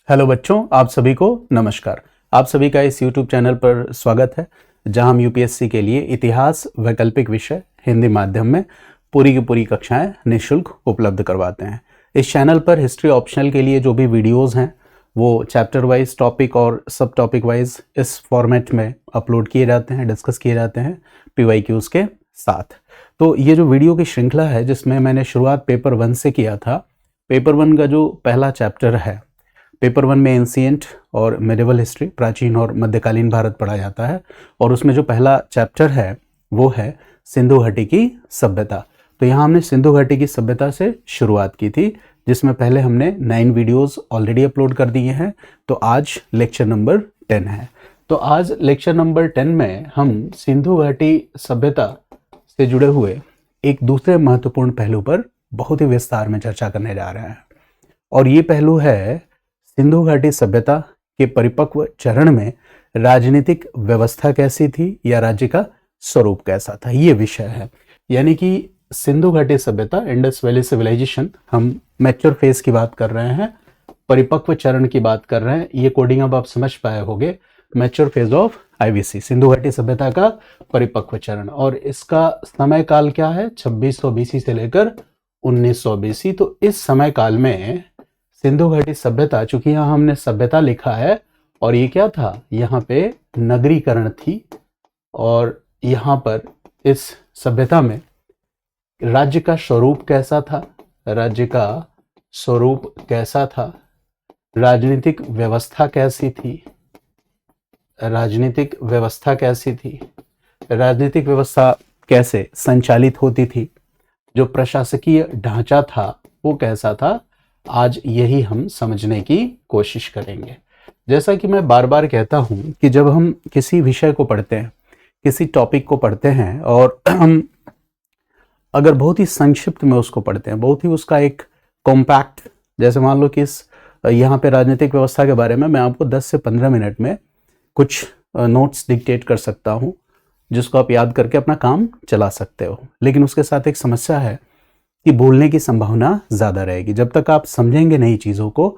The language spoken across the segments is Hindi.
हेलो बच्चों, आप सभी को नमस्कार। आप सभी का इस YouTube चैनल पर स्वागत है, जहां हम यूपीएससी के लिए इतिहास वैकल्पिक विषय हिंदी माध्यम में पूरी की पूरी कक्षाएं निःशुल्क उपलब्ध करवाते हैं। इस चैनल पर हिस्ट्री ऑप्शनल के लिए जो भी वीडियोस हैं वो चैप्टर वाइज, टॉपिक और सब टॉपिक वाइज इस फॉर्मेट में अपलोड किए जाते हैं, डिस्कस किए जाते हैं PYQs के साथ। तो ये जो वीडियो की श्रृंखला है जिसमें मैंने शुरुआत पेपर 1 से किया था, पेपर 1 का जो पहला चैप्टर है, पेपर 1 में एंशिएंट और मेडिवल हिस्ट्री, प्राचीन और मध्यकालीन भारत पढ़ा जाता है, और उसमें जो पहला चैप्टर है वो है सिंधु घाटी की सभ्यता। तो यहाँ हमने सिंधु घाटी की सभ्यता से शुरुआत की थी, जिसमें पहले हमने 9 वीडियोस ऑलरेडी अपलोड कर दिए हैं। तो आज लेक्चर नंबर 10 है। तो आज लेक्चर नंबर 10 में हम सिंधु घाटी सभ्यता से जुड़े हुए एक दूसरे महत्वपूर्ण पहलू पर बहुत ही विस्तार में चर्चा करने जा रहे हैं, और ये पहलू है सिंधु घाटी सभ्यता के परिपक्व चरण में राजनीतिक व्यवस्था कैसी थी या राज्य का स्वरूप कैसा था, ये विषय है। यानी कि सिंधु घाटी सभ्यता, इंडस वैली सिविलाइजेशन, हम मैच्योर फेज की बात कर रहे हैं, परिपक्व चरण की बात कर रहे हैं। ये कोडिंग अब आप समझ पाए होंगे, mature phase of IVC, Sindhu घाटी सभ्यता का परिपक्व चरण। और इसका समय काल क्या है? 2600 BC से लेकर 1900 BC। तो इस समय काल में सिंधु घाटी सभ्यता, चूंकि यहाँ हमने सभ्यता लिखा है, और ये क्या था, यहाँ पे नगरीकरण थी, और यहाँ पर इस सभ्यता में राज्य का स्वरूप कैसा था, राज्य का स्वरूप कैसा था, राजनीतिक व्यवस्था कैसी थी, राजनीतिक व्यवस्था कैसी थी, राजनीतिक व्यवस्था कैसे संचालित होती थी, जो प्रशासकीय ढांचा था वो कैसा था, आज यही हम समझने की कोशिश करेंगे। जैसा कि मैं बार बार कहता हूं कि जब हम किसी विषय को पढ़ते हैं, किसी टॉपिक को पढ़ते हैं, और हम अगर बहुत ही संक्षिप्त में उसको पढ़ते हैं, बहुत ही उसका एक कॉम्पैक्ट, जैसे मान लो कि इस यहाँ पे राजनीतिक व्यवस्था के बारे में मैं आपको 10 से 15 मिनट में कुछ नोट्स डिक्टेट कर सकता हूँ, जिसको आप याद करके अपना काम चला सकते हो। लेकिन उसके साथ एक समस्या है कि भूलने की संभावना ज़्यादा रहेगी। जब तक आप समझेंगे नहीं चीज़ों को,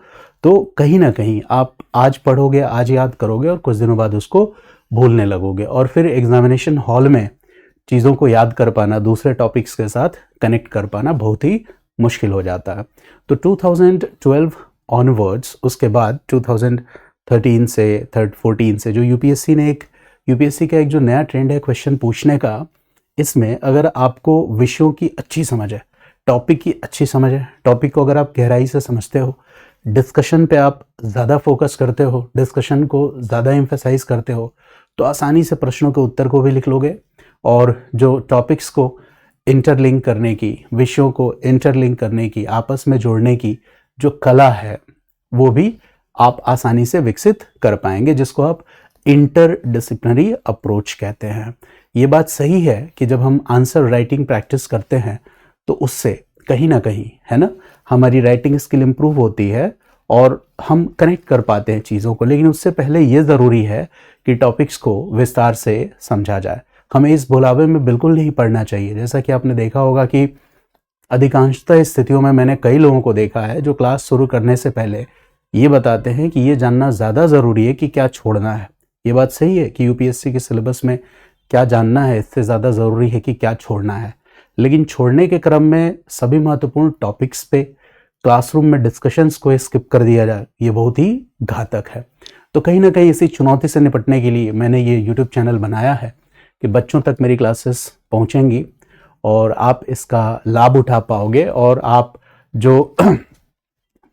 तो कहीं ना कहीं आप आज पढ़ोगे, आज याद करोगे, और कुछ दिनों बाद उसको भूलने लगोगे, और फिर एग्जामिनेशन हॉल में चीज़ों को याद कर पाना, दूसरे टॉपिक्स के साथ कनेक्ट कर पाना बहुत ही मुश्किल हो जाता है। तो 2012 ऑनवर्ड्स, उसके बाद 2013 से 14 से जो यूपीएससी का एक जो नया ट्रेंड है क्वेश्चन पूछने का, इसमें अगर आपको विषयों की अच्छी समझ है, टॉपिक की अच्छी समझ है, टॉपिक को अगर आप गहराई से समझते हो, डिस्कशन पे आप ज़्यादा फोकस करते हो, डिस्कशन को ज़्यादा एम्फेसाइज करते हो, तो आसानी से प्रश्नों के उत्तर को भी लिख लोगे, और जो टॉपिक्स को इंटरलिंक करने की, विषयों को इंटरलिंक करने की, आपस में जोड़ने की जो कला है, वो भी आप आसानी से विकसित कर पाएंगे, जिसको आप इंटरडिसिप्लिनरी अप्रोच कहते हैं। ये बात सही है कि जब हम आंसर राइटिंग प्रैक्टिस करते हैं तो उससे कहीं ना कहीं, है ना, हमारी राइटिंग स्किल इंप्रूव होती है और हम कनेक्ट कर पाते हैं चीज़ों को। लेकिन उससे पहले ये ज़रूरी है कि टॉपिक्स को विस्तार से समझा जाए। हमें इस भुलावे में बिल्कुल नहीं पढ़ना चाहिए। जैसा कि आपने देखा होगा कि अधिकांशतः स्थितियों में मैंने कई लोगों को देखा है जो क्लास शुरू करने से पहले ये बताते हैं कि ये जानना ज़्यादा ज़रूरी है कि क्या छोड़ना है। ये बात सही है कि यूपीएससी के सिलेबस में क्या जानना है इससे ज़्यादा ज़रूरी है कि क्या छोड़ना है। लेकिन छोड़ने के क्रम में सभी महत्वपूर्ण टॉपिक्स पे क्लासरूम में डिस्कशंस को स्किप कर दिया जाए, ये बहुत ही घातक है। तो कहीं ना कहीं इसी चुनौती से निपटने के लिए मैंने ये YouTube चैनल बनाया है कि बच्चों तक मेरी क्लासेस पहुंचेंगी और आप इसका लाभ उठा पाओगे, और आप जो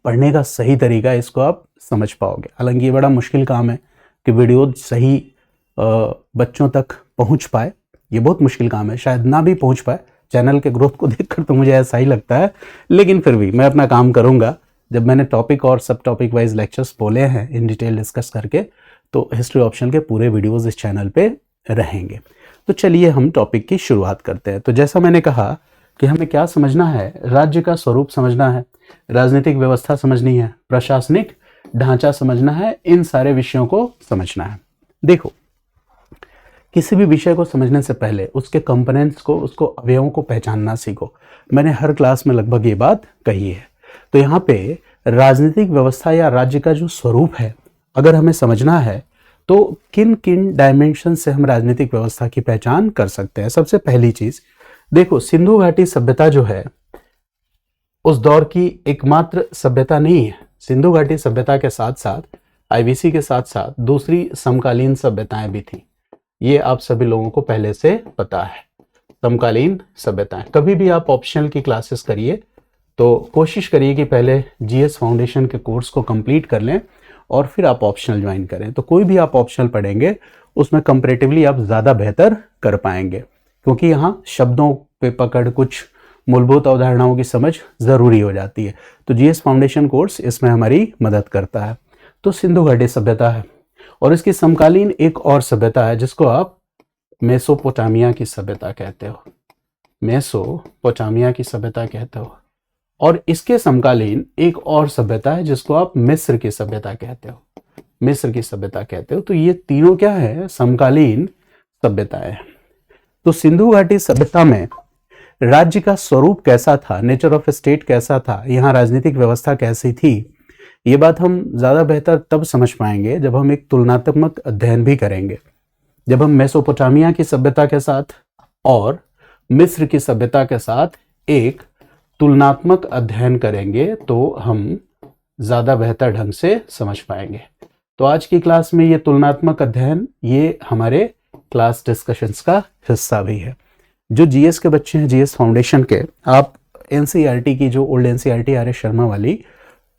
पढ़ने का सही तरीका है इसको आप समझ पाओगे। हालांकि ये बड़ा मुश्किल काम है कि वीडियो सही बच्चों तक पहुंच पाए, ये बहुत मुश्किल काम है, शायद ना भी पहुंच पाए। चैनल के ग्रोथ को देखकर तो मुझे ऐसा ही लगता है, लेकिन फिर भी मैं अपना काम करूंगा। जब मैंने टॉपिक और सब टॉपिक वाइज लेक्चर्स बोले हैं इन डिटेल डिस्कस करके, तो हिस्ट्री ऑप्शन के पूरे वीडियोस इस चैनल पे रहेंगे। तो चलिए हम टॉपिक की शुरुआत करते हैं। तो जैसा मैंने कहा कि हमें क्या समझना है, राज्य का स्वरूप समझना है, राजनीतिक व्यवस्था समझनी है, प्रशासनिक ढांचा समझना है, इन सारे विषयों को समझना है। देखो, किसी भी विषय को समझने से पहले उसके कंपोनेंट्स को, उसको अवयवों को पहचानना सीखो। मैंने हर क्लास में लगभग ये बात कही है। तो यहाँ पे राजनीतिक व्यवस्था या राज्य का जो स्वरूप है अगर हमें समझना है तो किन किन डायमेंशन से हम राजनीतिक व्यवस्था की पहचान कर सकते हैं। सबसे पहली चीज देखो, सिंधु घाटी सभ्यता जो है उस दौर की एकमात्र सभ्यता नहीं है। सिंधु घाटी सभ्यता के साथ साथ आईवीसी के साथ साथ दूसरी समकालीन सभ्यताएं भी थी। ये आप सभी लोगों को पहले से पता है। समकालीन सभ्यताएं, कभी भी आप ऑप्शनल की क्लासेस करिए तो कोशिश करिए कि पहले जीएस फाउंडेशन के कोर्स को कंप्लीट कर लें और फिर आप ऑप्शनल ज्वाइन करें। तो कोई भी आप ऑप्शनल पढ़ेंगे उसमें कंपैरेटिवली आप ज़्यादा बेहतर कर पाएंगे, क्योंकि यहाँ शब्दों पे पकड़, कुछ मूलभूत अवधारणाओं की समझ ज़रूरी हो जाती है। तो जीएस फाउंडेशन कोर्स इसमें हमारी मदद करता है। तो सिंधु घाटी सभ्यता है और इसकी समकालीन एक और सभ्यता है जिसको आप मेसोपोटामिया की सभ्यता कहते हो। मेसोपोटामिया की सभ्यता कहते हो। और इसके समकालीन एक और सभ्यता है जिसको आप मिस्र की सभ्यता कहते हो। मिस्र की सभ्यता कहते हो। तो ये तीनों क्या है? समकालीन सभ्यताएं। तो सिंधु घाटी सभ्यता में राज्य का स्वरूप कैसा था, नेचर ऑफ स्टेट कैसा था, यहाँ राजनीतिक व्यवस्था कैसी थी, ये बात हम ज्यादा बेहतर तब समझ पाएंगे जब हम एक तुलनात्मक अध्ययन भी करेंगे। जब हम मेसोपोटामिया की सभ्यता के साथ और मिस्र की सभ्यता के साथ एक तुलनात्मक अध्ययन करेंगे तो हम ज्यादा बेहतर ढंग से समझ पाएंगे। तो आज की क्लास में ये तुलनात्मक अध्ययन ये हमारे क्लास डिस्कशंस का हिस्सा भी है। जो जीएस के बच्चे हैं, जीएस फाउंडेशन के, आप एनसीईआरटी की जो old NCERT R S Sharma वाली,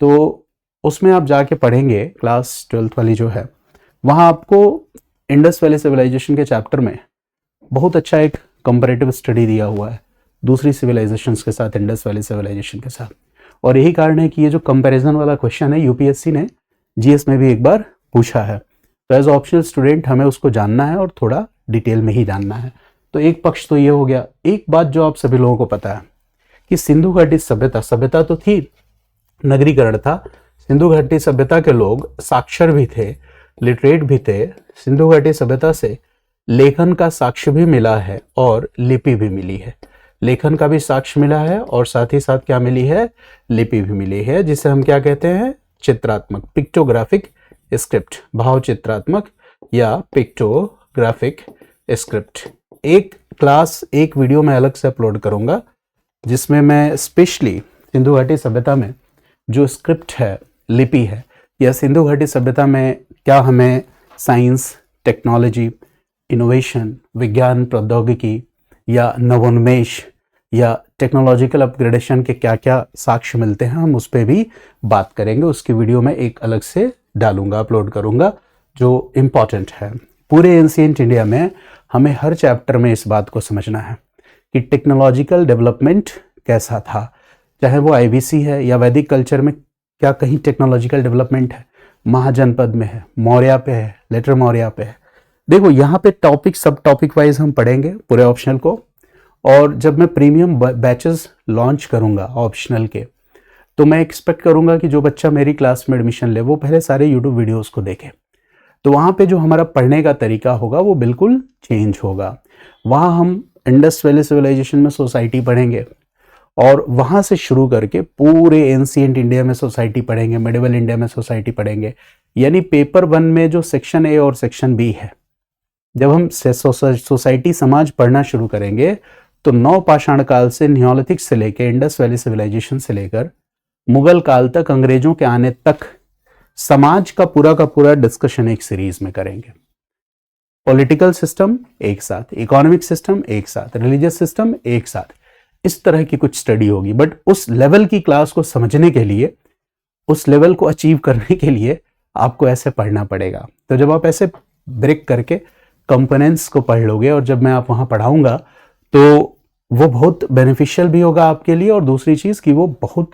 तो उसमें आप जाके पढ़ेंगे क्लास 12th वाली जो है, वहाँ आपको इंडस वैली सिविलाइजेशन के चैप्टर में बहुत अच्छा एक कंपैरेटिव स्टडी दिया हुआ है दूसरी सिविलाइजेशंस के साथ, इंडस वैली सिविलाइजेशन के साथ। और यही कारण है कि ये जो कंपैरिजन वाला क्वेश्चन है यूपीएससी ने जीएस में भी एक बार पूछा है। तो एज ऑप्शनल स्टूडेंट हमें उसको जानना है और थोड़ा डिटेल में ही जानना है। तो एक पक्ष तो ये हो गया। एक बात जो आप सभी लोगों को पता है कि सिंधु घाटी सभ्यता तो थी, नगरीकरण था। सिंधु घाटी सभ्यता के लोग साक्षर भी थे, लिटरेट भी थे। सिंधु घाटी सभ्यता से लेखन का साक्ष्य भी मिला है और लिपि भी मिली है। लेखन का भी साक्ष्य मिला है और साथ ही साथ क्या मिली है? लिपि भी मिली है, जिसे हम क्या कहते हैं? चित्रात्मक, पिक्टोग्राफिक स्क्रिप्ट, भाव चित्रात्मक या पिक्टोग्राफिक स्क्रिप्ट। एक क्लास, एक वीडियो में अलग से अपलोड करूंगा जिसमें मैं स्पेशली सिंधु घाटी सभ्यता में जो स्क्रिप्ट है, लिपि है, या सिंधु घाटी सभ्यता में क्या हमें साइंस, टेक्नोलॉजी, इनोवेशन, विज्ञान प्रौद्योगिकी या नवोन्मेष या टेक्नोलॉजिकल अपग्रेडेशन के क्या क्या साक्ष्य मिलते हैं, हम उस पर भी बात करेंगे। उसकी वीडियो में एक अलग से डालूंगा, अपलोड करूंगा, जो इम्पॉर्टेंट है। पूरे एंशिएंट इंडिया में हमें हर चैप्टर में इस बात को समझना है कि टेक्नोलॉजिकल डेवलपमेंट कैसा था, चाहे वो आईवीसी है या वैदिक कल्चर में क्या कहीं टेक्नोलॉजिकल डेवलपमेंट है, महाजनपद में है, मौर्य पे है, लेटर मौर्य पे है। देखो यहाँ पे टॉपिक, सब टॉपिक वाइज हम पढ़ेंगे पूरे ऑप्शनल को। और जब मैं प्रीमियम बैचेस लॉन्च करूंगा ऑप्शनल के, तो मैं एक्सपेक्ट करूंगा कि जो बच्चा मेरी क्लास में एडमिशन ले वो पहले सारे यूट्यूब वीडियोस को देखे। तो वहाँ पे जो हमारा पढ़ने का तरीका होगा वो बिल्कुल चेंज होगा। वहाँ हम इंडस वैली सिविलाइजेशन में सोसाइटी पढ़ेंगे और वहाँ से शुरू करके पूरे एंशिएंट इंडिया में सोसाइटी पढ़ेंगे, मिडिवल इंडिया में सोसाइटी पढ़ेंगे। यानी पेपर 1 में जो सेक्शन ए और सेक्शन बी है, जब हम सोसाइटी समाज पढ़ना शुरू करेंगे तो नवपाषाण काल से, नियोलिथिक से लेकर, इंडस वैली सिविलाइजेशन से लेकर मुगल काल तक, अंग्रेजों के आने तक समाज का पूरा डिस्कशन एक सीरीज में करेंगे। पॉलिटिकल सिस्टम एक साथ, इकोनॉमिक सिस्टम एक साथ, रिलीजियस सिस्टम एक साथ, इस तरह की कुछ स्टडी होगी। बट उस लेवल की क्लास को समझने के लिए, उस लेवल को अचीव करने के लिए आपको ऐसे पढ़ना पड़ेगा। तो जब आप ऐसे ब्रेक करके कंपोनेंट्स को पढ़ लोगे और जब मैं आप वहां पढ़ाऊंगा तो वो बहुत बेनिफिशियल भी होगा आपके लिए, और दूसरी चीज कि वो बहुत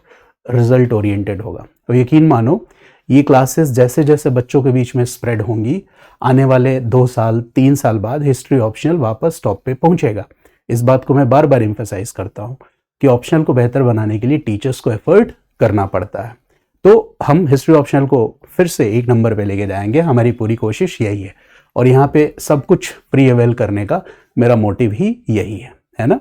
रिजल्ट ओरिएंटेड होगा। तो यकीन मानो ये क्लासेस जैसे जैसे बच्चों के बीच में स्प्रेड होंगी, आने वाले 2 साल 3 साल बाद हिस्ट्री ऑप्शनल वापस टॉप पे पहुंचेगा। इस बात को मैं बार बार एम्फेसाइज करता हूं कि ऑप्शनल को बेहतर बनाने के लिए टीचर्स को एफर्ट करना पड़ता है। तो हम हिस्ट्री ऑप्शनल को फिर से 1 नंबर पे लेके जाएंगे, हमारी पूरी कोशिश यही है। और यहाँ पे सब कुछ फ्री अवेल करने का मेरा मोटिव ही यही है ना।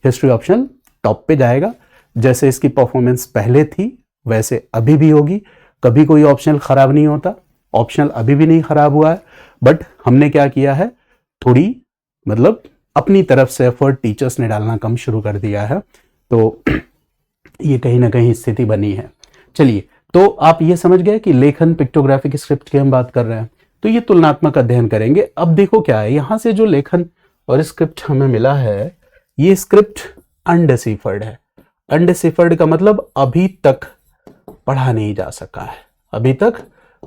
हिस्ट्री ऑप्शनल टॉप पे जाएगा, जैसे इसकी परफॉर्मेंस पहले थी वैसे अभी भी होगी, कभी कोई ऑप्शनल खराब नहीं होता, ऑप्शनल अभी भी नहीं खराब हुआ है, बट हमने क्या किया है, थोड़ी मतलब अपनी तरफ से एफर्ट टीचर्स ने डालना कम शुरू कर दिया है, तो ये कहीं ना कहीं स्थिति बनी है। चलिए, तो आप ये समझ गए कि लेखन पिक्टोग्राफिक स्क्रिप्ट की हम बात कर रहे हैं, तो ये तुलनात्मक अध्ययन करेंगे। अब देखो क्या है, यहां से जो लेखन और स्क्रिप्ट हमें मिला है, ये स्क्रिप्ट अनडिसिफर्ड है। अनडिसिफर्ड का मतलब अभी तक पढ़ा नहीं जा सका है, अभी तक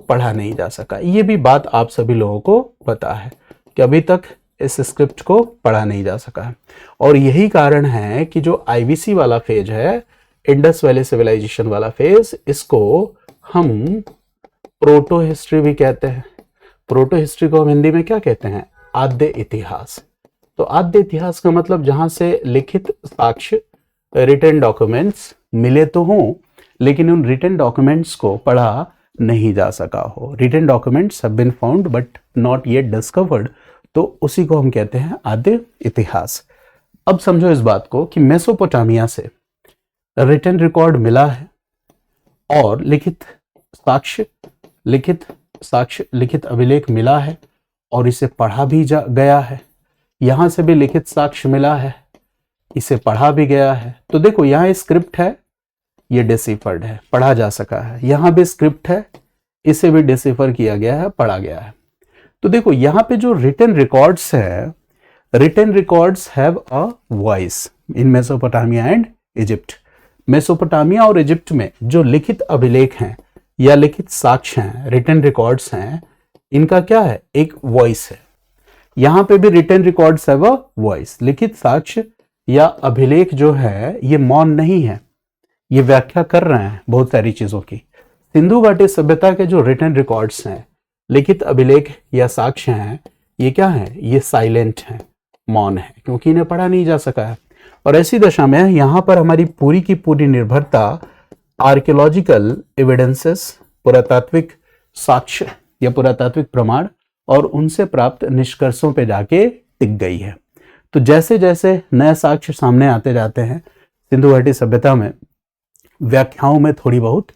पढ़ा नहीं जा सका। ये भी बात आप सभी लोगों को पता है कि अभी तक इस स्क्रिप्ट को पढ़ा नहीं जा सका है, और यही कारण है कि जो आईवीसी वाला फेज है, इंडस वैली सिविलाइजेशन वाला फेज, इसको हम प्रोटो हिस्ट्री भी कहते हैं। प्रोटो हिस्ट्री को हम हिंदी में क्या कहते हैं, आद्य इतिहास। तो आद्य इतिहास का मतलब जहां से लिखित साक्ष्य, रिटन डॉक्यूमेंट्स मिले तो हों, लेकिन उन रिटन डॉक्यूमेंट्स को पढ़ा नहीं जा सका हो। Written documents have been found but not yet discovered, तो उसी को हम कहते हैं आद्य इतिहास। अब समझो इस बात को कि मेसोपोटामिया से रिटन रिकॉर्ड मिला है और लिखित अभिलेख मिला है और इसे पढ़ा भी गया है। यहां से भी लिखित साक्ष्य मिला है, इसे पढ़ा भी गया है। तो देखो, यहां स्क्रिप्ट है, ये डिसिफर्ड है, पढ़ा जा सका है। यहां भी स्क्रिप्ट है, इसे भी डिसिफर किया गया है, पढ़ा गया है। तो देखो, यहां पे जो रिटन रिकॉर्ड्स है, written records have a voice in Mesopotamia and Egypt. Mesopotamia और इजिप्ट में जो लिखित अभिलेख हैं या लिखित साक्ष्य हैं, रिटन रिकॉर्ड्स हैं, इनका क्या है, एक वॉइस है। यहां पे भी written records have a voice. लिखित साक्ष्य या अभिलेख जो है, ये मौन नहीं है, ये व्याख्या कर रहे हैं बहुत सारी चीजों की। सिंधु घाटी सभ्यता के जो रिटन रिकॉर्ड्स हैं, लिखित अभिलेख या साक्ष्य हैं, ये क्या है, ये साइलेंट हैं, मौन है, क्योंकि इन्हें पढ़ा नहीं जा सका है। और ऐसी दशा में यहां पर हमारी पूरी की पूरी निर्भरता आर्कियोलॉजिकल एविडेंसेस, पुरातात्विक साक्ष्य या पुरातात्विक प्रमाण और उनसे प्राप्त निष्कर्षों पे जाके टिक गई है। तो जैसे जैसे नए साक्ष्य सामने आते जाते हैं, सिंधु घाटी सभ्यता में व्याख्याओं में थोड़ी बहुत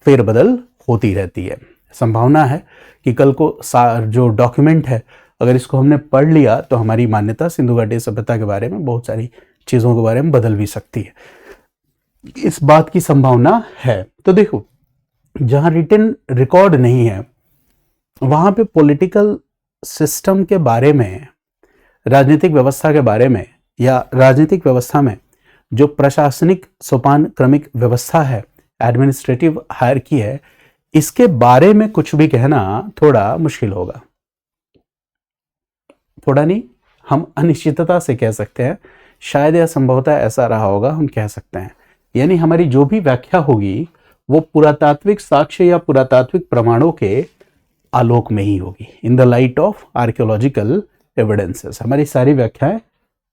फेरबदल होती रहती है। संभावना है कि कल को जो डॉक्यूमेंट है, अगर इसको हमने पढ़ लिया तो हमारी मान्यता सिंधु घाटी सभ्यता के बारे में, बहुत सारी चीजों के बारे में बदल भी सकती है। इस बात की संभावना है। तो देखो, जहां रिटन रिकॉर्ड नहीं है, वहां पे पॉलिटिकल सिस्टम के बारे में, राजनीतिक व्यवस्था के बारे में, या राजनीतिक व्यवस्था में जो प्रशासनिक सोपान क्रमिक व्यवस्था है, एडमिनिस्ट्रेटिव हायरार्की है, इसके बारे में कुछ भी कहना थोड़ा मुश्किल होगा। थोड़ा नहीं, हम अनिश्चितता से कह सकते हैं, शायद या संभवतः ऐसा रहा होगा, हम कह सकते हैं। यानी हमारी जो भी व्याख्या होगी वो पुरातात्विक साक्ष्य या पुरातात्विक प्रमाणों के आलोक में ही होगी, in the light of archaeological evidences. हमारी सारी व्याख्याएं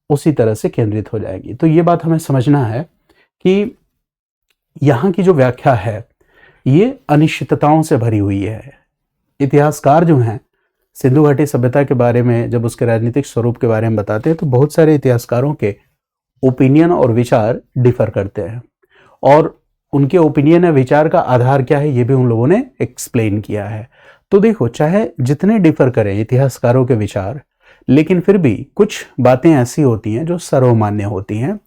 उसी तरह से केंद्रित हो जाएगी। तो ये बात हमें समझना है कि यहाँ की जो व्याख्या है, ये अनिश्चितताओं से भरी हुई है। इतिहासकार जो हैं, सिंधु घाटी सभ्यता के बारे में जब उसके राजनीतिक स्वरूप के बारे में बताते हैं, तो बहुत सारे इतिहासकारों के ओपिनियन और विचार डिफर करते हैं, और उनके ओपिनियन या विचार का आधार क्या है, ये भी उन लोगों ने एक्सप्लेन किया है। तो देखो, चाहे जितने डिफर करें इतिहासकारों के विचार, लेकिन फिर भी कुछ बातें ऐसी होती हैं जो सर्वमान्य होती हैं,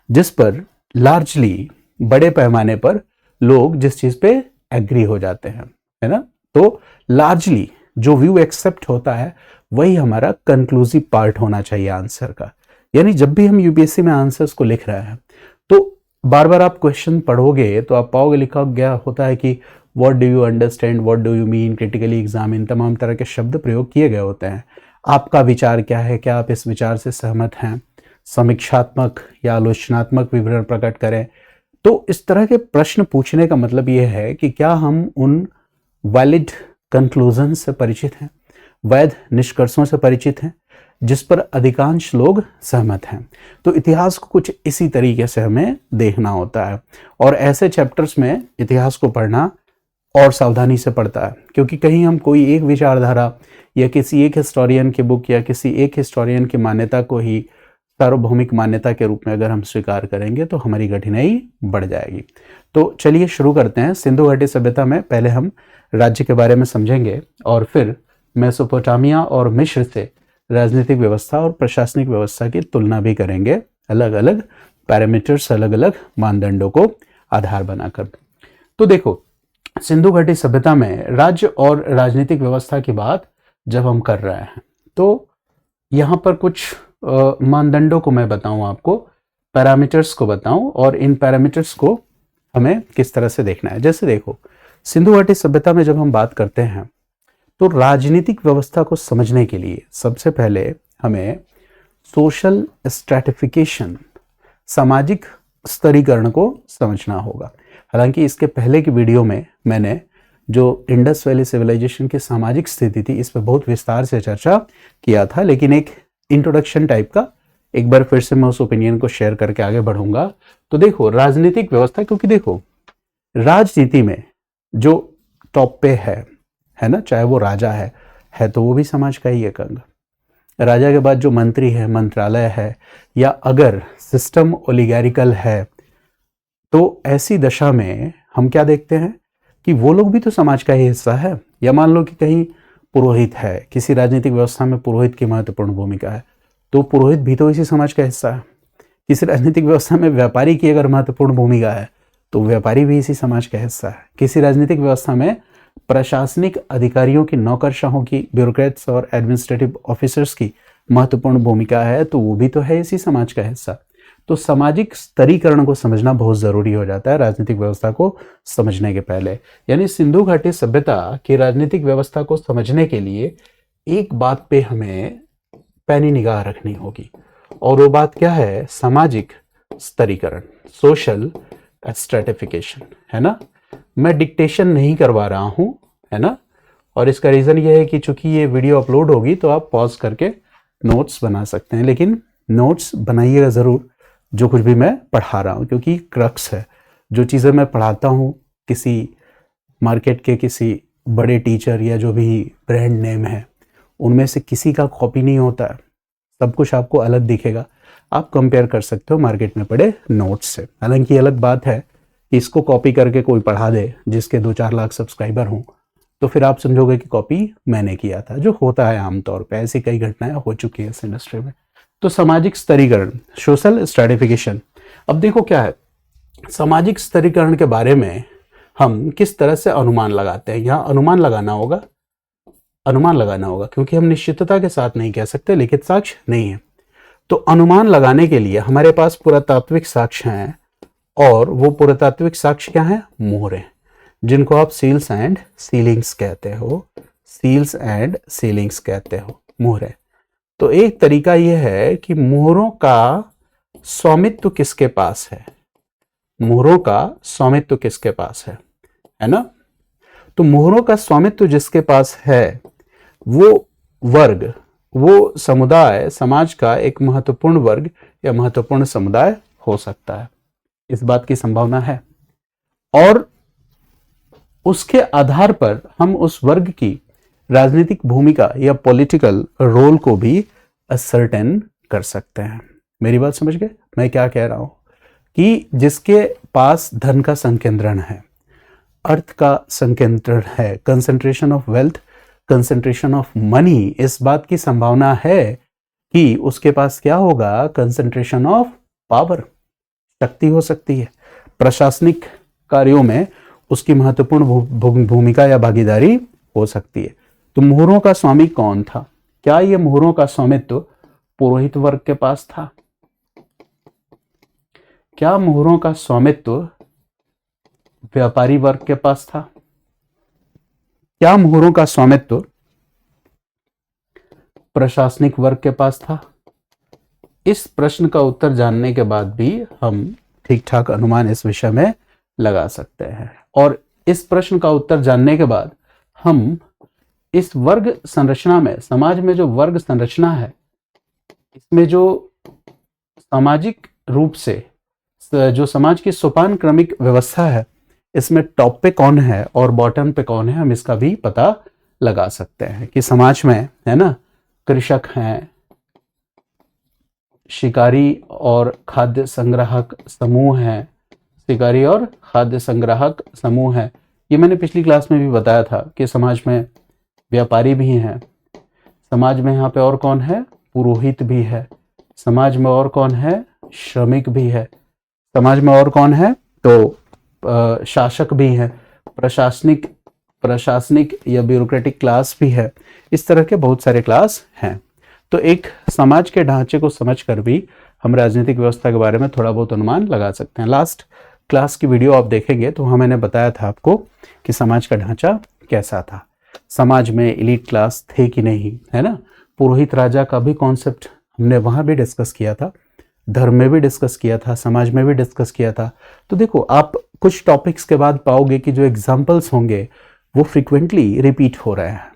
जिस पर लार्जली, बड़े पैमाने पर लोग जिस चीज पे एग्री हो जाते हैं, है ना। तो लार्जली जो व्यू एक्सेप्ट होता है, वही हमारा कंक्लूसिव पार्ट होना चाहिए आंसर का। यानी जब भी हम यूपीएससी में आंसर्स को लिख रहे हैं, तो बार बार आप क्वेश्चन पढ़ोगे तो आप पाओगे लिखा गया होता है कि what do you understand, what do you mean, critically examine, तमाम तरह के शब्द प्रयोग किए गए होते हैं। आपका विचार क्या है, क्या आप इस विचार से सहमत हैं, समीक्षात्मक या आलोचनात्मक विवरण प्रकट करें। तो इस तरह के प्रश्न पूछने का मतलब यह है कि क्या हम उन वैलिड कंक्लूजन से परिचित हैं, वैध निष्कर्षों से परिचित हैं, जिस पर अधिकांश लोग सहमत हैं। तो इतिहास को कुछ इसी तरीके से हमें देखना होता है, और ऐसे चैप्टर्स में इतिहास को पढ़ना और सावधानी से पढ़ता है, क्योंकि कहीं हम कोई एक विचारधारा या किसी एक हिस्टोरियन की बुक या किसी एक हिस्टोरियन की मान्यता को ही सार्वभौमिक मान्यता के रूप में अगर हम स्वीकार करेंगे तो हमारी कठिनाई बढ़ जाएगी। तो चलिए शुरू करते हैं। सिंधु घाटी सभ्यता में पहले हम राज्य के बारे में समझेंगे और फिर मेसोपोटामिया और मिस्र से राजनीतिक व्यवस्था और प्रशासनिक व्यवस्था की तुलना भी करेंगे, अलग अलग पैरामीटर्स, अलग अलग मानदंडों को आधार बनाकर। तो देखो, सिंधु घाटी सभ्यता में राज्य और राजनीतिक व्यवस्था की बात जब हम कर रहे हैं तो यहाँ पर कुछ मानदंडों को मैं बताऊं आपको, पैरामीटर्स को बताऊं, और इन पैरामीटर्स को हमें किस तरह से देखना है। जैसे देखो, सिंधु घाटी सभ्यता में जब हम बात करते हैं तो राजनीतिक व्यवस्था को समझने के लिए सबसे पहले हमें सोशल स्ट्रैटिफिकेशन, सामाजिक स्तरीकरण को समझना होगा। हालांकि इसके पहले की वीडियो में मैंने जो इंडस वैली सिविलाइजेशन की सामाजिक स्थिति थी इस पर बहुत विस्तार से चर्चा किया था, लेकिन एक इंट्रोडक्शन टाइप का एक बार फिर से मैं उस ओपिनियन को शेयर करके आगे बढ़ूंगा। तो देखो, राजनीतिक व्यवस्था, क्योंकि देखो राजनीति में जो टॉप पे है ना, चाहे वो राजा है तो वो भी समाज का ही एक अंग। राजा के बाद जो मंत्री है, मंत्रालय है, या अगर सिस्टम ओलिगारिकल है तो ऐसी दशा में हम क्या देखते हैं कि वो लोग भी तो समाज का ही हिस्सा है। या मान लो कि कहीं पुरोहित है, किसी राजनीतिक व्यवस्था में पुरोहित की महत्वपूर्ण भूमिका है, तो पुरोहित भी तो इसी समाज का हिस्सा है। किसी राजनीतिक व्यवस्था में व्यापारी की अगर महत्वपूर्ण भूमिका है तो व्यापारी भी इसी समाज का हिस्सा है। किसी राजनीतिक व्यवस्था में प्रशासनिक अधिकारियों की, नौकरशाहों की, ब्यूरोक्रेट्स और एडमिनिस्ट्रेटिव ऑफिसर्स की महत्वपूर्ण भूमिका है तो वो भी तो है इसी समाज का हिस्सा। तो सामाजिक स्तरीकरण को समझना बहुत जरूरी हो जाता है राजनीतिक व्यवस्था को समझने के पहले। यानी सिंधु घाटी सभ्यता की राजनीतिक व्यवस्था को समझने के लिए एक बात पे हमें पैनी निगाह रखनी होगी, और वो बात क्या है? सामाजिक स्तरीकरण, सोशल स्ट्रैटिफिकेशन, है ना। मैं डिक्टेशन नहीं करवा रहा हूं, है ना, और इसका रीजन ये है कि चूंकि ये वीडियो अपलोड होगी तो आप पॉज करके नोट्स बना सकते हैं, लेकिन नोट्स बनाइएगा जरूर जो कुछ भी मैं पढ़ा रहा हूं, क्योंकि क्रक्स है। जो चीज़ें मैं पढ़ाता हूं किसी मार्केट के किसी बड़े टीचर या जो भी ब्रांड नेम है उनमें से किसी का कॉपी नहीं होता है, सब कुछ आपको अलग दिखेगा। आप कंपेयर कर सकते हो मार्केट में पड़े नोट्स से। हालांकि अलग बात है कि इसको कॉपी करके कोई पढ़ा दे जिसके 2-4 लाख सब्सक्राइबर हों तो फिर आप समझोगे कि कॉपी मैंने किया था, जो होता है आमतौर पे। ऐसी कई घटनाएं हो चुकी है इस इंडस्ट्री में। तो सामाजिक स्तरीकरण, सोशल स्ट्रैटिफिकेशन। अब देखो क्या है, सामाजिक स्तरीकरण के बारे में हम किस तरह से अनुमान लगाते हैं। यहाँ अनुमान लगाना होगा क्योंकि हम निश्चितता के साथ नहीं कह सकते, लिखित साक्ष्य नहीं है। तो अनुमान लगाने के लिए हमारे पास पुरातात्विक साक्ष्य हैं, और वो पुरातात्विक साक्ष्य क्या है? मोहरें, जिनको आप सील्स एंड सीलिंग्स कहते हो, मोहरें। तो एक तरीका यह है कि मोहरों का स्वामित्व किसके पास है, है ना। तो मोहरों का स्वामित्व जिसके पास है वो वर्ग, वो समुदाय समाज का एक महत्वपूर्ण वर्ग या महत्वपूर्ण समुदाय हो सकता है। इस बात की संभावना है, और उसके आधार पर हम उस वर्ग की राजनीतिक भूमिका या पॉलिटिकल रोल को भी असर्टेन कर सकते हैं। मेरी बात समझ गए मैं क्या कह रहा हूं? कि जिसके पास धन का संकेंद्रण है, अर्थ का संकेंद्रण है, concentration of wealth, concentration of money, इस बात की संभावना है कि उसके पास क्या होगा? कंसंट्रेशन ऑफ पावर, शक्ति हो सकती है। प्रशासनिक कार्यों में उसकी महत्वपूर्ण भूमिका या भागीदारी हो सकती है। तो मोहरों का स्वामी कौन था? क्या ये मोहरों का स्वामित्व पुरोहित वर्ग के पास था? क्या मोहरों का स्वामित्व व्यापारी वर्ग के पास था? क्या मोहरों का स्वामित्व प्रशासनिक वर्ग के पास था? इस प्रश्न का उत्तर जानने के बाद भी हम ठीक ठाक अनुमान इस विषय में लगा सकते हैं, और इस प्रश्न का उत्तर जानने के बाद हम इस वर्ग संरचना में, समाज में जो वर्ग संरचना है, इसमें जो सामाजिक रूप से जो समाज की सोपान क्रमिक व्यवस्था है, इसमें टॉप पे कौन है और बॉटम पे कौन है, हम इसका भी पता लगा सकते हैं। कि समाज में, है ना, कृषक हैं, शिकारी और खाद्य संग्राहक समूह हैं, शिकारी और खाद्य संग्राहक समूह है। ये मैंने पिछली क्लास में भी बताया था कि समाज में व्यापारी भी हैं, समाज में यहाँ पे और कौन है, पुरोहित भी है, समाज में और कौन है, श्रमिक भी है, समाज में और कौन है, तो शासक भी है, प्रशासनिक या ब्यूरोक्रेटिक क्लास भी है। इस तरह के बहुत सारे क्लास हैं। तो एक समाज के ढांचे को समझकर भी हम राजनीतिक व्यवस्था के बारे में थोड़ा बहुत अनुमान लगा सकते हैं। लास्ट क्लास की वीडियो आप देखेंगे तो वहाँ मैंने बताया था आपको कि समाज का ढांचा कैसा था, समाज में एलीट क्लास थे कि नहीं, है ना। पुरोहित राजा का भी कॉन्सेप्ट हमने वहाँ भी डिस्कस किया था, धर्म में भी डिस्कस किया था, समाज में भी डिस्कस किया था। तो देखो, आप कुछ टॉपिक्स के बाद पाओगे कि जो एग्जाम्पल्स होंगे वो फ्रिक्वेंटली रिपीट हो रहे हैं।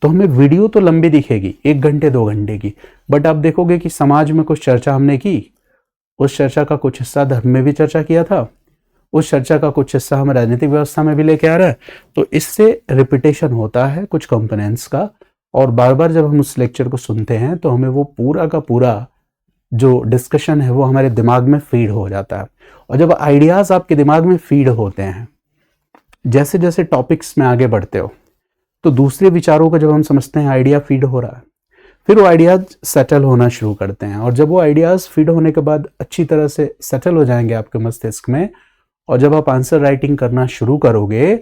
तो हमें वीडियो तो लंबी दिखेगी, 1 घंटे 2 घंटे की, बट आप देखोगे कि समाज में कुछ चर्चा हमने की, उस चर्चा का कुछ हिस्सा धर्म में भी चर्चा किया था, उस चर्चा का कुछ हिस्सा हम राजनीतिक व्यवस्था में भी लेके आ रहे हैं। तो इससे रिपीटेशन होता है कुछ कंपोनेंट्स का, और बार बार जब हम उस लेक्चर को सुनते हैं तो हमें वो पूरा का पूरा जो डिस्कशन है वो हमारे दिमाग में फीड हो जाता है। और जब आइडियाज आपके दिमाग में फीड होते हैं, जैसे जैसे टॉपिक्स में आगे बढ़ते हो, तो दूसरे विचारों को जब हम समझते हैं आइडिया फीड हो रहा है, फिर वो आइडियाज सेटल होना शुरू करते हैं। और जब वो आइडियाज फीड होने के बाद अच्छी तरह से सेटल हो जाएंगे आपके मस्तिष्क में, और जब आप आंसर राइटिंग करना शुरू करोगे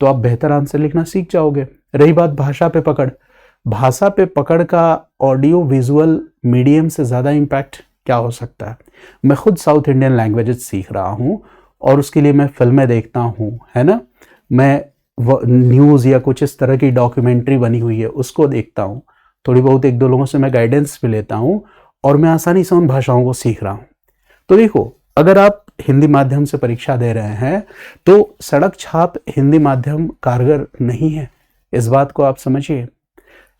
तो आप बेहतर आंसर लिखना सीख जाओगे। रही बात भाषा पे पकड़, भाषा पे पकड़ का ऑडियो विजुअल मीडियम से ज़्यादा इम्पैक्ट क्या हो सकता है। मैं खुद साउथ इंडियन लैंग्वेजेस सीख रहा हूँ और उसके लिए मैं फिल्में देखता हूँ, है ना, मैं न्यूज़ या कुछ इस तरह की डॉक्यूमेंट्री बनी हुई है उसको देखता हूँ, थोड़ी बहुत 1-2 लोगों से मैं गाइडेंस भी लेता हूँ, और मैं आसानी से उन भाषाओं को सीख रहा हूँ। तो देखो, अगर आप हिंदी माध्यम से परीक्षा दे रहे हैं तो सड़क छाप हिंदी माध्यम कारगर नहीं है, इस बात को आप समझिए।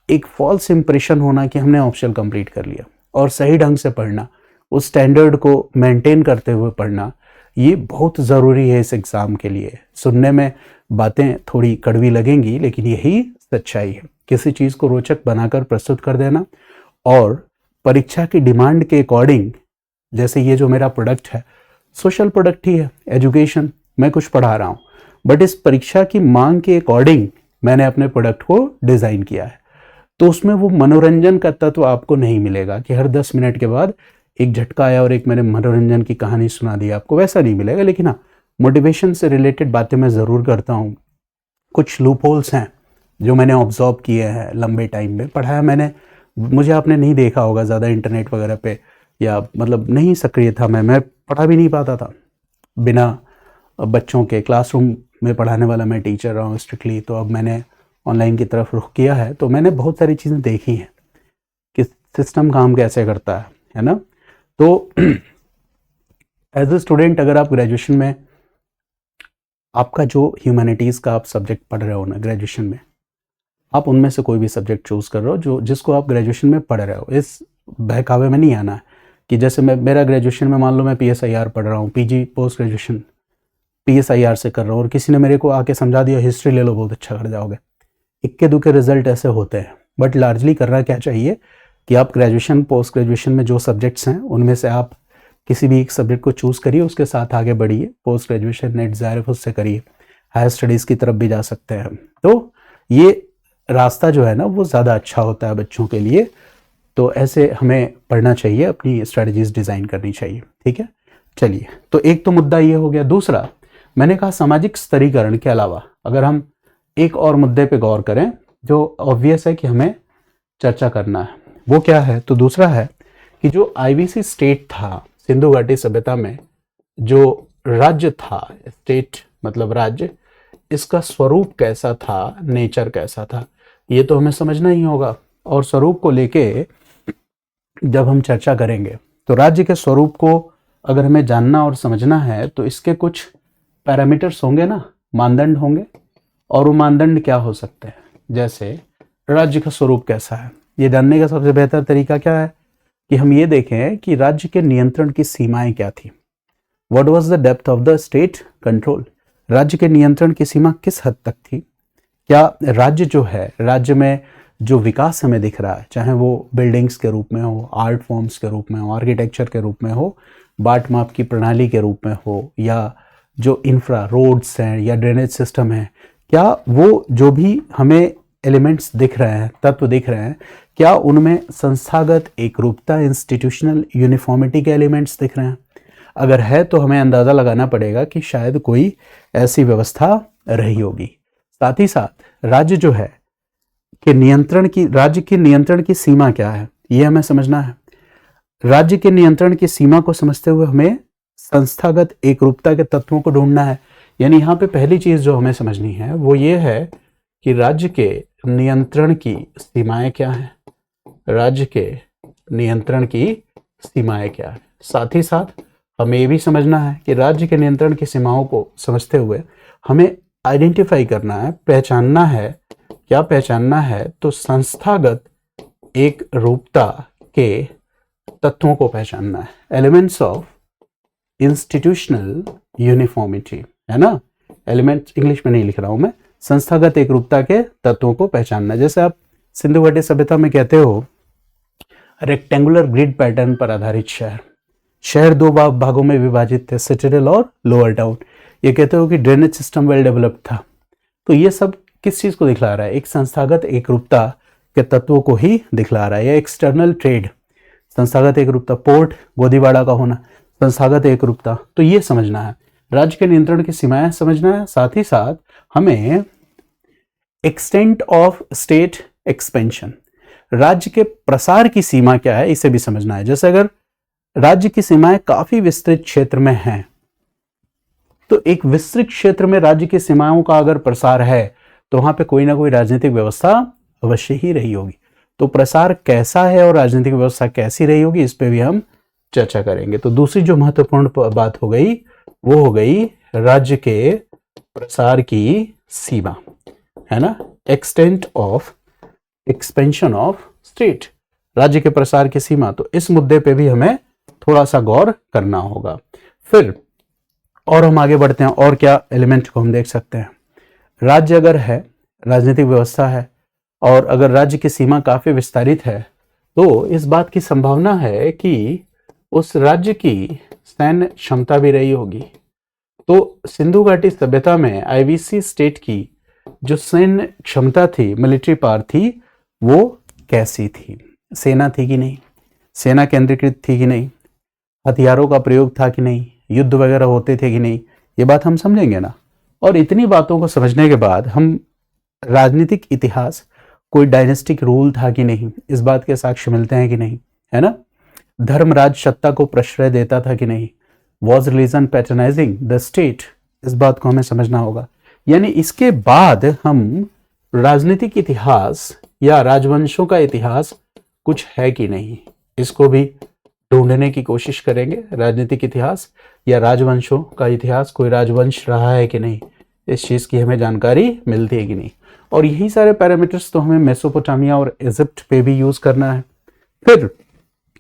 एक फॉल्स इंप्रेशन होना कि हमने ऑप्शनल कंप्लीट कर लिया, और सही ढंग से पढ़ना, उस स्टैंडर्ड को मेंटेन करते हुए पढ़ना, ये बहुत ज़रूरी है इस एग्ज़ाम के लिए। सुनने में बातें थोड़ी कड़वी लगेंगी, लेकिन यही सच्चाई है। किसी चीज़ को रोचक बनाकर प्रस्तुत कर देना, और परीक्षा की डिमांड के अकॉर्डिंग, जैसे ये जो मेरा प्रोडक्ट है सोशल प्रोडक्ट ही है, एजुकेशन, मैं कुछ पढ़ा रहा हूँ, बट इस परीक्षा की मांग के अकॉर्डिंग मैंने अपने प्रोडक्ट को डिज़ाइन किया है। तो उसमें वो मनोरंजन का तत्व आपको नहीं मिलेगा कि हर 10 मिनट के बाद एक झटका आया और एक मैंने मनोरंजन की कहानी सुना दी आपको, वैसा नहीं मिलेगा। लेकिन हाँ, मोटिवेशन से रिलेटेड बातें मैं ज़रूर करता हूँ। कुछ लूप होल्स हैं जो मैंने ऑब्जर्व किए हैं लंबे टाइम में, पढ़ाया मैंने, मुझे आपने नहीं देखा होगा ज़्यादा इंटरनेट वगैरह पे, या मतलब नहीं सक्रिय था मैं पढ़ा भी नहीं पाता था बिना बच्चों के। क्लासरूम में पढ़ाने वाला मैं टीचर रहा हूँ स्ट्रिक्टली, तो अब मैंने ऑनलाइन की तरफ रुख किया है। तो मैंने बहुत सारी चीज़ें देखी हैं कि सिस्टम काम कैसे करता है ना। तो एज ए स्टूडेंट, अगर आप ग्रेजुएशन में, आपका जो ह्यूमैनिटीज़ का आप सब्जेक्ट पढ़ रहे हो ना ग्रेजुएशन में, आप उनमें से कोई भी सब्जेक्ट चूज़ कर रहे हो जो जिसको आप ग्रेजुएशन में पढ़ रहे हो। इस बहकावे में नहीं आना है कि जैसे मेरा ग्रेजुएशन में, मान लो मैं PSIR पढ़ रहा हूँ, PG पोस्ट ग्रेजुएशन PSIR से कर रहा हूँ, और किसी ने मेरे को आके समझा दिया हिस्ट्री ले लो बहुत अच्छा कर जाओगे। इक्के दुक्के रिजल्ट ऐसे होते हैं, बट लार्जली करना क्या चाहिए कि आप ग्रेजुएशन पोस्ट ग्रेजुएशन में जो सब्जेक्ट्स हैं उनमें से आप किसी भी एक सब्जेक्ट को चूज़ करिए, उसके साथ आगे बढ़िए। पोस्ट ग्रेजुएशन नेट ज़ाहिर उससे करिए, हायर स्टडीज़ की तरफ भी जा सकते हैं। तो ये रास्ता जो है ना वो ज़्यादा अच्छा होता है बच्चों के लिए। तो ऐसे हमें पढ़ना चाहिए, अपनी स्ट्रेटजीज डिज़ाइन करनी चाहिए, ठीक है। चलिए, तो एक तो मुद्दा ये हो गया। दूसरा, मैंने कहा सामाजिक स्तरीकरण के अलावा अगर हम एक और मुद्दे पे गौर करें जो ऑब्वियस है कि हमें चर्चा करना है, वो क्या है, तो दूसरा है कि जो IBC स्टेट था सिंधु घाटी सभ्यता में, जो राज्य था, स्टेट मतलब राज्य, इसका स्वरूप कैसा था, नेचर कैसा था, ये तो हमें समझना ही होगा। और स्वरूप को लेके जब हम चर्चा करेंगे तो राज्य के स्वरूप को अगर हमें जानना और समझना है तो इसके कुछ पैरामीटर्स होंगे ना, मानदंड होंगे। और वो मानदंड क्या हो सकते हैं, जैसे राज्य का स्वरूप कैसा है, ये जानने का सबसे बेहतर तरीका क्या है कि हम ये देखें कि राज्य के नियंत्रण की सीमाएं क्या थी। What was the depth of the state control, राज्य के नियंत्रण की सीमा किस हद तक थी। क्या राज्य जो है, राज्य में जो विकास हमें दिख रहा है, चाहे वो बिल्डिंग्स के रूप में हो, आर्ट फॉर्म्स के रूप में हो, आर्किटेक्चर के रूप में हो, बाट माप की प्रणाली के रूप में हो, या जो इंफ्रा रोड्स हैं या ड्रेनेज सिस्टम है, क्या वो जो भी हमें एलिमेंट्स दिख रहे हैं, तत्व दिख रहे हैं, क्या उनमें संस्थागत एकरूपता, इंस्टीट्यूशनल यूनिफॉर्मिटी के एलिमेंट्स दिख रहे हैं? अगर है तो हमें अंदाज़ा लगाना पड़ेगा कि शायद कोई ऐसी व्यवस्था रही होगी। साथ ही साथ राज्य जो है राज्य के नियंत्रण की सीमा क्या है, ये हमें समझना है। राज्य के नियंत्रण की सीमा को समझते हुए हमें संस्थागत एकरूपता के तत्वों को ढूंढना है। यानी यहाँ पे पहली चीज जो हमें समझनी है वो ये है कि राज्य के नियंत्रण की सीमाएं क्या हैं, राज्य के नियंत्रण की सीमाएं क्या है। साथ ही साथ हमें ये भी समझना है कि राज्य के नियंत्रण की सीमाओं को समझते हुए हमें आइडेंटिफाई करना है, पहचानना है। क्या पहचानना है? तो संस्थागत एक रूपता के तत्वों को पहचानना है, एलिमेंट्स ऑफ इंस्टीट्यूशनल यूनिफॉर्मिटी, है ना। एलिमेंट्स इंग्लिश में नहीं लिख रहा हूं मैं, संस्थागत एक रूपता के तत्वों को पहचानना। जैसे आप सिंधु घाटी सभ्यता में कहते हो रेक्टेंगुलर ग्रिड पैटर्न पर आधारित शहर दो भागों में विभाजित थे, सिटाडेल और लोअर टाउन। ये कहते हो कि ड्रेनेज सिस्टम वेल डेवलप्ड था। तो ये सब किस चीज को दिखला रहा है? एक संस्थागत एकरूपता के तत्वों को ही दिखला रहा है। या एक्सटर्नल ट्रेड, संस्थागत एकरूपता, पोर्ट गोदीवाड़ा का होना, संस्थागत एकरूपता। तो ये समझना है, राज्य के नियंत्रण की सीमाएं समझना है। साथ ही साथ हमें एक्सटेंट ऑफ स्टेट एक्सपेंशन, राज्य के प्रसार की सीमा क्या है, इसे भी समझना है। जैसे अगर राज्य की सीमाएं काफी विस्तृत क्षेत्र में हैं, तो एक विस्तृत क्षेत्र में राज्य की सीमाओं का अगर प्रसार है तो वहां पे कोई ना कोई राजनीतिक व्यवस्था अवश्य ही रही होगी। तो प्रसार कैसा है और राजनीतिक व्यवस्था कैसी रही होगी, इस पे भी हम चर्चा करेंगे। तो दूसरी जो महत्वपूर्ण बात हो गई वो हो गई राज्य के प्रसार की सीमा, है ना, extent of expansion of state, राज्य के प्रसार की सीमा। तो इस मुद्दे पे भी हमें थोड़ा सा गौर करना होगा। फिर और हम आगे बढ़ते हैं, और क्या एलिमेंट को हम देख सकते हैं। राज्य अगर है, राजनीतिक व्यवस्था है, और अगर राज्य की सीमा काफी विस्तारित है, तो इस बात की संभावना है कि उस राज्य की सैन्य क्षमता भी रही होगी। तो सिंधु घाटी सभ्यता में आईवीसी स्टेट की जो सैन्य क्षमता थी, मिलिट्री पावर थी, वो कैसी थी? सेना थी कि नहीं, सेना केंद्रीकृत थी कि नहीं, हथियारों का प्रयोग था कि नहीं, युद्ध वगैरह होते थे कि नहीं, ये बात हम समझेंगे ना। और इतनी बातों को समझने के बाद हम राजनीतिक इतिहास, कोई डायनेस्टिक रूल था कि नहीं, इस बात के साक्ष्य मिलते हैं कि नहीं, है ना। धर्मराज सत्ता को प्रश्रय देता था कि नहीं, was religion patronising the state, इस बात को हमें समझना होगा। यानी इसके बाद हम राजनीतिक इतिहास या राजवंशों का इतिहास कुछ है कि नहीं, इसको भी ढूंढने की कोशिश करेंगे। राजनीतिक इतिहास या राजवंशों का इतिहास, कोई राजवंश रहा है कि नहीं, इस चीज की हमें जानकारी मिलती है कि नहीं। और यही सारे पैरामीटर्स तो हमें मेसोपोटामिया और इजिप्ट पे भी यूज करना है। फिर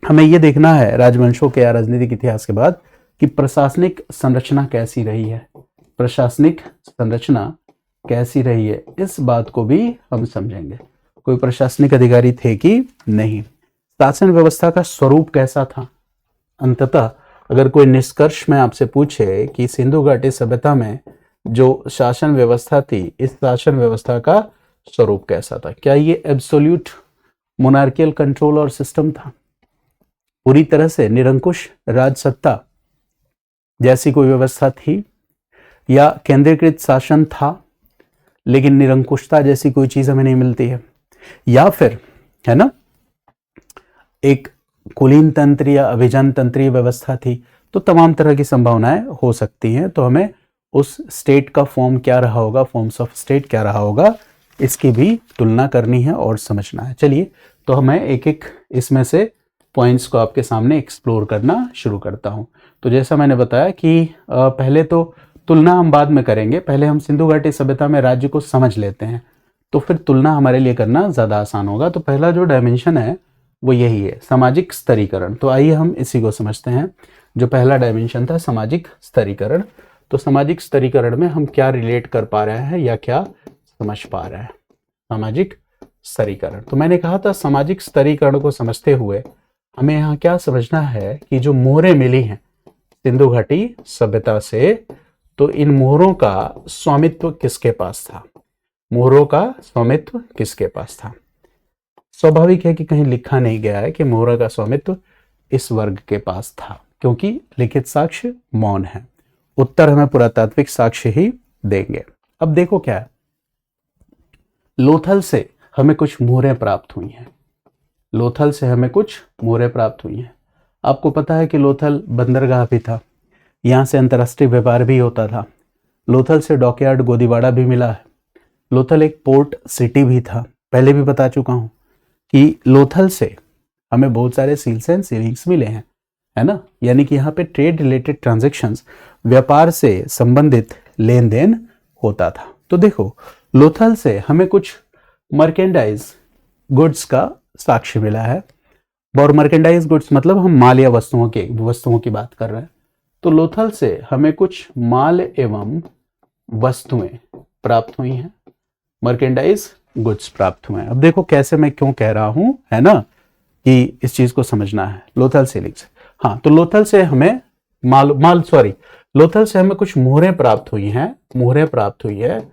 हमें यह देखना है राजवंशों के या राजनीतिक इतिहास के बाद कि प्रशासनिक संरचना कैसी रही है, प्रशासनिक संरचना कैसी रही है, इस बात को भी हम समझेंगे। कोई प्रशासनिक अधिकारी थे कि नहीं, शासन व्यवस्था का स्वरूप कैसा था। अंततः अगर कोई निष्कर्ष में आपसे पूछे कि सिंधु घाटी सभ्यता में जो शासन व्यवस्था थी, इस शासन व्यवस्था का स्वरूप कैसा था, क्या ये एब्सोल्यूट मोनार्कियल कंट्रोल और सिस्टम था, पूरी तरह से निरंकुश राजसत्ता जैसी कोई व्यवस्था थी, या केंद्रीकृत शासन था लेकिन निरंकुशता जैसी कोई चीज हमें नहीं मिलती है, या फिर, है ना, एक कुलीन तंत्र या अभिजान तंत्रीय व्यवस्था थी। तो तमाम तरह की संभावनाएं हो सकती हैं। तो हमें उस स्टेट का फॉर्म क्या रहा होगा, फॉर्म्स ऑफ स्टेट क्या रहा होगा, इसकी भी तुलना करनी है और समझना है। चलिए, तो हमें एक एक इसमें से पॉइंट्स को आपके सामने एक्सप्लोर करना शुरू करता हूं। तो जैसा मैंने बताया कि पहले तो तुलना हम बाद में करेंगे, पहले हम सिंधु घाटी सभ्यता में राज्य को समझ लेते हैं, तो फिर तुलना हमारे लिए करना ज़्यादा आसान होगा। तो पहला जो डायमेंशन है वो यही है, सामाजिक स्तरीकरण। तो आइए हम इसी को समझते हैं। जो पहला डायमेंशन था, सामाजिक स्तरीकरण। तो सामाजिक स्तरीकरण में हम क्या रिलेट कर पा रहे हैं या क्या समझ पा रहे हैं। सामाजिक स्तरीकरण। तो मैंने कहा था सामाजिक स्तरीकरण को समझते हुए हमें यहाँ क्या समझना है कि जो मोहरें मिली हैं सिंधु घाटी सभ्यता से, तो इन मोहरों का स्वामित्व किसके पास था? मोहरों का स्वामित्व किसके पास था? स्वाभाविक है कि कहीं लिखा नहीं गया है कि मोहरों का स्वामित्व इस वर्ग के पास था, क्योंकि लिखित साक्ष्य मौन है। उत्तर हमें पुरातात्विक साक्ष्य ही देंगे। अब देखो क्या है, लोथल से हमें कुछ मोहरें प्राप्त हुई हैं। लोथल से हमें कुछ मोहरें प्राप्त हुई हैं। आपको पता है कि लोथल बंदरगाह भी था, यहाँ से अंतर्राष्ट्रीय व्यापार भी होता था। लोथल से डॉकयार्ड गोदीवाड़ा भी मिला है। लोथल एक पोर्ट सिटी भी था। पहले भी बता चुका हूँ कि लोथल से हमें बहुत सारे सील्स एंड सीलिंग्स मिले हैं, है ना। यानी कि यहाँ पे ट्रेड रिलेटेड ट्रांजेक्शन्स, व्यापार से संबंधित लेन देन होता था। तो देखो लोथल से हमें कुछ मर्केंडाइज गुड्स का साक्ष्य मिला है, और मर्केंडाइज गुड्स मतलब हम माल या वस्तुओं की बात कर रहे हैं। तो लोथल से हमें कुछ माल एवं वस्तुएं प्राप्त हुई हैं, मर्केंडाइज गुड्स प्राप्त हुए हैं। अब देखो कैसे, मैं क्यों कह रहा हूं, है ना, कि इस चीज को समझना है। लोथल सीलिंग्स, हाँ, तो लोथल से हमें लोथल से हमें कुछ मोहरें प्राप्त हुई है,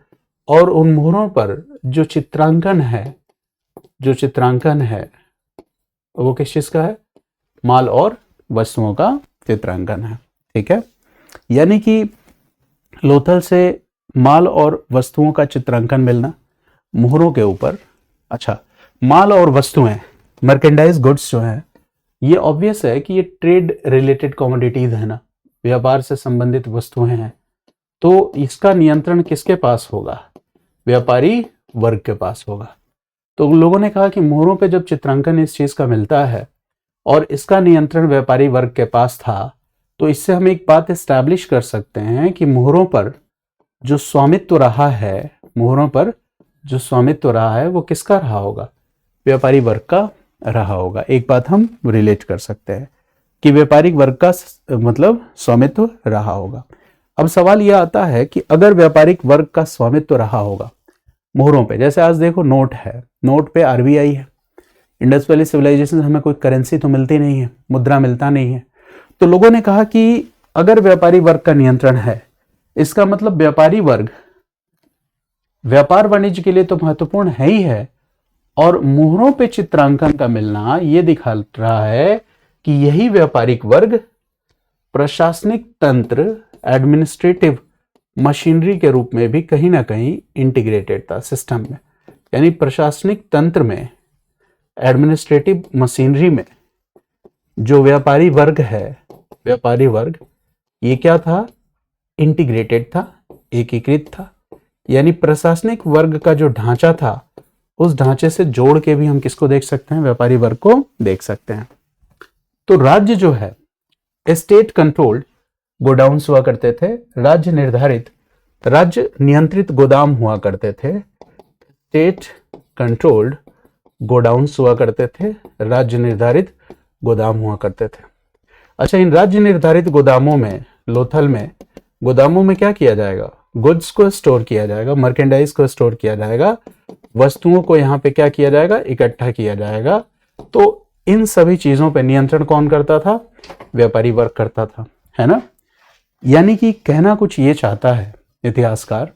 और उन मोहरों पर जो चित्रांकन है वो किस चीज का है? माल और वस्तुओं का चित्रांकन है। ठीक है, यानी कि लोथल से माल और वस्तुओं का चित्रांकन मिलना मोहरों के ऊपर। अच्छा, माल और वस्तुएं, मर्केंडाइज गुड्स जो है, ये ऑब्वियस है कि ये ट्रेड रिलेटेड कमोडिटीज है ना, व्यापार से संबंधित वस्तुएं हैं। तो इसका नियंत्रण किसके पास होगा? व्यापारी वर्ग के पास होगा। तो लोगों ने कहा कि मोहरों पे जब चित्रांकन इस चीज का मिलता है और इसका नियंत्रण व्यापारी वर्ग के पास था, तो इससे हम एक बात एस्टैब्लिश कर सकते हैं कि मोहरों पर जो स्वामित्व रहा है वो किसका रहा होगा? व्यापारी वर्ग का रहा होगा। एक बात हम रिलेट कर सकते हैं कि व्यापारिक वर्ग का मतलब स्वामित्व रहा होगा। अब सवाल यह आता है कि अगर व्यापारिक वर्ग का स्वामित्व रहा होगा मोहरों पे, जैसे आज देखो नोट है, नोट पे आरबीआई है। इंडस वैली सिविलाइजेशन हमें कोई करेंसी तो मिलती नहीं है, मुद्रा मिलता नहीं है। तो लोगों ने कहा कि अगर व्यापारी वर्ग का नियंत्रण है, इसका मतलब व्यापारी वर्ग व्यापार वाणिज्य के लिए तो महत्वपूर्ण है ही है, और मोहरों पे चित्रांकन का मिलना यह दिखा रहा है कि यही व्यापारिक वर्ग प्रशासनिक तंत्र, एडमिनिस्ट्रेटिव मशीनरी के रूप में भी कहीं ना कहीं इंटीग्रेटेड था सिस्टम में। यानी प्रशासनिक तंत्र में, एडमिनिस्ट्रेटिव मशीनरी में जो व्यापारी वर्ग है, व्यापारी वर्ग ये क्या था? इंटीग्रेटेड था, एकीकृत था। यानी प्रशासनिक वर्ग का जो ढांचा था, उस ढांचे से जोड़ के भी हम किसको देख सकते हैं? व्यापारी वर्ग को देख सकते हैं। तो राज्य जो है, स्टेट कंट्रोल्ड गोडाउन्स हुआ करते थे, राज्य नियंत्रित गोदाम हुआ करते थे। स्टेट कंट्रोल्ड गोडाउन्स हुआ करते थे, राज्य निर्धारित गोदाम हुआ करते थे। अच्छा, इन राज्य निर्धारित गोदामों में, लोथल में गोदामों में क्या किया जाएगा? गुड्स को स्टोर किया जाएगा, मर्केंडाइज को स्टोर किया जाएगा, वस्तुओं को यहाँ पे क्या किया जाएगा? इकट्ठा किया जाएगा। तो इन सभी चीजों पे नियंत्रण कौन करता था? व्यापारी वर्ग करता था, है ना। यानी कि कहना कुछ ये चाहता है इतिहासकार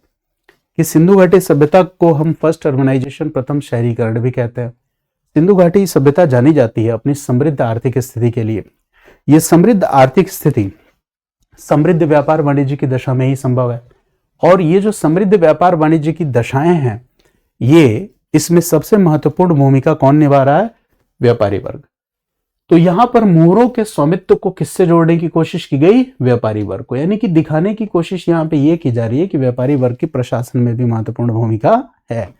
कि सिंधु घाटी सभ्यता को हम फर्स्ट अर्बनाइजेशन, प्रथम शहरीकरण भी कहते हैं। सिंधु घाटी सभ्यता जानी जाती है अपनी समृद्ध आर्थिक स्थिति के लिए। यह समृद्ध आर्थिक स्थिति समृद्ध व्यापार वाणिज्य की दशा में ही संभव है, और ये जो समृद्ध व्यापार वाणिज्य की दशाएं हैं, ये इसमें सबसे महत्वपूर्ण भूमिका कौन निभा रहा है? व्यापारी वर्ग। तो यहां पर मोहरों के स्वामित्व को किससे जोड़ने की कोशिश की गई? व्यापारी वर्ग को। यानी कि दिखाने की कोशिश यहां पे ये की जा रही है कि व्यापारी वर्ग की प्रशासन में भी महत्वपूर्ण भूमिका है।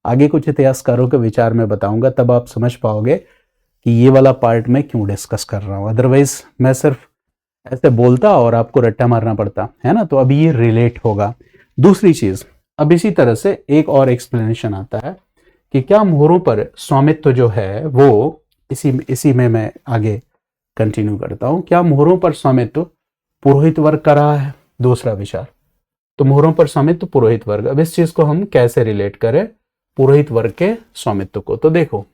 आगे कुछ इतिहासकारों के विचार में बताऊंगा, तब आप समझ पाओगे कि ये वाला पार्ट मैं क्यों डिस्कस कर रहा हूं। अदरवाइज मैं सिर्फ ऐसे बोलता और आपको रट्टा मारना पड़ता, है ना। तो अभी ये रिलेट होगा। दूसरी चीज, अब इसी तरह से एक और एक्सप्लेनेशन आता है कि क्या मोहरों पर स्वामित्व जो है वो इसी में मैं आगे कंटिन्यू करता हूं। क्या मोहरों पर स्वामित्व पुरोहित वर्ग का रहा है? दूसरा विचार, तो मोहरों पर स्वामित्व पुरोहित वर्ग। अब इस चीज को हम कैसे रिलेट करें? पुरोहित वर्ग के स्वामित्व को। तो देखो,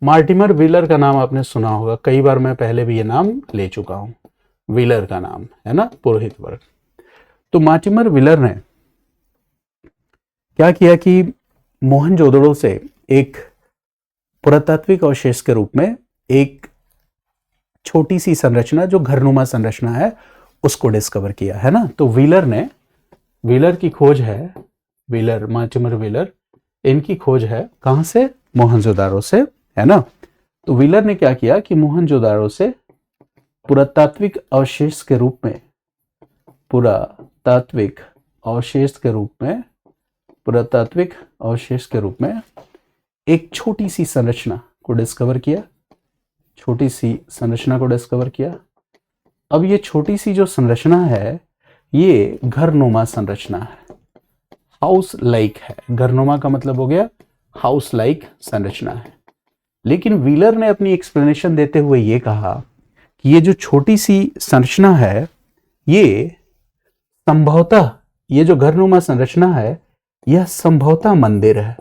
मार्टिमर व्हीलर का नाम आपने सुना होगा, कई बार मैं पहले भी ये नाम ले चुका हूं, व्हीलर का नाम है ना, पुरोहित वर्ग। तो मार्टिमर व्हीलर ने क्या किया कि मोहनजोदड़ो से एक पुरातात्विक अवशेष के रूप में एक छोटी सी संरचना, जो घरनुमा संरचना है, उसको डिस्कवर किया, है ना। तो व्हीलर की खोज है, मार्टिमर व्हीलर, इनकी खोज है कहां से? मोहनजोदारो से, है ना। तो व्हीलर ने क्या किया कि मोहनजोदारो से पुरातात्विक अवशेष के रूप में पुरातात्विक अवशेष के रूप में एक छोटी सी संरचना को डिस्कवर किया। अब ये छोटी सी जो संरचना है, ये घरनुमा संरचना है, हाउस लाइक है। घरनुमा का मतलब हो गया हाउस लाइक संरचना है। लेकिन व्हीलर ने अपनी एक्सप्लेनेशन देते हुए ये कहा कि ये जो छोटी सी संरचना है, ये संभवतः, ये जो घरनुमा संरचना है, यह संभवतः मंदिर है,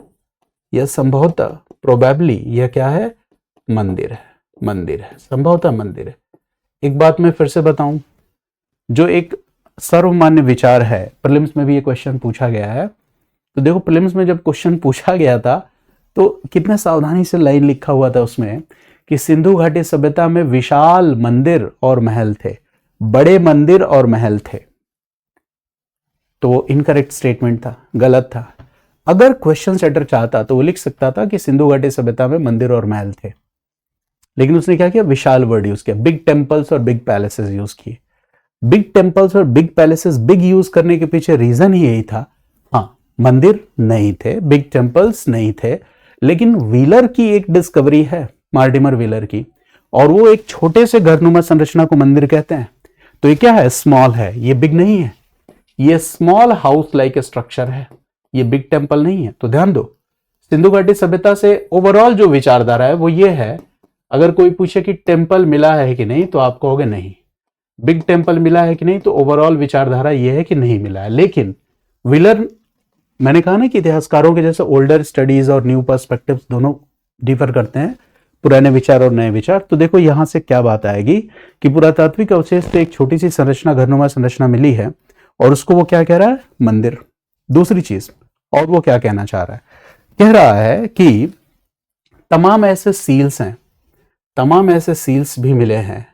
यह संभवतः, प्रोबेबली यह क्या है? मंदिर है, संभवतः मंदिर है। एक बात मैं फिर से बताऊं, जो एक सर्वमान्य विचार है, प्रीलिम्स में भी ये क्वेश्चन पूछा गया है। तो देखो, प्रीलिम्स में जब क्वेश्चन पूछा गया था तो कितने सावधानी से लाइन लिखा हुआ था उसमें कि सिंधु घाटी सभ्यता में विशाल मंदिर और महल थे, बड़े मंदिर और महल थे। तो वो इनकरेक्ट स्टेटमेंट था, गलत था। अगर क्वेश्चन सेटर चाहता तो वो लिख सकता था कि सिंधु घाटी सभ्यता में मंदिर और महल थे, लेकिन उसने क्या किया? विशाल वर्ड यूज किया, बिग टेम्पल्स और बिग पैलेसेस यूज किए। बिग टेम्पल्स और बिग पैलेसेस, बिग यूज करने के पीछे रीजन ही यही था, हाँ, मंदिर नहीं थे, बिग टेम्पल्स नहीं थे, लेकिन व्हीलर की एक डिस्कवरी है, मार्टिमर व्हीलर की, और वो एक छोटे से घरनुमा संरचना को मंदिर कहते हैं। तो ये क्या है? स्मॉल है, ये बिग नहीं है, ये स्मॉल हाउस लाइक स्ट्रक्चर है, ये बिग टेम्पल नहीं है। तो ध्यान दो, सिंधु घाटी सभ्यता से ओवरऑल जो विचारधारा है वो ये है, अगर कोई पूछे कि टेम्पल मिला है कि नहीं, तो आप कहोगे नहीं। बिग टेम्पल मिला है कि नहीं, तो ओवरऑल विचारधारा यह है कि नहीं मिला है। लेकिन व्हीलर, मैंने कहा ना कि इतिहासकारों के जैसे ओल्डर स्टडीज और न्यू पर्सपेक्टिव्स दोनों डिफर करते हैं, पुराने विचार और नए विचार। तो देखो यहां से क्या बात आएगी कि पुरातात्विक अवशेष से एक छोटी सी संरचना, घरनुमा संरचना मिली है, और उसको वो क्या कह रहा है? मंदिर। दूसरी चीज, और वो क्या कहना चाह रहा है? कह रहा है कि तमाम ऐसे सील्स हैं, तमाम ऐसे सील्स भी मिले हैं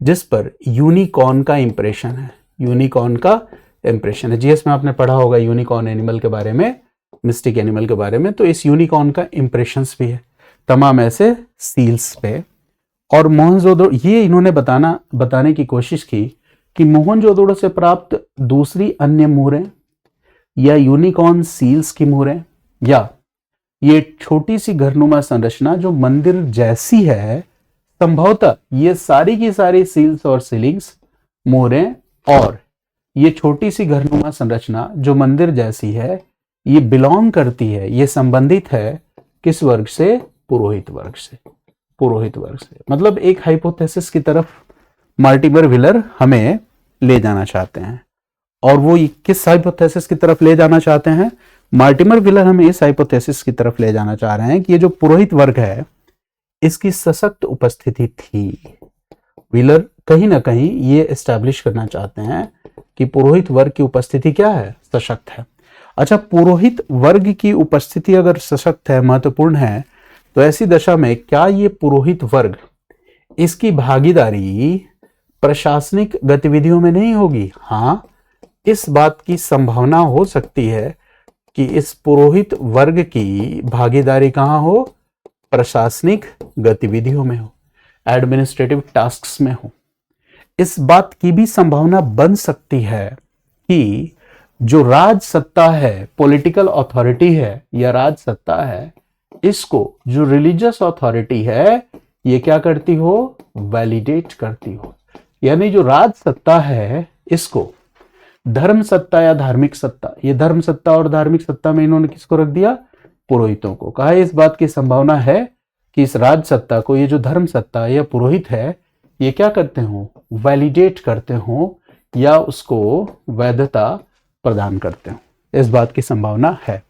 जिस पर यूनिकॉर्न का इंप्रेशन है, यूनिकॉर्न का इंप्रेशन है। जीएस में आपने पढ़ा होगा यूनिकॉर्न एनिमल के बारे में, मिस्टिक एनिमल के बारे में। तो इस यूनिकॉर्न का इंप्रेशंस भी है तमाम ऐसे सील्स पे। और मोहनजोदड़ो, ये इन्होंने बताने की कोशिश की कि मोहनजोदड़ो से प्राप्त दूसरी अन्य मोहरें या यूनिकॉर्न सील्स की मोहरें, या ये छोटी सी घरनुमा संरचना जो मंदिर जैसी है, संभवतः ये सारी की सारी सील्स और सीलिंग्स, मोहरें, और ये छोटी सी घरनुमा संरचना जो मंदिर जैसी है, ये बिलोंग करती है, ये संबंधित है किस वर्ग से? पुरोहित वर्ग से। पुरोहित वर्ग से, मतलब एक हाइपोथेसिस की तरफ मार्टिमर व्हीलर हमें ले जाना चाहते हैं। और वो किस हाइपोथेसिस की तरफ ले जाना चाहते हैं? मार्टिमर व्हीलर हमें इस हाइपोथेसिस की तरफ ले जाना चाह रहे हैं कि ये जो पुरोहित वर्ग है, इसकी सशक्त उपस्थिति थी। व्हीलर कहीं ना कहीं ये एस्टैब्लिश करना चाहते हैं कि पुरोहित वर्ग की उपस्थिति क्या है? सशक्त है। अच्छा, पुरोहित वर्ग की उपस्थिति अगर सशक्त है, महत्वपूर्ण है, तो ऐसी दशा में क्या ये पुरोहित वर्ग, इसकी भागीदारी प्रशासनिक गतिविधियों में नहीं होगी? हाँ, इस बात की संभावना हो सकती है कि इस पुरोहित वर्ग की भागीदारी कहां हो? प्रशासनिक गतिविधियों में हो, एडमिनिस्ट्रेटिव टास्क्स में हो। इस बात की भी संभावना बन सकती है कि जो राज सत्ता है, पॉलिटिकल अथॉरिटी है या राज सत्ता है, इसको जो रिलीजियस अथॉरिटी है, ये क्या करती हो? वैलिडेट करती हो। यानी जो राज सत्ता है, इसको धर्म सत्ता या धार्मिक सत्ता, ये धर्म सत्ता और धार्मिक सत्ता में इन्होंने किसको रख दिया? पुरोहितों को। कहा इस बात की संभावना है कि इस राज सत्ता को, ये जो धर्म सत्ता या पुरोहित है, ये क्या करते हो? वैलिडेट करते हो या उसको वैधता प्रदान करते हो। इस बात की संभावना है।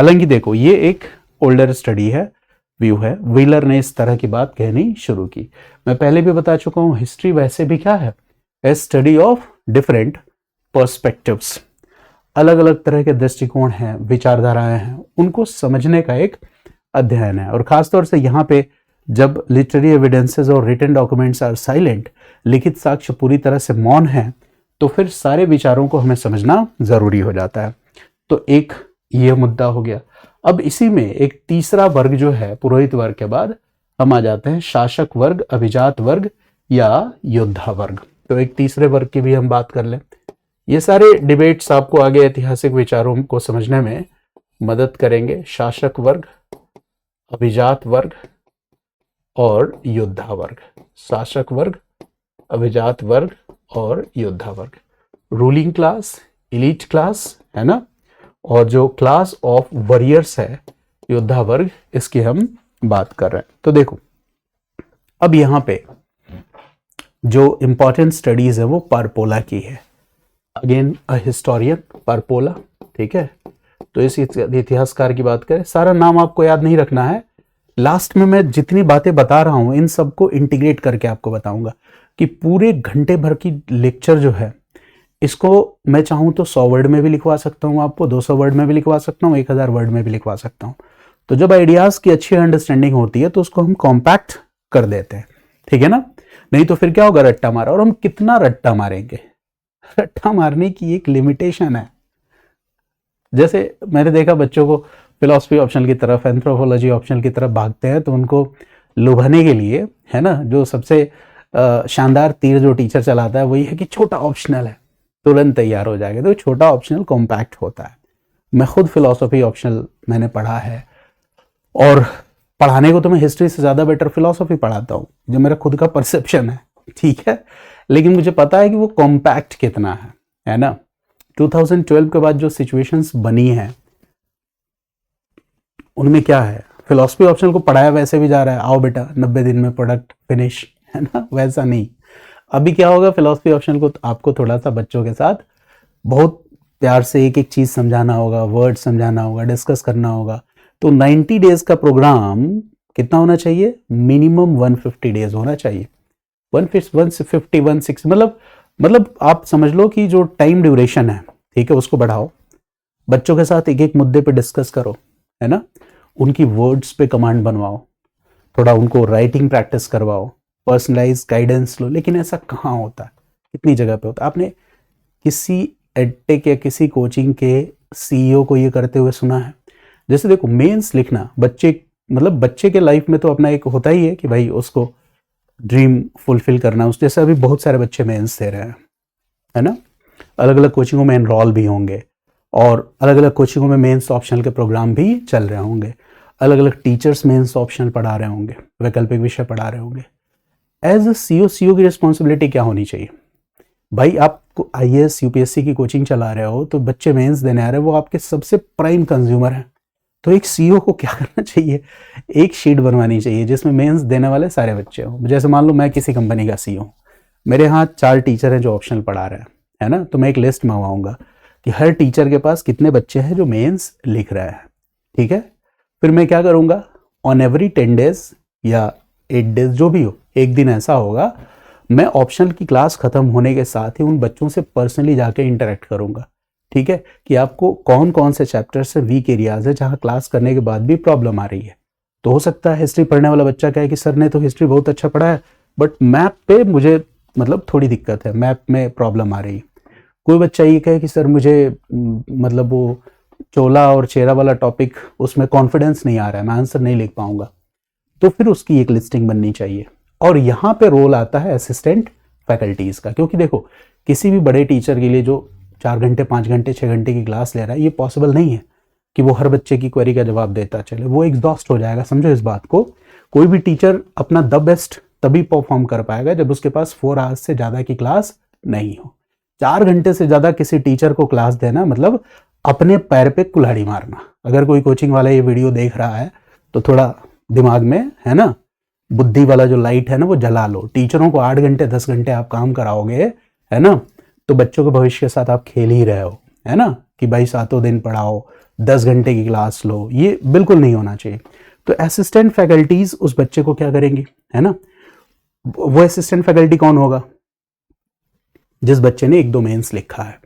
हालांकि देखो ये एक ओल्डर स्टडी है, व्यू है, व्हीलर ने इस तरह की बात कहनी शुरू की। मैं पहले भी बता चुका हूं, हिस्ट्री वैसे भी क्या है, ए स्टडी ऑफ डिफरेंट पर्सपेक्टिव्स, अलग अलग तरह के दृष्टिकोण हैं, विचारधाराएं हैं, उनको समझने का एक अध्ययन है। और खासतौर से यहाँ पे जब लिटरेरी एविडेंसेस और रिटन डॉक्यूमेंट्स आर साइलेंट, लिखित साक्ष्य पूरी तरह से मौन है, तो फिर सारे विचारों को हमें समझना जरूरी हो जाता है। तो एक ये मुद्दा हो गया। अब इसी में एक तीसरा वर्ग जो है, पुरोहित वर्ग के बाद हम आ जाते हैं शासक वर्ग, अभिजात वर्ग या योद्धा वर्ग। तो एक तीसरे वर्ग की भी हम बात कर लें। ये सारे डिबेट्स आपको आगे ऐतिहासिक विचारों को समझने में मदद करेंगे। शासक वर्ग, अभिजात वर्ग और योद्धा वर्ग। शासक वर्ग, अभिजात वर्ग और योद्धा वर्ग। रूलिंग क्लास, एलीट क्लास है ना, और जो क्लास ऑफ वॉरियर्स है योद्धा वर्ग, इसकी हम बात कर रहे हैं। तो देखो अब यहां पे जो इंपॉर्टेंट स्टडीज है वो पारपोला की है। अगेन अ हिस्टोरियन, पारपोला, ठीक है। तो इस इतिहासकार की बात करें, सारा नाम आपको याद नहीं रखना है, लास्ट में मैं जितनी बातें बता रहा हूं इन सबको इंटीग्रेट करके आपको बताऊंगा कि पूरे घंटे भर की लेक्चर जो है, इसको मैं चाहूं तो 100 वर्ड में भी लिखवा सकता हूं, आपको 200 वर्ड में भी लिखवा सकता हूं, 1000 वर्ड में भी लिखवा सकता हूं। तो जब आइडियाज की अच्छी अंडरस्टैंडिंग होती है तो उसको हम कॉम्पैक्ट कर देते हैं, ठीक है ना। नहीं तो फिर क्या होगा, रट्टा मारा। और हम कितना रट्टा मारेंगे, रट्टा मारने की एक लिमिटेशन है। जैसे मैंने देखा बच्चों को फिलॉसफी ऑप्शनल की तरफ, एंथ्रोपोलॉजी ऑप्शनल की तरफ भागते हैं, तो उनको लुभाने के लिए, है ना, जो सबसे शानदार तीर जो टीचर चलाता है वही है कि छोटा ऑप्शनल है, तुरंत तैयार हो जाएगा। तो छोटा ऑप्शनल कॉम्पैक्ट होता है। मैं खुद फिलॉसफी ऑप्शनल मैंने पढ़ा है, और पढ़ाने को तो मैं हिस्ट्री से ज़्यादा बेटर फिलॉसफी पढ़ाता हूँ, जो मेरा खुद का परसेप्शन है, ठीक है। लेकिन मुझे पता है कि वो कॉम्पैक्ट कितना है ना। 2012 के बाद जो सिचुएशंस बनी हैं उनमें क्या है, फिलॉसफी ऑप्शनल को पढ़ाया वैसे भी जा रहा है, आओ बेटा 90 दिन में प्रोडक्ट फिनिश, है ना, वैसा नहीं। अभी क्या होगा, फिलॉसफी ऑप्शनल को आपको थोड़ा सा बच्चों के साथ बहुत प्यार से एक एक चीज समझाना होगा, वर्ड समझाना होगा, डिस्कस करना होगा। तो 90 डेज का प्रोग्राम कितना होना चाहिए, मिनिमम 150 डेज होना चाहिए। 150, 160, मतलब आप समझ लो कि जो टाइम ड्यूरेशन है, ठीक है, उसको बढ़ाओ, बच्चों के साथ एक एक मुद्दे पे डिस्कस करो, है ना, उनकी वर्ड्स पे कमांड बनवाओ, थोड़ा उनको राइटिंग प्रैक्टिस करवाओ, पर्सनलाइज गाइडेंस लो। लेकिन ऐसा कहाँ होता है, कितनी जगह पे होता है। आपने किसी एडटेक या किसी कोचिंग के सीईओ को ये करते हुए सुना है? जैसे देखो, मेंस लिखना बच्चे के लाइफ में तो अपना एक होता ही है कि भाई उसको ड्रीम फुलफिल करना, उस जैसे अभी बहुत सारे बच्चे मेंस दे रहे हैं, है ना, अलग अलग कोचिंगों में एनरोल भी होंगे, और अलग अलग कोचिंगों में मेंस ऑप्शनल के प्रोग्राम भी चल रहे होंगे, अलग अलग टीचर्स मेंस ऑप्शनल पढ़ा रहे होंगे, वैकल्पिक विषय पढ़ा रहे होंगे। एज अ सीईओ की रिस्पॉन्सिबिलिटी क्या होनी चाहिए भाई? आपको आईएएस यूपीएससी की कोचिंग चला रहे हो, तो बच्चे मेंस देने आ रहे हैं, वो आपके सबसे प्राइम कंज्यूमर हैं। तो एक सीईओ को क्या करना चाहिए, एक शीट बनवानी चाहिए जिसमें मेंस देने वाले सारे बच्चे हों। जैसे मान लो मैं किसी कंपनी का सीईओ हूँ, मेरे यहाँ 4 टीचर हैं जो ऑप्शनल पढ़ा रहे हैं, है ना, तो मैं एक लिस्ट मंगवाऊंगा कि हर टीचर के पास कितने बच्चे हैं जो मेंस लिख रहे हैं, ठीक है। फिर मैं क्या करूंगा, ऑन एवरी 10 डेज या 8 डेज जो भी हो, एक दिन ऐसा होगा, मैं ऑप्शनल की क्लास खत्म होने के साथ ही उन बच्चों से पर्सनली जाके इंटरेक्ट करूंगा, ठीक है, कि आपको कौन कौन से चैप्टर से वीक एरियाज है जहां क्लास करने के बाद भी प्रॉब्लम आ रही है। तो हो सकता है हिस्ट्री पढ़ने वाला बच्चा कहे कि सर ने तो हिस्ट्री बहुत अच्छा पढ़ा है, बट मैप पे मुझे थोड़ी दिक्कत है, मैप में प्रॉब्लम आ रही है। कोई बच्चा ये कहे कि सर मुझे वो चोला और चेरा वाला टॉपिक, उसमें कॉन्फिडेंस नहीं आ रहा है, मैं आंसर नहीं लिख पाऊंगा। तो फिर उसकी एक लिस्टिंग बननी चाहिए। और यहाँ पे रोल आता है असिस्टेंट फैकल्टीज का, क्योंकि देखो किसी भी बड़े टीचर के लिए जो 4 घंटे 5 घंटे 6 घंटे की क्लास ले रहा है, ये पॉसिबल नहीं है कि वो हर बच्चे की क्वेरी का जवाब देता चले, वो एग्जॉस्ट हो जाएगा। समझो इस बात को, कोई भी टीचर अपना द बेस्ट तभी परफॉर्म कर पाएगा जब उसके पास 4 आवर्स से ज्यादा की क्लास नहीं हो। 4 घंटे से ज्यादा किसी टीचर को क्लास देना मतलब अपने पैर पे कुल्हाड़ी मारना। अगर कोई कोचिंग वाला ये वीडियो देख रहा है तो थोड़ा दिमाग में, है ना, बुद्धि वाला जो लाइट है ना वो जला लो। टीचरों को 8 घंटे 10 घंटे आप काम कराओगे, है ना, तो बच्चों के भविष्य के साथ आप खेल ही रहे हो, है ना, कि भाई 7 दिन पढ़ाओ, 10 घंटे की क्लास लो, ये बिल्कुल नहीं होना चाहिए। तो असिस्टेंट फैकल्टीज उस बच्चे को क्या करेंगी, है ना। वो असिस्टेंट फैकल्टी कौन होगा, जिस बच्चे ने 1-2 मेंस लिखा है,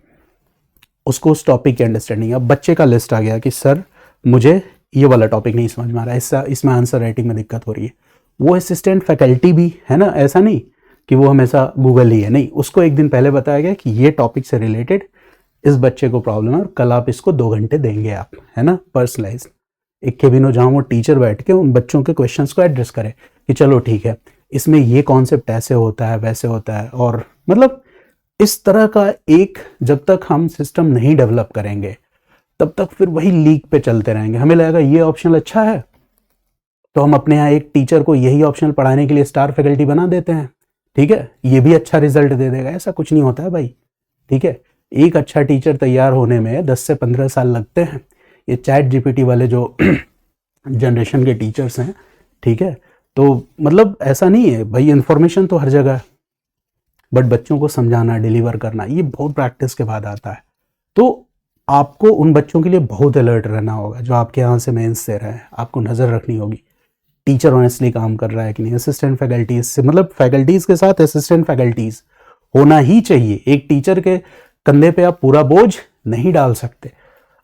उसको उस टॉपिक की अंडरस्टैंडिंग। अब बच्चे का लिस्ट आ गया कि सर मुझे ये वाला टॉपिक नहीं समझ में आ रहा है, इसमें आंसर राइटिंग में दिक्कत हो रही है। वो असिस्टेंट फैकल्टी भी है ना, ऐसा नहीं कि वो हमेशा गूगल ही है, नहीं, उसको एक दिन पहले बताया गया कि ये टॉपिक से रिलेटेड इस बच्चे को प्रॉब्लम है और कल आप इसको 2 घंटे देंगे आप, है ना, पर्सनलाइज एक केबिन हो जहाँ वो टीचर बैठ के उन बच्चों के क्वेश्चंस को एड्रेस करे कि चलो ठीक है, इसमें ये कॉन्सेप्ट ऐसे होता है वैसे होता है। और मतलब इस तरह का एक, जब तक हम सिस्टम नहीं डेवलप करेंगे तब तक फिर वही लीक पे चलते रहेंगे। हमें लगेगा ये ऑप्शनल अच्छा है तो हम अपने यहाँ एक टीचर को यही ऑप्शनल पढ़ाने के लिए स्टार फैकल्टी बना देते हैं, ठीक है, ये भी अच्छा रिजल्ट दे देगा। ऐसा कुछ नहीं होता है भाई, ठीक है। एक अच्छा टीचर तैयार होने में 10 से 15 साल लगते हैं। ये चैट जीपीटी वाले जो जनरेशन के टीचर्स हैं, ठीक है, तो मतलब ऐसा नहीं है भाई, इंफॉर्मेशन तो हर जगह है, बट बच्चों को समझाना, डिलीवर करना, ये बहुत प्रैक्टिस के बाद आता है। तो आपको उन बच्चों के लिए बहुत अलर्ट रहना होगा जो आपके यहाँ से मेंस दे रहे हैं, आपको नज़र रखनी होगी टीचर ऑनेस्टली काम कर रहा है कि नहीं। असिस्टेंट फैकल्टीज से मतलब फैकल्टीज के साथ असिस्टेंट फैकल्टीज होना ही चाहिए। एक टीचर के कंधे पे आप पूरा बोझ नहीं डाल सकते।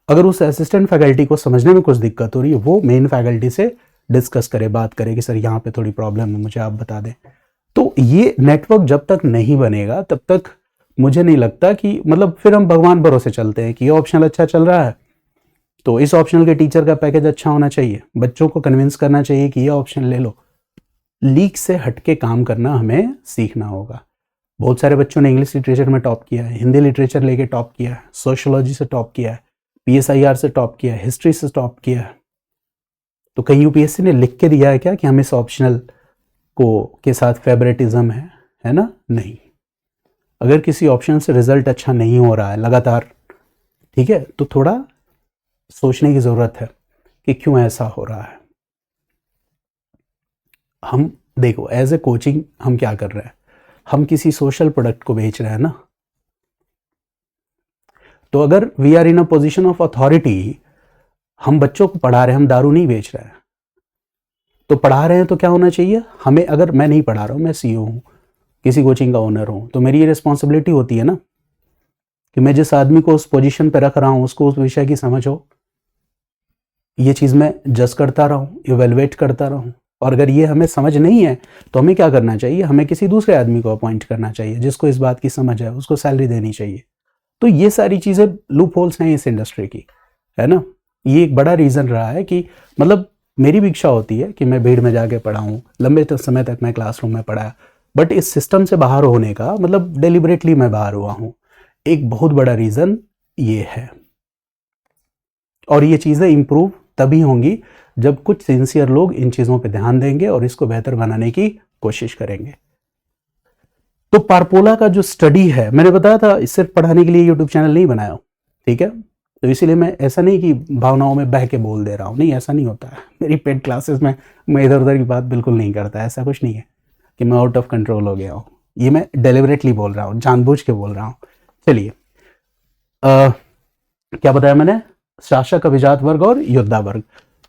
अगर उस असिस्टेंट फैकल्टी को समझने में कुछ दिक्कत हो रही है, वो मेन फैकल्टी से डिस्कस करे, बात करे कि सर यहाँ पे थोड़ी प्रॉब्लम है, मुझे आप बता दें। तो ये नेटवर्क जब तक नहीं बनेगा तब तक मुझे नहीं लगता कि, मतलब फिर हम भगवान भरोसे चलते हैं कि ये ऑप्शनल अच्छा चल रहा है तो इस ऑप्शनल के टीचर का पैकेज अच्छा होना चाहिए, बच्चों को कन्विंस करना चाहिए कि ये ऑप्शन ले लो। लीक से हटके काम करना हमें सीखना होगा। बहुत सारे बच्चों ने इंग्लिश लिटरेचर में टॉप किया है, हिंदी लिटरेचर लेके टॉप किया है, सोशियोलॉजी से टॉप किया है, PSIR से टॉप किया है, हिस्ट्री से टॉप किया है। तो कहीं UPSC ने लिख के दिया है क्या कि हम इस ऑप्शनल को के साथ फेवरेटिज्म है ना, नहीं। अगर किसी ऑप्शन से रिजल्ट अच्छा नहीं हो रहा है लगातार, ठीक है, तो थोड़ा सोचने की जरूरत है कि क्यों ऐसा हो रहा है। हम देखो एज ए कोचिंग हम क्या कर रहे हैं, हम किसी सोशल प्रोडक्ट को बेच रहे हैं ना। तो अगर we are in a position of authority, हम बच्चों को पढ़ा रहे हैं, हम दारू नहीं बेच रहे हैं, तो पढ़ा रहे हैं तो क्या होना चाहिए हमें। अगर मैं नहीं पढ़ा रहा हूं, मैं CEO हूं, किसी कोचिंग का ओनर हूं, तो मेरी ये रिस्पॉन्सिबिलिटी होती है ना कि मैं जिस आदमी को उस पोजीशन पे रख रहा हूं उसको उस विषय की समझ हो, ये चीज़ मैं जज करता रहूं, इवेलुएट करता रहूं। और अगर ये हमें समझ नहीं है तो हमें क्या करना चाहिए, हमें किसी दूसरे आदमी को अपॉइंट करना चाहिए जिसको इस बात की समझ है, उसको सैलरी देनी चाहिए। तो ये सारी चीज़ें लूप होल्स हैं इस इंडस्ट्री की, है ना। ये एक बड़ा रीज़न रहा है कि मतलब मेरी भी इच्छा होती है कि मैं भीड़ में जाके पढ़ाऊँ, लंबे समय तक मैं क्लासरूम में पढ़ाया, बट इस सिस्टम से बाहर होने का मतलब डेलिबरेटली मैं बाहर हुआ हूँ, एक बहुत बड़ा रीज़न ये है। और ये चीज़ें इम्प्रूव तभी होंगी जब कुछ सिंसियर लोग इन चीज़ों पे ध्यान देंगे और इसको बेहतर बनाने की कोशिश करेंगे। तो पारपोला का जो स्टडी है, मैंने बताया था सिर्फ पढ़ाने के लिए यूट्यूब चैनल नहीं बनाया, ठीक है। तो इसीलिए मैं ऐसा नहीं कि भावनाओं में बह के बोल दे रहा हूँ, नहीं, ऐसा नहीं होता है। मेरी पेड क्लासेस में मैं इधर उधर की बात बिल्कुल नहीं करता, ऐसा कुछ नहीं है कि मैं आउट ऑफ कंट्रोल हो गया हूँ। ये मैं डेलिबरेटली बोल रहा हूँ, जानबूझ के बोल रहा हूँ। चलिए, क्या बताया मैंने, शासक, अभिजात वर्ग और योद्धा वर्ग।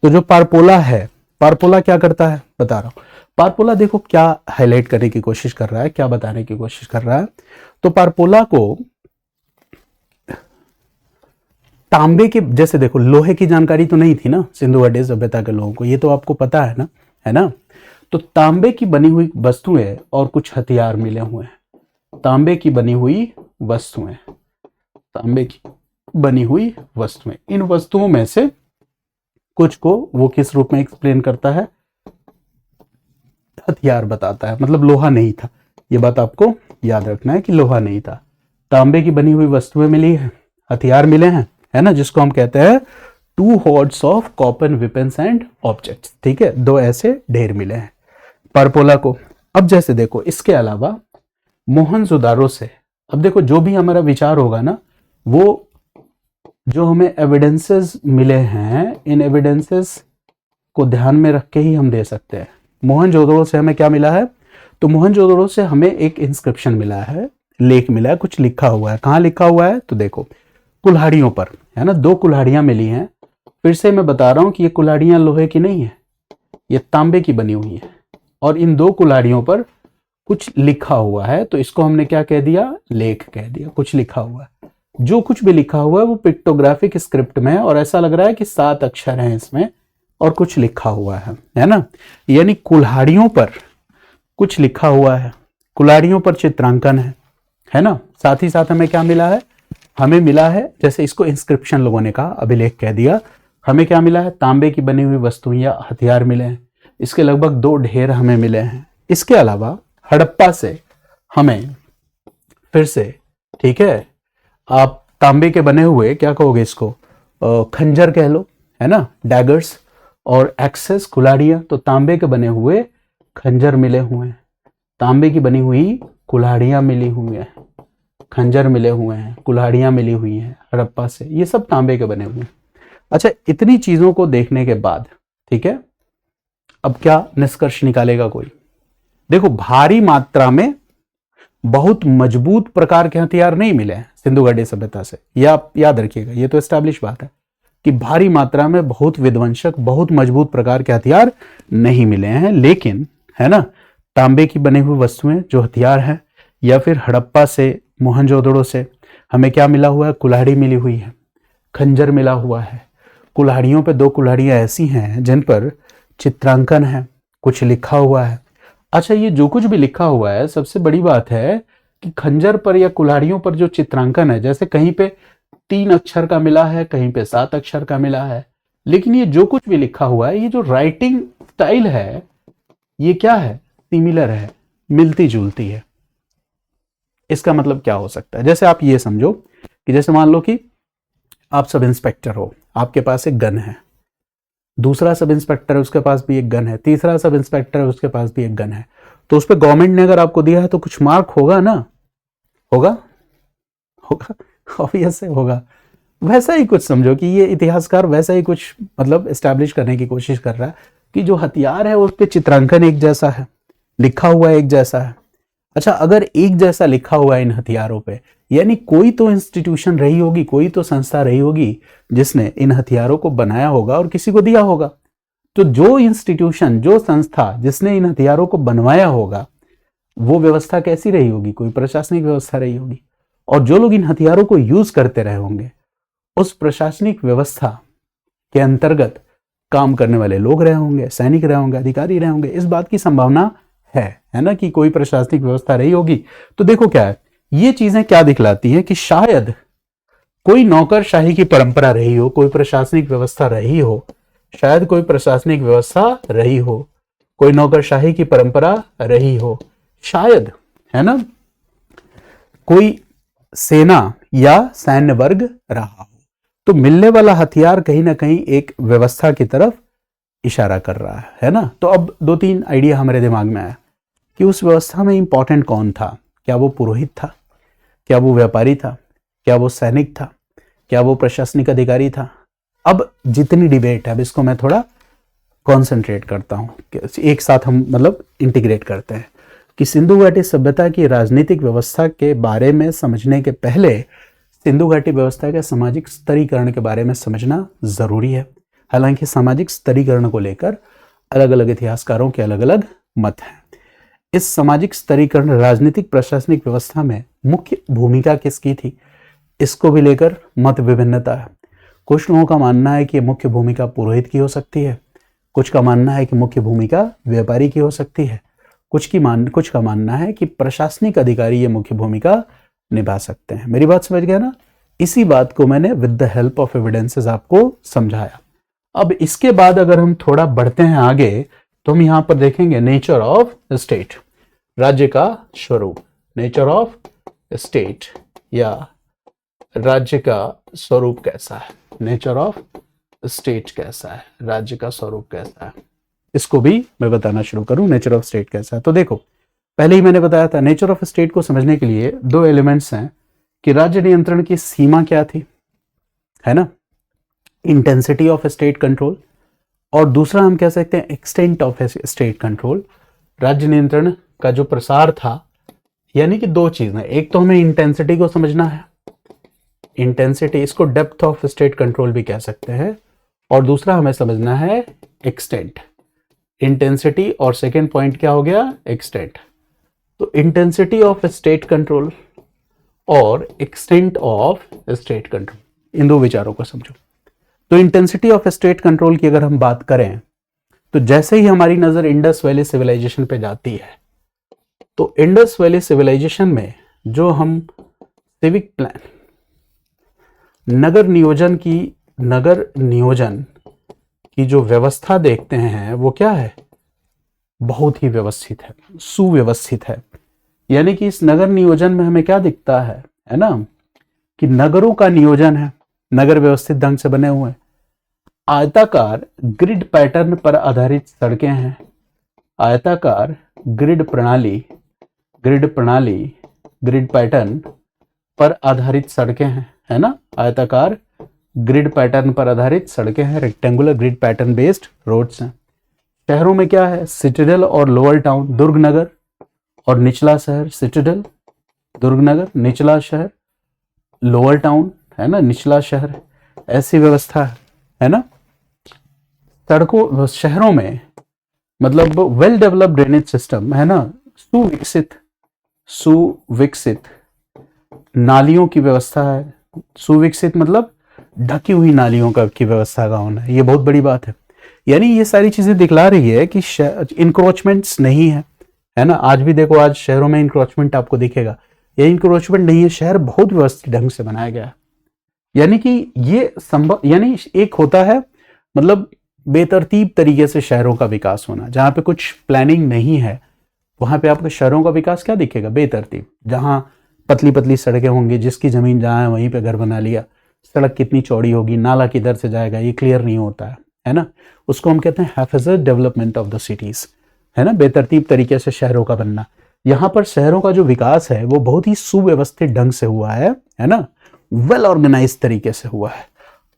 तो जो पारपोला है, पारपोला क्या करता है बता रहा हूं। पारपोला देखो क्या हाईलाइट करने की कोशिश कर रहा है, क्या बताने की कोशिश कर रहा है। तो पारपोला को तांबे के, जैसे देखो लोहे की जानकारी तो नहीं थी ना सिंधु घाटी सभ्यता के लोगों को, ये तो आपको पता है ना, है ना। तो तांबे की बनी हुई वस्तुएं और कुछ हथियार मिले हुए हैं। तांबे की बनी हुई वस्तुएं, तांबे की बनी हुई वस्तुएं, इन वस्तुओं में से कुछ को वो किस रूप में एक्सप्लेन करता है, हथियार बताता है। मतलब लोहा नहीं था, ये बात आपको याद रखना है कि लोहा नहीं था। तांबे की बनी हुई वस्तुएं मिली है, हथियार मिले हैं, है ना, जिसको हम कहते हैं 2 hordes of copper weapons and objects, ठीक है, 2 ऐसे ढेर मिले हैं पारपोला को। अब जैसे देखो इसके अलावा मोहनजोदारो से, अब देखो जो भी हमारा विचार होगा ना, वो जो हमें एविडेंसेस मिले हैं, इन एविडेंसेस को ध्यान में रख के ही हम दे सकते हैं। मोहनजोदड़ो से हमें क्या मिला है, तो मोहनजोदड़ो से हमें एक इंस्क्रिप्शन मिला है, लेख मिला है, कुछ लिखा हुआ है। कहाँ लिखा हुआ है, तो देखो कुल्हाड़ियों पर, है ना, 2 कुल्हाड़ियां मिली हैं फिर से मैं बता रहा हूं कि ये कुल्हाड़ियां लोहे की नहीं है, ये तांबे की बनी हुई है और इन दो कुल्हाड़ियों पर कुछ लिखा हुआ है, तो इसको हमने क्या कह दिया, लेख कह दिया। कुछ लिखा हुआ है, जो कुछ भी लिखा हुआ है वो पिक्टोग्राफिक स्क्रिप्ट में है और ऐसा लग रहा है कि 7 अक्षर हैं इसमें और कुछ लिखा हुआ है ना। यानी कुल्हाड़ियों पर कुछ लिखा हुआ है, कुल्हाड़ियों पर चित्रांकन है ना। साथ ही साथ हमें क्या मिला है, हमें मिला है, जैसे इसको इंस्क्रिप्शन लोगों ने कहा, अभिलेख कह दिया, हमें क्या मिला है, तांबे की बनी हुई वस्तुएं या हथियार मिले हैं। इसके लगभग 2 ढेर हमें मिले हैं। इसके अलावा हड़प्पा से हमें फिर से, ठीक है, आप तांबे के बने हुए क्या कहोगे इसको, खंजर कह लो, है ना, डैगर्स, और एक्सेस कुल्हाड़ियां, तो तांबे के बने हुए खंजर मिले हुए हैं, तांबे की बनी हुई कुल्हाड़ियां मिली हुई हैं, खंजर मिले हुए हैं, कुल्हाड़ियां मिली हुई हैं हड़प्पा से, ये सब तांबे के बने हुए हैं। अच्छा, इतनी चीजों को देखने के बाद, ठीक है, अब क्या निष्कर्ष निकालेगा कोई। देखो, भारी मात्रा में बहुत मजबूत प्रकार के हथियार नहीं मिले हैं सिंधु घाटी सभ्यता से, ये आप याद रखिएगा, ये तो एस्टैब्लिश बात है कि भारी मात्रा में बहुत विध्वंसक, बहुत मजबूत प्रकार के हथियार नहीं मिले हैं। लेकिन, है ना, तांबे की बनी हुई वस्तुएं जो हथियार हैं, या फिर हड़प्पा से, मोहनजोदड़ो से हमें क्या मिला हुआ है, कुल्हाड़ी मिली हुई है, खंजर मिला हुआ है। कुल्हाड़ियों पे 2 कुल्हाड़ियां ऐसी हैं जिन पर चित्रांकन है, कुछ लिखा हुआ है। अच्छा, ये जो कुछ भी लिखा हुआ है, सबसे बड़ी बात है कि खंजर पर या कुल्हाड़ियों पर जो चित्रांकन है, जैसे कहीं पे 3 अक्षर का मिला है, कहीं पे 7 अक्षर का मिला है, लेकिन ये जो कुछ भी लिखा हुआ है, ये जो राइटिंग स्टाइल है, ये क्या है, सिमिलर है, मिलती जुलती है। इसका मतलब क्या हो सकता है, जैसे आप ये समझो कि जैसे मान लो कि आप सब इंस्पेक्टर हो, आपके पास एक गन है, दूसरा सब इंस्पेक्टर है, उसके पास भी एक गन है, तीसरा सब इंस्पेक्टर है, उसके पास भी एक गन है, तो उस पर गवर्नमेंट ने अगर आपको दिया है तो कुछ मार्क होगा ना, होगा, होगा, ऑब्वियस है होगा। वैसा ही कुछ समझो कि ये इतिहासकार वैसा ही कुछ मतलब एस्टैब्लिश करने की कोशिश कर रहा है कि जो हथियार है उस पर चित्रांकन एक जैसा है, लिखा हुआ एक जैसा है। अच्छा, अगर एक जैसा लिखा हुआ है इन हथियारों पे, यानी कोई तो इंस्टीट्यूशन रही होगी, कोई तो संस्था रही होगी जिसने इन हथियारों को बनाया होगा और किसी को दिया होगा। तो जो इंस्टीट्यूशन, जो संस्था जिसने इन हथियारों को बनवाया होगा, वो व्यवस्था कैसी रही होगी, कोई प्रशासनिक व्यवस्था रही होगी, और जो लोग इन हथियारों को यूज करते रहे होंगे, उस प्रशासनिक व्यवस्था के अंतर्गत काम करने वाले लोग रहे होंगे, सैनिक रहे होंगे, अधिकारी रहे होंगे। इस बात की संभावना है ना, कि कोई प्रशासनिक व्यवस्था रही होगी। तो देखो क्या है, ये चीजें क्या दिखलाती हैं कि शायद कोई नौकरशाही की परंपरा रही हो, कोई प्रशासनिक व्यवस्था रही हो, शायद कोई प्रशासनिक व्यवस्था रही हो, कोई नौकरशाही की परंपरा रही हो, शायद, है ना, कोई सेना या सैन्य वर्ग रहा हो। तो मिलने वाला हथियार कहीं ना कहीं एक व्यवस्था की तरफ इशारा कर रहा है ना। तो अब 2-3 आइडिया हमारे दिमाग में आया कि उस व्यवस्था में इंपॉर्टेंट कौन था। क्या वो पुरोहित था, क्या वो व्यापारी था, क्या वो सैनिक था, क्या वो प्रशासनिक अधिकारी था। अब जितनी डिबेट है, अब इसको मैं थोड़ा कॉन्सेंट्रेट करता हूं, एक साथ हम मतलब इंटीग्रेट करते हैं कि सिंधु घाटी सभ्यता की राजनीतिक व्यवस्था के बारे में समझने के पहले सिंधु घाटी व्यवस्था के सामाजिक स्तरीकरण के बारे में समझना जरूरी है। हालांकि सामाजिक स्तरीकरण को लेकर अलग अलग इतिहासकारों के अलग अलग मत हैं। इस सामाजिक स्तरीकरण राजनीतिक प्रशासनिक व्यवस्था में मुख्य भूमिका किसकी थी, इसको भी लेकर मत विभिन्नता है। कुछ लोगों का मानना है कि मुख्य भूमिका पुरोहित की हो सकती है, कुछ का मानना है कि मुख्य भूमिका व्यापारी की हो सकती है, कुछ का मानना है कि प्रशासनिक अधिकारी ये मुख्य भूमिका निभा सकते हैं। मेरी बात समझ गया ना। इसी बात को मैंने with the help of evidences आपको समझाया। अब इसके बाद अगर हम थोड़ा बढ़ते हैं आगे, तो हम यहां पर देखेंगे नेचर ऑफ स्टेट, राज्य का स्वरूप। नेचर ऑफ स्टेट या राज्य का स्वरूप कैसा है, नेचर ऑफ स्टेट कैसा है, राज्य का स्वरूप कैसा है, इसको भी मैं बताना शुरू करूं। नेचर ऑफ स्टेट कैसा है, तो देखो पहले ही मैंने बताया था नेचर ऑफ स्टेट को समझने के लिए 2 एलिमेंट्स हैं कि राज्य नियंत्रण की सीमा क्या थी, है ना, इंटेंसिटी ऑफ स्टेट कंट्रोल, और दूसरा हम कह सकते हैं एक्सटेंट ऑफ स्टेट कंट्रोल। राज्य नियंत्रण का जो प्रसार था, यानी कि 2 चीजें, एक तो हमें इंटेंसिटी को समझना है, इंटेंसिटी, इसको डेप्थ ऑफ स्टेट कंट्रोल भी कह सकते हैं, और दूसरा हमें समझना है एक्सटेंट, इंटेंसिटी, और सेकेंड पॉइंट क्या हो गया, एक्सटेंट। तो इंटेंसिटी ऑफ स्टेट कंट्रोल और एक्सटेंट ऑफ स्टेट कंट्रोल, इन दो विचारों को समझो। तो इंटेंसिटी ऑफ स्टेट कंट्रोल की अगर हम बात करें तो जैसे ही हमारी नजर इंडस वैली सिविलाइजेशन पे जाती है, तो इंडस वैली सिविलाइजेशन में जो हम सिविक प्लान, नगर नियोजन की जो व्यवस्था देखते हैं वो क्या है, बहुत ही व्यवस्थित है, सुव्यवस्थित है। यानी कि इस नगर नियोजन में हमें क्या दिखता है ना, कि नगरों का नियोजन है, नगर व्यवस्थित ढंग से बने हुए हैं, आयताकार ग्रिड पैटर्न पर आधारित सड़कें हैं, आयताकार ग्रिड पैटर्न पर आधारित सड़कें हैं, है ना, आयताकार ग्रिड पैटर्न पर आधारित सड़कें हैं, rectangular grid pattern based roads हैं। शहरों में क्या है, सिटिडल और लोअर टाउन, दुर्ग नगर और निचला शहर, सिटिडल दुर्ग नगर, निचला शहर लोअर टाउन, है ना, निचला शहर, ऐसी व्यवस्था है ना। सड़कों, शहरों में मतलब वेल डेवलप्ड ड्रेनेज सिस्टम, है ना, सुविकसित नालियों की व्यवस्था है, सुविकसित मतलब ढकी हुई नालियों की व्यवस्था का होना, ये बहुत बड़ी बात है। यानी ये सारी चीजें दिखला रही है कि इंक्रोचमेंट्स नहीं है ना। आज भी देखो, आज शहरों में इंक्रोचमेंट आपको दिखेगा, ये इंक्रोचमेंट नहीं है, शहर बहुत व्यवस्थित ढंग से बनाया गया है। यानी कि ये संभव, यानी एक होता है मतलब बेतरतीब तरीके से शहरों का विकास होना, जहां पे कुछ प्लानिंग नहीं है वहां पे आपके शहरों का विकास क्या दिखेगा, बेतरतीब। जहां पतली पतली सड़कें होंगी, जिसकी जमीन जहां है वहीं पे घर बना लिया, सड़क कितनी चौड़ी होगी, नाला किधर से जाएगा, ये क्लियर नहीं होता है ना। उसको हम कहते हैं हैफेजर्ड डेवलपमेंट ऑफ द सिटीज, है ना, बेतरतीब तरीके से शहरों का बनना। यहाँ पर शहरों का जो विकास है वो बहुत ही सुव्यवस्थित ढंग से हुआ है ना, वेल ऑर्गेनाइज तरीके से हुआ है।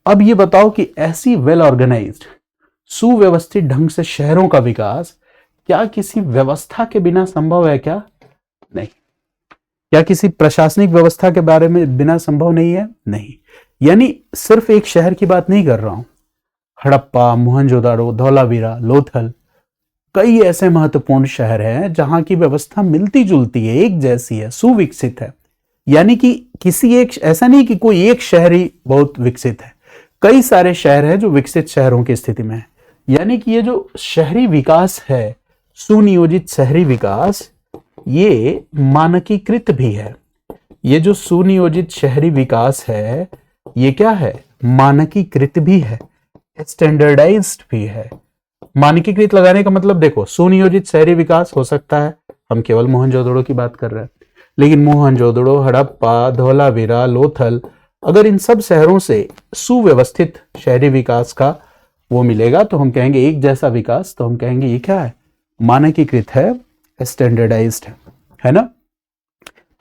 अब ये बताओ कि ऐसी वेल ऑर्गेनाइज्ड सुव्यवस्थित ढंग से शहरों का विकास क्या किसी व्यवस्था के बिना संभव है क्या? नहीं। क्या किसी प्रशासनिक व्यवस्था के बारे में बिना संभव नहीं है? नहीं। यानी सिर्फ एक शहर की बात नहीं कर रहा हूं, हड़प्पा, मोहनजोदाड़ो, धौलावीरा, लोथल, कई ऐसे महत्वपूर्ण शहर हैं जहां की व्यवस्था मिलती जुलती है, एक जैसी है, सुविकसित है। यानी कि किसी एक, ऐसा नहीं कि कोई एक शहर ही बहुत विकसित है, कई सारे शहर हैं जो विकसित शहरों की स्थिति में है। यानी कि ये जो शहरी विकास है, सुनियोजित शहरी विकास, ये मानकीकृत भी है। ये जो सुनियोजित शहरी विकास है ये क्या है, मानकीकृत भी है, स्टैंडर्डाइज्ड भी है। मानकीकृत लगाने का मतलब देखो, सुनियोजित शहरी विकास हो सकता है, हम केवल मोहनजोदड़ो की बात कर रहे हैं, लेकिन मोहनजोदड़ो, हड़प्पा, धौलावीरा, लोथल, अगर इन सब शहरों से सुव्यवस्थित शहरी विकास का वो मिलेगा तो हम कहेंगे एक जैसा विकास, तो हम कहेंगे ये क्या है, मानकीकृत है, स्टैंडर्डाइज्ड है ना।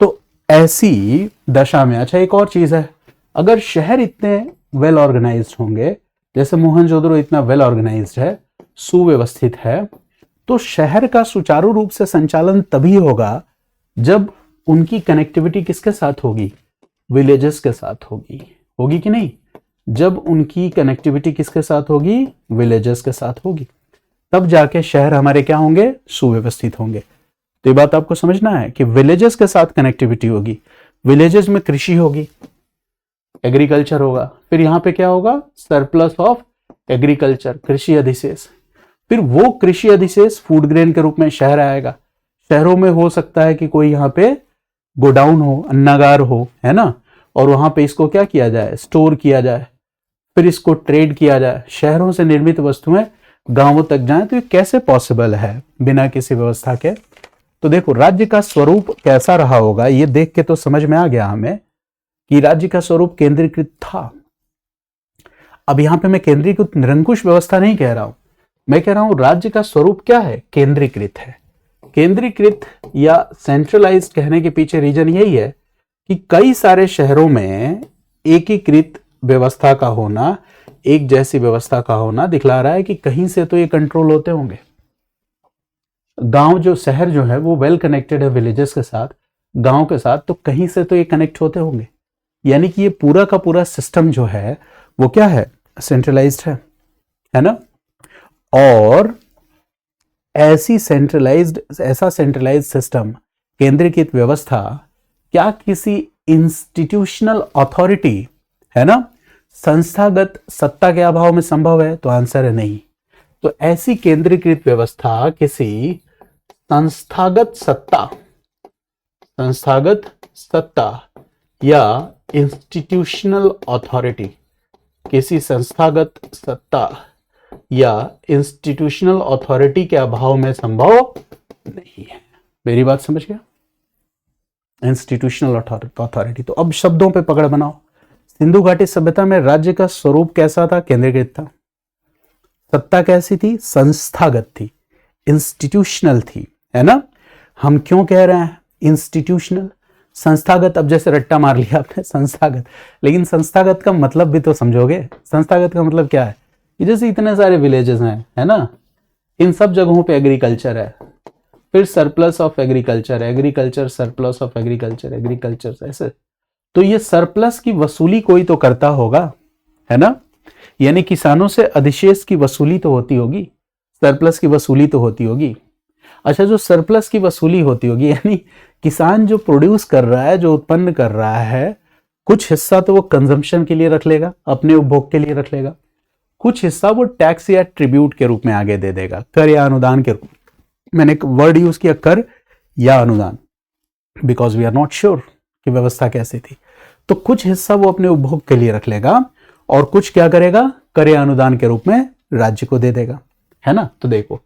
तो ऐसी दशा में, अच्छा एक और चीज है, अगर शहर इतने वेल ऑर्गेनाइज्ड होंगे, जैसे मोहनजोदड़ो इतना वेल ऑर्गेनाइज्ड है, सुव्यवस्थित है, तो शहर का सुचारू रूप से संचालन तभी होगा जब उनकी कनेक्टिविटी किसके साथ होगी, विलेजेस के साथ होगी। होगी कि नहीं? जब उनकी कनेक्टिविटी किसके साथ होगी, विलेजेस के साथ होगी, तब जाके शहर हमारे क्या होंगे, सुव्यवस्थित होंगे। तो ये बात आपको समझना है कि विलेजेस के साथ कनेक्टिविटी होगी, विलेजेस में कृषि होगी, एग्रीकल्चर होगा, फिर यहां पे क्या होगा, सरप्लस ऑफ एग्रीकल्चर, कृषि अधिशेष, फिर वो कृषि अधिशेष फूड ग्रेन के रूप में शहर आएगा। शहरों में हो सकता है कि कोई यहाँ पे गोडाउन हो, अन्नागार हो, है ना, और वहां पे इसको क्या किया जाए, स्टोर किया जाए, फिर इसको ट्रेड किया जाए, शहरों से निर्मित वस्तुएं गांवों तक जाएं। तो ये कैसे पॉसिबल है बिना किसी व्यवस्था के? तो देखो, राज्य का स्वरूप कैसा रहा होगा, ये देख के तो समझ में आ गया हमें कि राज्य का स्वरूप केंद्रीकृत था। अब यहां पे मैं केंद्रीकृत निरंकुश व्यवस्था नहीं कह रहा हूं, मैं कह रहा हूं राज्य का स्वरूप क्या है, केंद्रीकृत है। केंद्रीकृत या सेंट्रलाइज्ड कहने के पीछे रीजन यही है कि कई सारे शहरों में एकीकृत व्यवस्था का होना, एक जैसी व्यवस्था का होना दिखला रहा है कि कहीं से तो ये कंट्रोल होते होंगे। गांव जो, शहर जो है वो वेल कनेक्टेड है विलेजेस के साथ, गांव के साथ, तो कहीं से तो ये कनेक्ट होते होंगे। यानी कि ये पूरा का पूरा सिस्टम जो है वो क्या है, सेंट्रलाइज्ड है। है ना। और ऐसा सेंट्रलाइज्ड सिस्टम, केंद्रीकृत व्यवस्था क्या किसी इंस्टीट्यूशनल अथॉरिटी, है ना, संस्थागत सत्ता के अभाव में संभव है? तो आंसर है नहीं। तो ऐसी केंद्रीकृत व्यवस्था किसी संस्थागत सत्ता या इंस्टीट्यूशनल अथॉरिटी, किसी संस्थागत सत्ता या इंस्टीट्यूशनल अथॉरिटी के अभाव में संभव नहीं है। मेरी बात समझ गया? Institutional authority. तो अब शब्दों पे पकड़ बनाओ। सिंधु घाटी सभ्यता में राज्य का स्वरूप कैसा था? केंद्रीकृत था। सत्ता कैसी थी? संस्थागत थी, इंस्टीट्यूशनल थी, है ना। हम क्यों कह रहे हैं इंस्टीट्यूशनल? संस्थागत, अब जैसे रट्टा मार लिया आपने संस्थागत, लेकिन संस्थागत का मतलब भी तो समझोगे। संस्थागत का मतलब क्या है? कि जैसे इतने सारे विलेजेस हैं, है ना, इन सब जगहों पे एग्रीकल्चर है, फिर surplus of agriculture, agriculture surplus of agriculture, agriculture ऐसे। तो ये सरप्लस की वसूली कोई तो करता होगा, है ना, यानी किसानों से अधिशेष की वसूली तो होती होगी, सरप्लस की वसूली तो होती होगी। अच्छा, जो सरप्लस की वसूली होती होगी यानी किसान जो प्रोड्यूस कर रहा है, जो उत्पन्न कर रहा है, कुछ हिस्सा तो वो कंजम्पशन के लिए रख लेगा, अपने उपभोग के लिए रख लेगा, कुछ हिस्सा वो टैक्स या ट्रिब्यूट के रूप में आगे दे देगा, कर या अनुदान के रूप। मैंने एक वर्ड यूज किया, कर या अनुदान, because we are not sure कि व्यवस्था कैसी थी। तो कुछ हिस्सा वो अपने उपभोग के लिए रख लेगा और कुछ क्या करेगा, कर या अनुदान के रूप में राज्य को दे देगा, है ना। तो देखो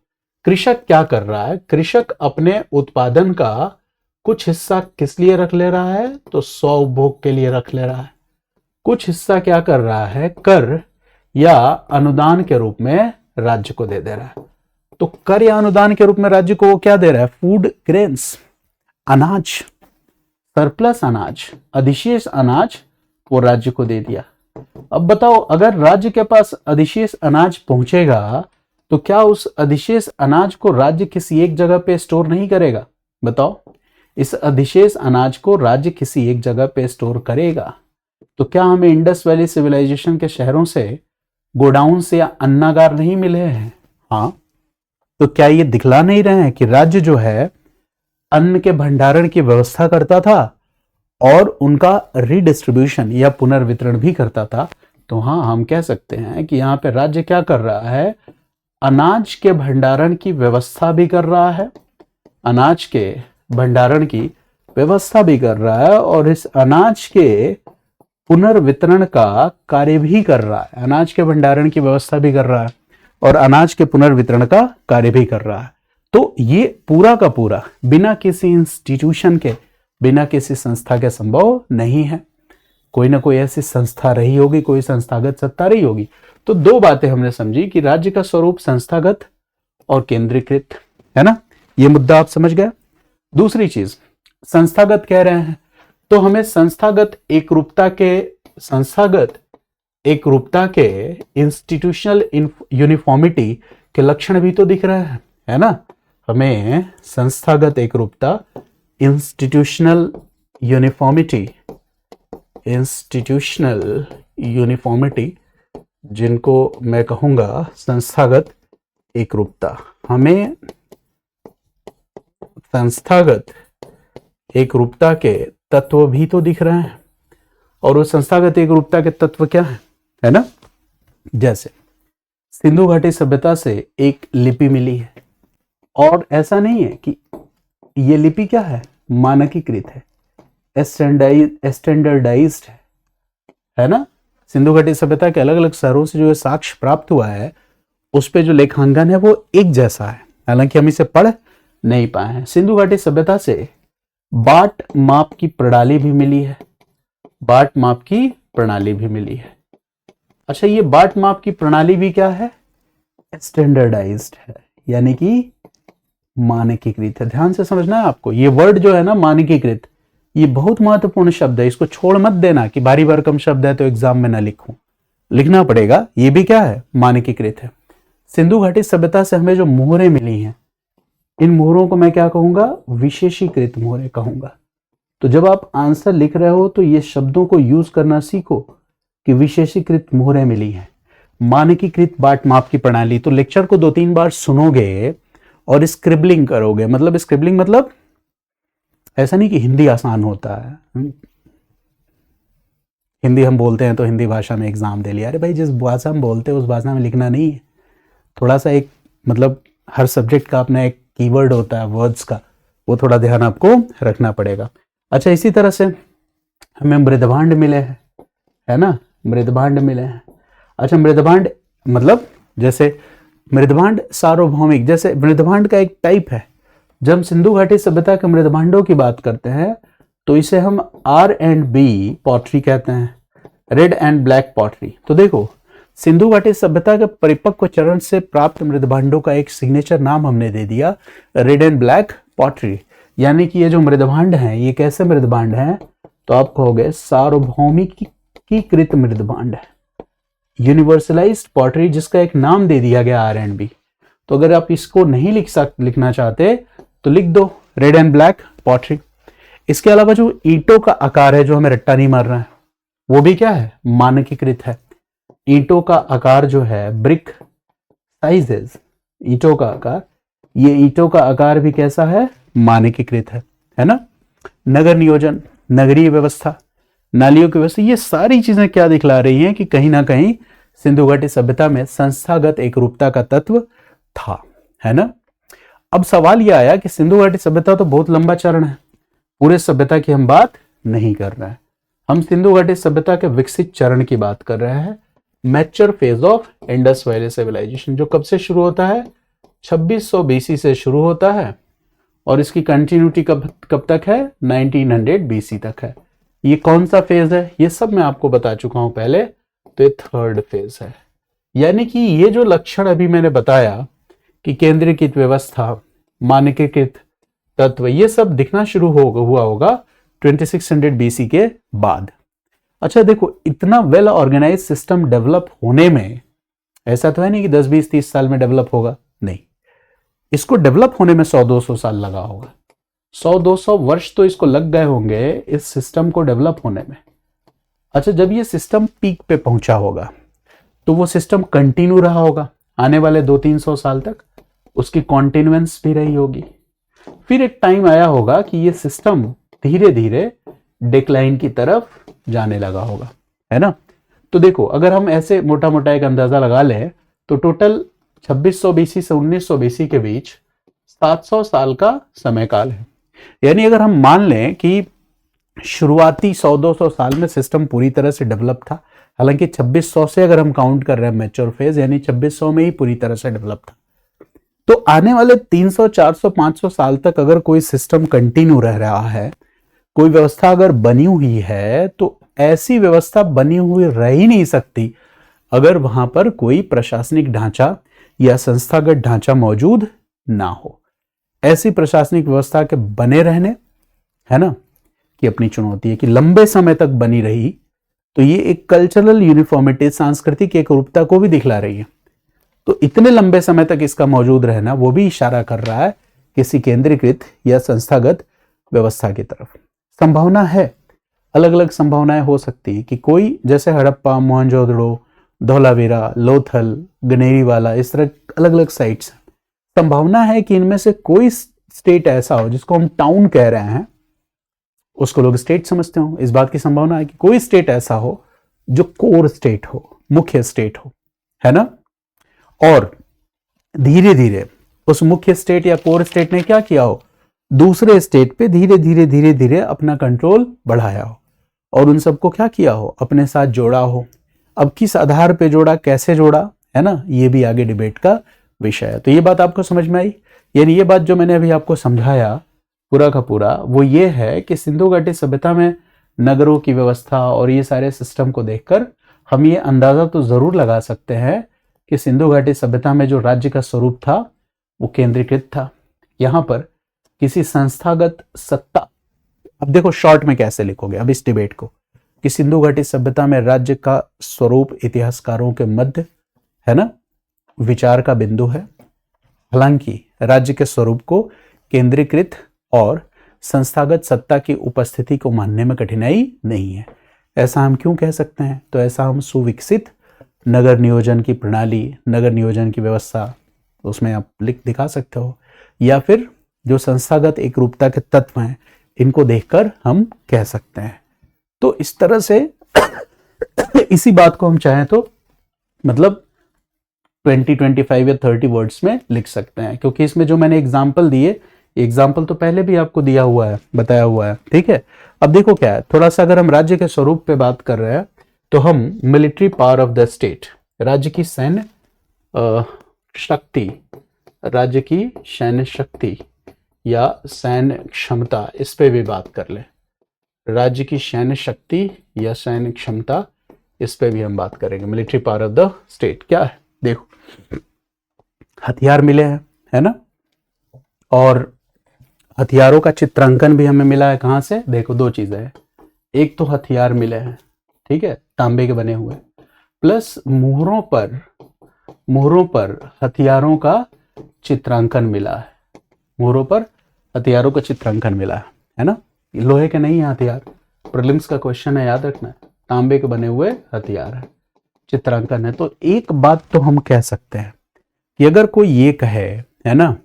कृषक क्या कर रहा है, कृषक अपने उत्पादन का कुछ हिस्सा किस लिए रख ले रहा है? तो स्व उपभोग के लिए रख ले रहा है। कुछ हिस्सा क्या कर रहा है, कर या अनुदान के रूप में राज्य को दे रहा है। तो कर या अनुदान के रूप में राज्य को वो क्या दे रहा है? फूड ग्रेन्स, अनाज, सरप्लस अनाज, अधिशेष अनाज वो राज्य को दे दिया। अब बताओ, अगर राज्य के पास अधिशेष अनाज पहुंचेगा तो क्या उस अधिशेष अनाज को राज्य किसी एक जगह पे स्टोर नहीं करेगा? बताओ, इस अधिशेष अनाज को राज्य किसी एक जगह पे स्टोर करेगा। तो क्या हमें इंडस वैली सिविलाइजेशन के शहरों से गोडाउन से या अन्नागार नहीं मिले हैं? हाँ, तो क्या ये दिखला नहीं रहे हैं कि राज्य जो है अन्न के भंडारण की व्यवस्था करता था और उनका रिडिस्ट्रीब्यूशन या पुनर्वितरण भी करता था? तो हाँ, हम कह सकते हैं कि यहाँ पे राज्य क्या कर रहा है, अनाज के भंडारण की व्यवस्था भी कर रहा है, अनाज के भंडारण की व्यवस्था भी कर रहा है और इस अनाज के पुनर्वितरण का कार्य भी कर रहा है। अनाज के भंडारण की व्यवस्था भी कर रहा है और अनाज के पुनर्वितरण का कार्य भी कर रहा है। तो ये पूरा का पूरा बिना किसी इंस्टीट्यूशन के, बिना किसी संस्था के संभव नहीं है। कोई ना कोई ऐसी संस्था रही होगी, कोई संस्थागत सत्ता रही होगी। तो दो बातें हमने समझी कि राज्य का स्वरूप संस्थागत और केंद्रीकृत, है ना, ये मुद्दा आप समझ गए। दूसरी चीज, संस्थागत कह रहे हैं तो हमें संस्थागत एकरूपता के इंस्टीट्यूशनल यूनिफॉर्मिटी के लक्षण भी तो दिख रहे हैं, है ना। हमें संस्थागत एकरूपता, इंस्टीट्यूशनल यूनिफॉर्मिटी जिनको मैं कहूंगा संस्थागत एकरूपता, हमें संस्थागत एकरूपता के तत्व भी तो दिख रहे हैं। और वो संस्थागत एकरूपता के तत्व क्या है ना, जैसे सिंधु घाटी सभ्यता से एक लिपि मिली है और ऐसा नहीं है कि ये लिपि क्या है, मानकीकृत है, स्टैंडर्डाइज्ड है ना। सिंधु घाटी सभ्यता के अलग अलग शहरों से जो साक्ष्य प्राप्त हुआ है उस पे जो लेखांकन है वो एक जैसा है, हालांकि हम इसे पढ़ नहीं पाए हैं। सिंधु घाटी सभ्यता से बाट माप की प्रणाली भी मिली है, बाट माप की प्रणाली भी मिली है। अच्छा, ये बाट माप की प्रणाली भी क्या है, स्टैंडर्डाइज्ड है, यानी कि मानकीकृत है। ध्यान से समझना है आपको, ये वर्ड जो है ना मानकीकृत, ये बहुत महत्वपूर्ण शब्द है, इसको छोड़ मत देना कि बारी बार कम शब्द है तो एग्जाम में ना लिखूं, लिखना पड़ेगा। ये भी क्या है, मानकीकृत है। सिंधु घाटी सभ्यता से हमें जो मोहरें मिली हैं, इन मोहरों को मैं क्या कहूंगा, विशेषीकृत मोहरें कहूंगा। तो जब आप आंसर लिख रहे हो तो ये शब्दों को यूज करना सीखो कि विशेषीकृत मोहरें मिली हैं। मानकीकृत बाट माप की प्रणाली। तो लेक्चर को 2-3 बार सुनोगे और स्क्रिबलिंग करोगे। मतलब स्क्रिबलिंग मतलब ऐसा नहीं कि हिंदी आसान होता है। हिंदी हम बोलते हैं तो हिंदी भाषा में एग्जाम दे लिया। अरे भाई, जिस भाषा में बोलते हैं उस भाषा में लिखना नहीं है। थोड़ा सा एक मतलब हर सब्जेक्ट का अपना एक कीवर्ड होता है वर्ड्स का, वो थोड़ा ध्यान आपको रखना पड़ेगा। अच्छा, इसी तरह से हमें मृदभांड मिले हैं, है ना, मृदभांड मिले हैं। अच्छा, मृदभांड मतलब जैसे मृदभांड सार्वभौमिक, जैसे मृदभांड का एक टाइप है। जब हम सिंधु घाटी सभ्यता के मृदभांडों की बात करते हैं तो इसे हम R&B पॉटरी कहते हैं, रेड एंड ब्लैक पॉटरी। तो देखो, सिंधु घाटी सभ्यता के परिपक्व चरण से प्राप्त मृदभांडों का एक सिग्नेचर नाम हमने दे दिया रेड एंड ब्लैक पॉटरी। यानी कि ये जो मृदभांड हैं ये कैसे मृदभांड हैं, तो आप कहोगे सार्वभौमिकीकृत मृदभांड है, यूनिवर्सलाइज्ड पॉटरी, जिसका एक नाम दे दिया गया R&B। तो अगर आप इसको नहीं लिखना चाहते तो लिख दो रेड एंड ब्लैक पॉटरी। इसके अलावा जो ईंटों का आकार है, जो हमें रट्टा नहीं मार रहा है, वो भी क्या है, मानकीकृत है। ईंटों का आकार जो है, ब्रिक साइजेस, ईंटों का आकार, ये ईंटों का आकार भी कैसा है, मानकीकृत है ना। नगर नियोजन, नगरीय व्यवस्था, नालियों की व्यवस्था, ये सारी चीजें क्या दिखला रही हैं कि कहीं ना कहीं सिंधु घाटी सभ्यता में संस्थागत एकरूपता का तत्व था, है ना। अब सवाल यह आया कि सिंधु घाटी सभ्यता तो बहुत लंबा चरण है, पूरे सभ्यता की हम बात नहीं कर रहे हैं, हम सिंधु घाटी सभ्यता के विकसित चरण की बात कर रहे हैं। Mature phase of Indus valley civilisation, जो कब से शुरू होता है, 2600 BC से शुरू होता है और इसकी कंटिन्यूटी कब तक है, 1900 BC तक है। ये कौन सा फेज है, ये सब मैं आपको बता चुका हूं पहले, तो ये थर्ड फेज है। यानी कि ये जो लक्षण अभी मैंने बताया कि केंद्रीकृत व्यवस्था, मानकीकृत तत्व, ये सब दिखना शुरू हुआ होगा 2600 BC के बाद। अच्छा देखो, इतना वेल ऑर्गेनाइज सिस्टम डेवलप होने में ऐसा तो है नहीं कि 10, 20, 30 साल में डेवलप होगा, नहीं, इसको डेवलप होने में 100-200 साल लगा होगा। 100-200 वर्ष तो इसको लग गए होंगे इस सिस्टम को डेवलप होने में। अच्छा, जब ये सिस्टम पीक पे पहुंचा होगा तो वो सिस्टम कंटिन्यू रहा होगा आने वाले 200-300 साल तक, उसकी कॉन्टिन्यूएंस भी रही होगी। फिर एक टाइम आया होगा कि ये सिस्टम धीरे धीरे डिक्लाइन की तरफ जाने लगा होगा, है ना। तो देखो, अगर हम ऐसे मोटा मोटा एक अंदाजा लगा लें तो टोटल 2600 BC से 1900 BC के बीच 700 साल का समय काल है। यानी अगर हम मान लें कि शुरुआती 100-200 साल में सिस्टम पूरी तरह से डेवलप था, हालांकि 2600 से अगर हम काउंट कर रहे हैं मैच्योर फेज, यानी 2600 में ही पूरी तरह से डेवलप था, तो आने वाले 300, 400, 500 साल तक अगर कोई सिस्टम कंटिन्यू रह रहा है, कोई व्यवस्था अगर बनी हुई है, तो ऐसी व्यवस्था बनी हुई रह ही नहीं सकती अगर वहां पर कोई प्रशासनिक ढांचा या संस्थागत ढांचा मौजूद ना हो। ऐसी प्रशासनिक व्यवस्था के बने रहने, है ना, कि अपनी चुनौती है कि लंबे समय तक बनी रही, तो ये एक कल्चरल यूनिफॉर्मिटी, सांस्कृतिक एकरूपता को भी दिखला रही है। तो इतने लंबे समय तक इसका मौजूद रहना, वो भी इशारा कर रहा है किसी केंद्रीकृत या संस्थागत व्यवस्था की तरफ। संभावना है, अलग अलग संभावनाएं हो सकती है कि कोई, जैसे हड़प्पा, मोहनजोदड़ो, धौलावीरा, लोथल, गनेरीवाला, इस तरह अलग अलग साइट्स, संभावना है कि इनमें से कोई स्टेट ऐसा हो जिसको हम टाउन कह रहे हैं, उसको लोग स्टेट समझते हो। इस बात की संभावना है कि कोई स्टेट ऐसा हो जो कोर स्टेट हो, मुख्य स्टेट हो, है ना। और धीरे धीरे उस मुख्य स्टेट या कोर स्टेट ने क्या किया हो, दूसरे स्टेट पे धीरे धीरे अपना कंट्रोल बढ़ाया हो और उन सबको क्या किया हो, अपने साथ जोड़ा हो। अब किस आधार पे जोड़ा, कैसे जोड़ा, है ना, ये भी आगे डिबेट का विषय है। तो ये बात आपको समझ में आई। यानी ये बात जो मैंने अभी आपको समझाया पूरा का पूरा, वो ये है कि सिंधु घाटी सभ्यता में नगरों की व्यवस्था और ये सारे सिस्टम को देखकर हम ये अंदाजा तो जरूर लगा सकते हैं कि सिंधु घाटी सभ्यता में जो राज्य का स्वरूप था वो केंद्रीकृत था। यहाँ पर किसी संस्थागत सत्ता, अब देखो शॉर्ट में कैसे लिखोगे अब इस डिबेट को, कि सिंधु घाटी सभ्यता में राज्य का स्वरूप इतिहासकारों के मध्य, है ना, विचार का बिंदु है। हालांकि राज्य के स्वरूप को केंद्रीकृत और संस्थागत सत्ता की उपस्थिति को मानने में कठिनाई नहीं है। ऐसा हम क्यों कह सकते हैं, तो ऐसा हम सुविकसित नगर नियोजन की प्रणाली, नगर नियोजन की व्यवस्था, उसमें आप दिखा सकते हो, या फिर जो संस्थागत एकरूपता के तत्व हैं इनको देखकर हम कह सकते हैं। तो इस तरह से इसी बात को हम चाहें तो मतलब 20, 25 या 30 वर्ड्स में लिख सकते हैं, क्योंकि इसमें जो मैंने एग्जाम्पल दिए, एग्जाम्पल तो पहले भी आपको दिया हुआ है, बताया हुआ है, ठीक है। अब देखो क्या है, थोड़ा सा अगर हम राज्य के स्वरूप पे बात कर रहे हैं तो हम military power of the state, राज्य की सैन्य शक्ति, राज्य की सैन्य शक्ति या सैन्य क्षमता, इस पे भी बात कर ले। राज्य की सैन्य शक्ति या सैन्य क्षमता, इस पे भी हम बात करेंगे। Military power of the state क्या है, देखो हथियार मिले हैं, है ना, और हथियारों का चित्रांकन भी हमें मिला है। कहां से, देखो दो चीजें हैं, एक तो हथियार मिले हैं, ठीक है, तांबे के बने हुए, प्लस मोहरों पर हथियारों का चित्रांकन मिला है, मोहरों पर हथियारों का चित्रांकन मिला है ना। लोहे के नहीं है हथियार, प्रीलिम्स का क्वेश्चन है, याद रखना है, तांबे के बने हुए हथियार है, चित्रांकन है। तो एक बात तो हम कह सकते हैं कि अगर कोई ये कहे, है ना,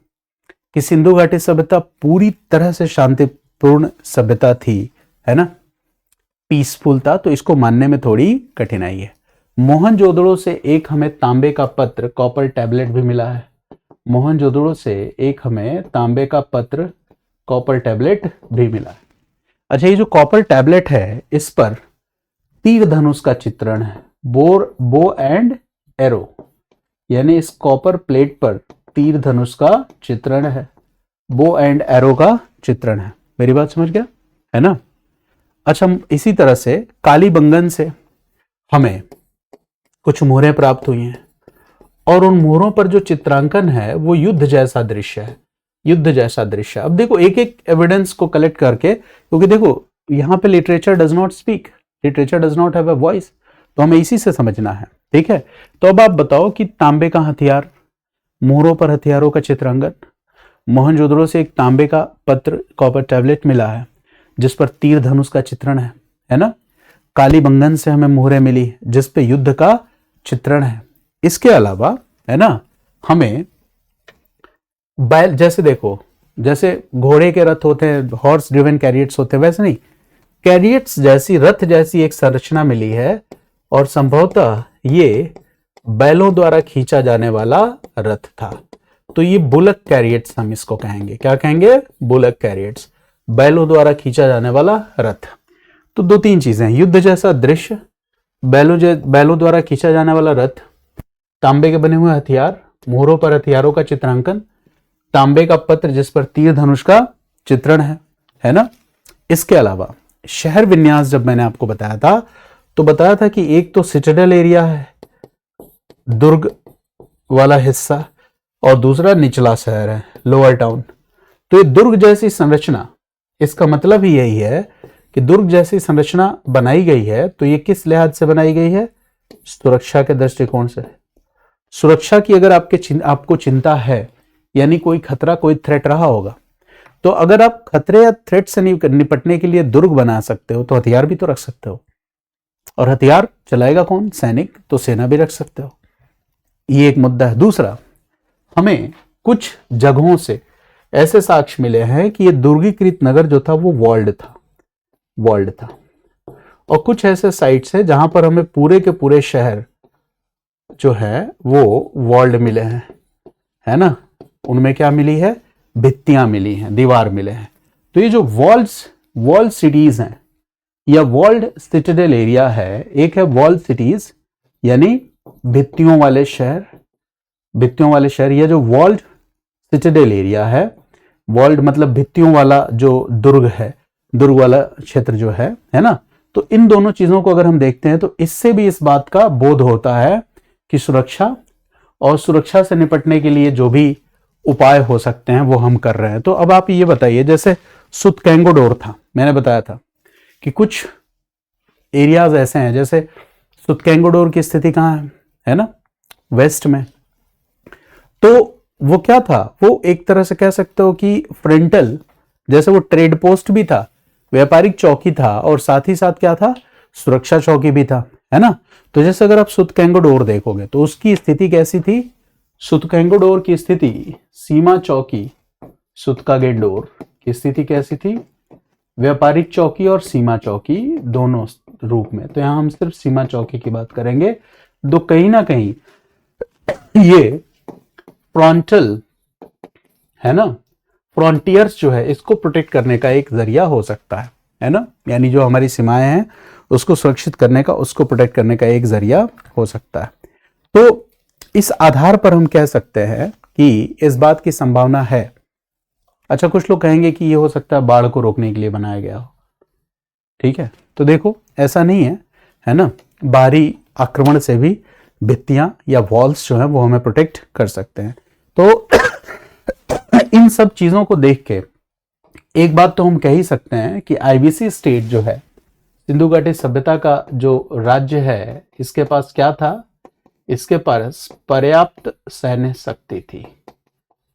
कि सिंधु घाटी सभ्यता पूरी तरह से शांतिपूर्ण सभ्यता थी, है ना, पीसफुल था, तो इसको मानने में थोड़ी कठिनाई है। मोहनजोदड़ो से एक हमें तांबे का पत्र, कॉपर टैबलेट भी मिला है। मोहनजोदड़ो से एक हमें तांबे का पत्र, कॉपर टैबलेट भी मिला है। अच्छा, ये जो कॉपर टैबलेट है इस पर तीर धनुष का चित्रण है, बो एंड एरो, यानी इस कॉपर प्लेट पर तीर धनुष का चित्रण है, बो एंड एरो का चित्रण है। मेरी बात समझ गया, है ना। अच्छा, इसी तरह से कालीबंगन से हमें कुछ मोहरें प्राप्त हुई हैं, और उन मोहरों पर जो चित्रांकन है वो युद्ध जैसा दृश्य है, युद्ध जैसा दृश्य। अब देखो एक एक एविडेंस को कलेक्ट करके, क्योंकि देखो यहाँ पे literature does not speak, literature does not have a voice, तो हमें इसी से समझना है, ठीक है। तो अब आप बताओ कि तांबे का हथियार, मोहरों पर हथियारों का चित्रांकन, मोहनजोदड़ो से एक तांबे का पत्र, कॉपर टैबलेट मिला है जिस पर तीर धनुष का चित्रण है ना। कालीबंगन से हमें मोहरें मिली जिस पे युद्ध का चित्रण है। इसके अलावा, है ना, हमें बैल, जैसे देखो, जैसे घोड़े के रथ होते हैं, हॉर्स ड्रिवन कैरियट्स होते हैं, वैसे नहीं, कैरियट्स जैसी, रथ जैसी एक संरचना मिली है, और संभवतः ये बैलों द्वारा खींचा जाने वाला रथ था। तो ये बुलक कैरियट्स हम इसको कहेंगे, क्या कहेंगे, बुलक कैरियट्स, बैलों द्वारा खींचा जाने वाला रथ। तो दो तीन चीजें, युद्ध जैसा दृश्य, बैलों द्वारा खींचा जाने वाला रथ, तांबे के बने हुए हथियार, मोहरों पर हथियारों का चित्रांकन, तांबे का पत्र जिस पर तीर धनुष का चित्रण है ना। इसके अलावा शहर विन्यास जब मैंने आपको बताया था तो बताया था कि एक तो सिटाडेल एरिया है, दुर्ग वाला हिस्सा, और दूसरा निचला शहर है, लोअर टाउन। तो ये दुर्ग जैसी संरचना, इसका मतलब ही यही है कि दुर्ग जैसी संरचना बनाई गई है, तो ये किस लिहाज से बनाई गई है, सुरक्षा के दृष्टिकोण से। सुरक्षा की अगर आपको चिंता है, यानी कोई खतरा, कोई थ्रेट रहा होगा, तो अगर आप खतरे या थ्रेट से निपटने के लिए दुर्ग बना सकते हो तो हथियार भी तो रख सकते हो, और हथियार चलाएगा कौन, सैनिक, तो सेना भी रख सकते हो। ये एक मुद्दा है। दूसरा, हमें कुछ जगहों से ऐसे साक्ष्य मिले हैं कि ये दुर्गीकृत नगर जो था वो वॉल्ड था, और कुछ ऐसे साइट्स हैं जहां पर हमें पूरे के पूरे शहर जो है वो वॉल्ड मिले हैं, है ना। उनमें क्या मिली है, भित्तियां मिली हैं, दीवार मिले हैं। तो ये जो वॉल्ड सिटीज हैं या वॉल्ड सिटाडेल एरिया है, एक है वॉल्ड सिटीज यानी भित्तियों वाले शहर, या जो वॉल्ड सिटाडेल एरिया है, वॉल्ड मतलब भित्तियों वाला जो दुर्ग है, दुर्ग वाला क्षेत्र जो है ना। तो इन दोनों चीजों को अगर हम देखते हैं तो इससे भी इस बात का बोध होता है कि सुरक्षा, और सुरक्षा से निपटने के लिए जो भी उपाय हो सकते हैं वो हम कर रहे हैं। तो अब आप ये बताइए, जैसे सुतकेंगोडोर था, मैंने बताया था कि कुछ एरियाज ऐसे हैं, जैसे सुतकेंगोडोर की स्थिति कहाँ है ना, वेस्ट में। तो वो क्या था, वो एक तरह से कह सकते हो कि फ्रंटल, जैसे वो ट्रेड पोस्ट भी था, व्यापारिक चौकी था, और साथ ही साथ क्या था, सुरक्षा चौकी भी था, है ना। तो जैसे अगर आप सुतकेंगोडोर देखोगे तो उसकी स्थिति कैसी थी, सुतकेंगोडोर की स्थिति, सीमा चौकी सुतकागेडोर की स्थिति कैसी थी, व्यापारिक चौकी और सीमा चौकी दोनों रूप में। तो यहां हम सिर्फ सीमा चौकी की बात करेंगे। तो कहीं ना कहीं ये फ्रंटल, है ना, फ्रंटियर्स जो है इसको प्रोटेक्ट करने का एक जरिया हो सकता है ना, यानी जो हमारी सीमाएं हैं उसको सुरक्षित करने का, उसको प्रोटेक्ट करने का एक जरिया हो सकता है। तो इस आधार पर हम कह सकते हैं कि इस बात की संभावना है। अच्छा, कुछ लोग कहेंगे कि ये हो सकता है बाढ़ को रोकने के लिए बनाया गया हो, ठीक है। तो देखो ऐसा नहीं है ना, बाहरी आक्रमण से भी भित्तियां या वॉल्स जो है वो हमें प्रोटेक्ट कर सकते हैं। तो इन सब चीजों को देख के एक बात तो हम कह ही सकते हैं कि आईबीसी स्टेट जो है, सिंधु घाटी सभ्यता का जो राज्य है, इसके पास क्या था, इसके पास पर्याप्त सैन्य शक्ति थी।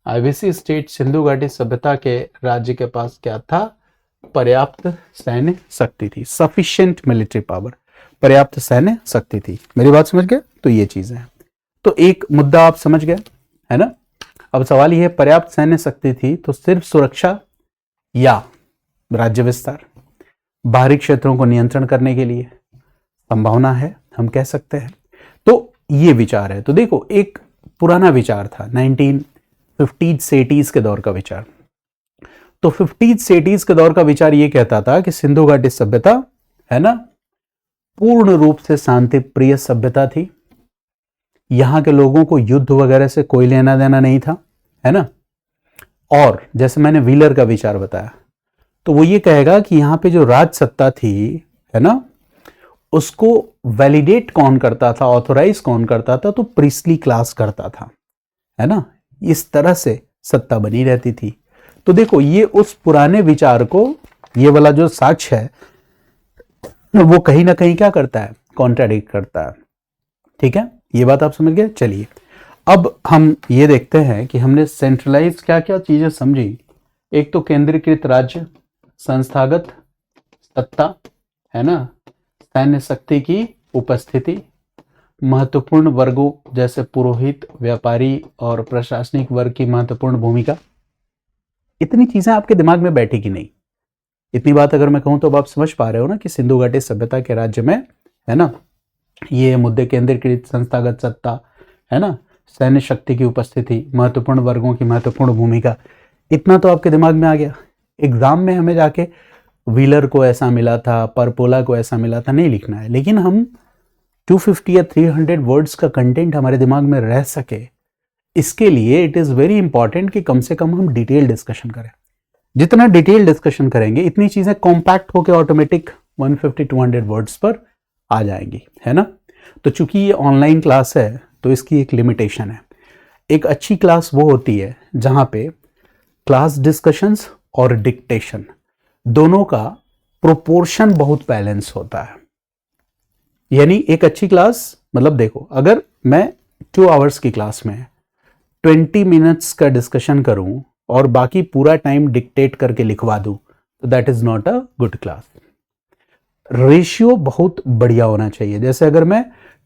आईबीसी स्टेट सिंधु घाटी सभ्यता के राज्य के पास क्या था, पर्याप्त सैन्य शक्ति थी, सफिशिएंट मिलिट्री पावर, पर्याप्त सैन्य शक्ति थी। मेरी बात समझ गए? तो ये चीजें हैं। तो एक मुद्दा आप समझ गए, है ना। अब सवाल यह है, पर्याप्त सैन्य शक्ति थी तो सिर्फ सुरक्षा या राज्य विस्तार, बाहरी क्षेत्रों को नियंत्रण करने के लिए संभावना है, हम कह सकते हैं। तो ये विचार है। तो देखो एक पुराना विचार था 1950 से 80s के दौर का विचार। तो 50 से 80s के दौर का विचार ये कहता था कि सिंधु घाटी सभ्यता, है ना, पूर्ण रूप से शांति प्रिय सभ्यता थी। यहां के लोगों को युद्ध वगैरह से कोई लेना देना नहीं था, है ना। और जैसे मैंने व्हीलर का विचार बताया, तो वो ये कहेगा कि यहां पे जो राज सत्ता थी, है ना, उसको वैलिडेट कौन करता था, ऑथोराइज कौन करता था, तो प्रीस्टली क्लास करता था, है ना। इस तरह से सत्ता बनी रहती थी। तो देखो ये उस पुराने विचार को, ये वाला जो साक्ष्य है वो कहीं ना कहीं क्या करता है, कॉन्ट्राडिक्ट करता है, ठीक है। ये बात आप समझ गए। चलिए अब हम ये देखते हैं कि हमने सेंट्रलाइज क्या क्या चीजें समझी। एक तो केंद्रीकृत राज्य, संस्थागत सत्ता, है ना, सैन्य शक्ति की उपस्थिति, महत्वपूर्ण वर्गों जैसे पुरोहित, व्यापारी और प्रशासनिक वर्ग की महत्वपूर्ण भूमिका। इतनी चीजें आपके दिमाग में बैठी कि नहीं? इतनी बात अगर मैं कहूं तो अब आप समझ पा रहे हो ना कि सिंधु घाटी सभ्यता के राज्य में, है ना, ये मुद्दे केंद्रीकृत संस्थागत सत्ता, है ना, सैन्य शक्ति की उपस्थिति, महत्वपूर्ण वर्गों की महत्वपूर्ण भूमिका, इतना तो आपके दिमाग में आ गया। एग्जाम में हमें जाके व्हीलर को ऐसा मिला था, परपोला को ऐसा मिला था नहीं लिखना है, लेकिन हम 250 या 300 वर्ड्स का कंटेंट हमारे दिमाग में रह सके, इसके लिए इट इज वेरी इंपॉर्टेंट कि कम से कम हम डिटेल डिस्कशन करें। जितना डिटेल डिस्कशन करेंगे इतनी चीजें कॉम्पैक्ट होकर ऑटोमेटिक 150-200 वर्ड्स पर आ जाएंगी, है ना। तो चूंकि ये ऑनलाइन क्लास है तो इसकी एक लिमिटेशन है। एक अच्छी क्लास वो होती है जहां पे क्लास डिस्कशंस और डिक्टेशन दोनों का प्रोपोर्शन बहुत बैलेंस होता है। यानी एक अच्छी क्लास, मतलब देखो अगर मैं 2 आवर्स की क्लास में 20 मिनट्स का डिस्कशन करूं और बाकी पूरा टाइम डिक्टेट करके लिखवा दूं तो that is not a good class. Ratio बहुत बढ़िया होना चाहिए। जैसे अगर मैं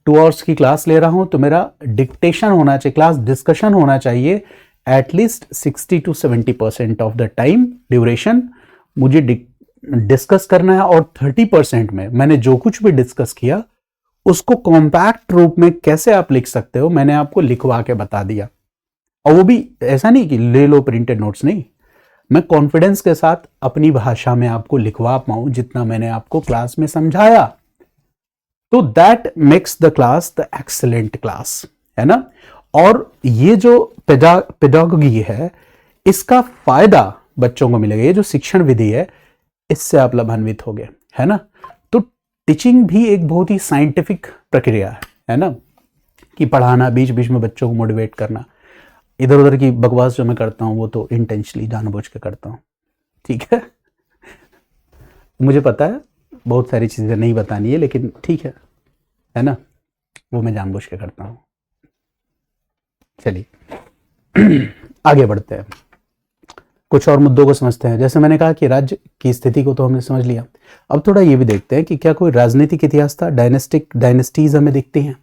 2 आवर्स की क्लास ले रहा हूं तो मेरा डिक्टेशन होना चाहिए, क्लास डिस्कशन होना चाहिए at least 60 to 70% of the time duration मुझे डिस्कस करना है, और 30% में मैंने जो कुछ भी डिस्कस किया उसको कॉम्पैक्ट रूप में कैसे आप लिख सकते हो मैंने आपको लिखवा के बता दिया। और वो भी ऐसा नहीं कि ले लो प्रिंटेड नोट्स, नहीं, मैं कॉन्फिडेंस के साथ अपनी भाषा में आपको लिखवा पाऊं जितना मैंने आपको क्लास में समझाया। तो that makes the class the excellent class, है ना। और ये जो पेडागोगी है इसका फायदा बच्चों को मिलेगा। ये जो शिक्षण विधि है इससे आप लाभान्वित होगे, है ना। तो टीचिंग भी एक बहुत ही साइंटिफिक प्रक्रिया है ना, कि पढ़ाना, बीच बीच में बच्चों को मोटिवेट करना। इधर उधर की बकवास जो मैं करता हूं वो तो इंटेंशनली जानबूझ के करता हूं, ठीक है। मुझे पता है बहुत सारी चीजें नहीं बतानी है, लेकिन ठीक है ना, वो मैं जानबूझ के करता हूं। चलिए आगे बढ़ते हैं। कुछ और मुद्दों को समझते हैं। जैसे मैंने कहा कि राज्य की स्थिति को तो हमने समझ लिया, अब थोड़ा ये भी देखते हैं कि क्या कोई राजनीतिक इतिहास था। डायनेस्टीज हमें दिखती हैं,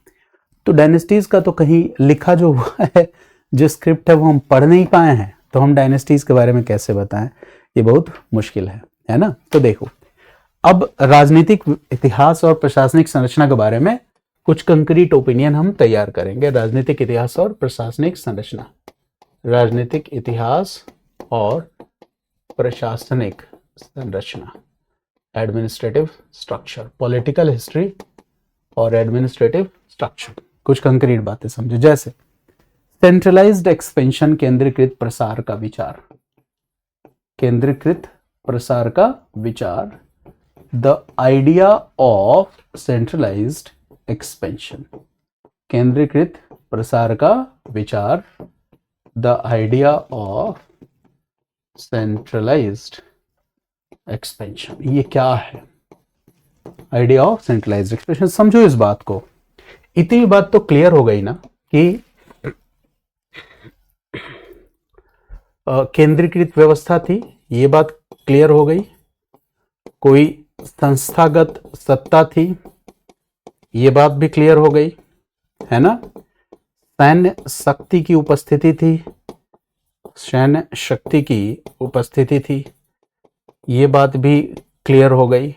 तो डायनेस्टीज का तो कहीं लिखा जो हुआ है, जो स्क्रिप्ट है वो हम पढ़ नहीं पाए हैं, तो हम डायनेस्टीज के बारे में कैसे बताएं, ये बहुत मुश्किल है ना। तो देखो, अब राजनीतिक इतिहास और प्रशासनिक संरचना के बारे में कुछ कंक्रीट ओपिनियन हम तैयार करेंगे। राजनीतिक इतिहास और प्रशासनिक संरचना, राजनीतिक इतिहास और प्रशासनिक संरचना, एडमिनिस्ट्रेटिव स्ट्रक्चर, पॉलिटिकल हिस्ट्री और एडमिनिस्ट्रेटिव स्ट्रक्चर। कुछ कंक्रीट बातें समझो, जैसे सेंट्रलाइज्ड एक्सपेंशन, केंद्रीकृत प्रसार का विचार, केंद्रीकृत प्रसार का विचार, the idea of centralised expansion, केंद्रीकृत प्रसार का विचार, the idea of centralised expansion. ये क्या है आइडिया ऑफ सेंट्रलाइज्ड एक्सपेंशन? समझो इस बात को। इतनी बात तो क्लियर हो गई ना कि केंद्रीकृत व्यवस्था थी, ये बात क्लियर हो गई। कोई संस्थागत सत्ता थी, ये बात भी क्लियर हो गई, है ना। सैन्य शक्ति की उपस्थिति थी, सैन्य शक्ति की उपस्थिति थी, ये बात भी क्लियर हो गई।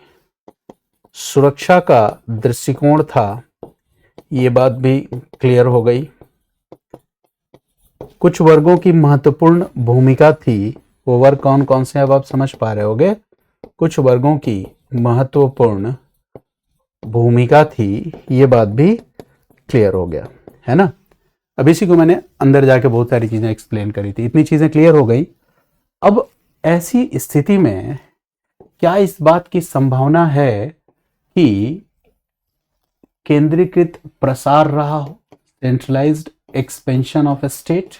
सुरक्षा का दृष्टिकोण था, ये बात भी क्लियर हो गई। कुछ वर्गों की महत्वपूर्ण भूमिका थी, वो वर्ग कौन कौन से, अब आप समझ पा रहे होगे। कुछ वर्गों की महत्वपूर्ण भूमिका थी, ये बात भी क्लियर हो गया, है ना। अब इसी को मैंने अंदर जाके बहुत सारी चीजें एक्सप्लेन करी थी, इतनी चीजें क्लियर हो गई। अब ऐसी स्थिति में क्या इस बात की संभावना है कि केंद्रीकृत प्रसार रहा हो, centralised expansion of A state?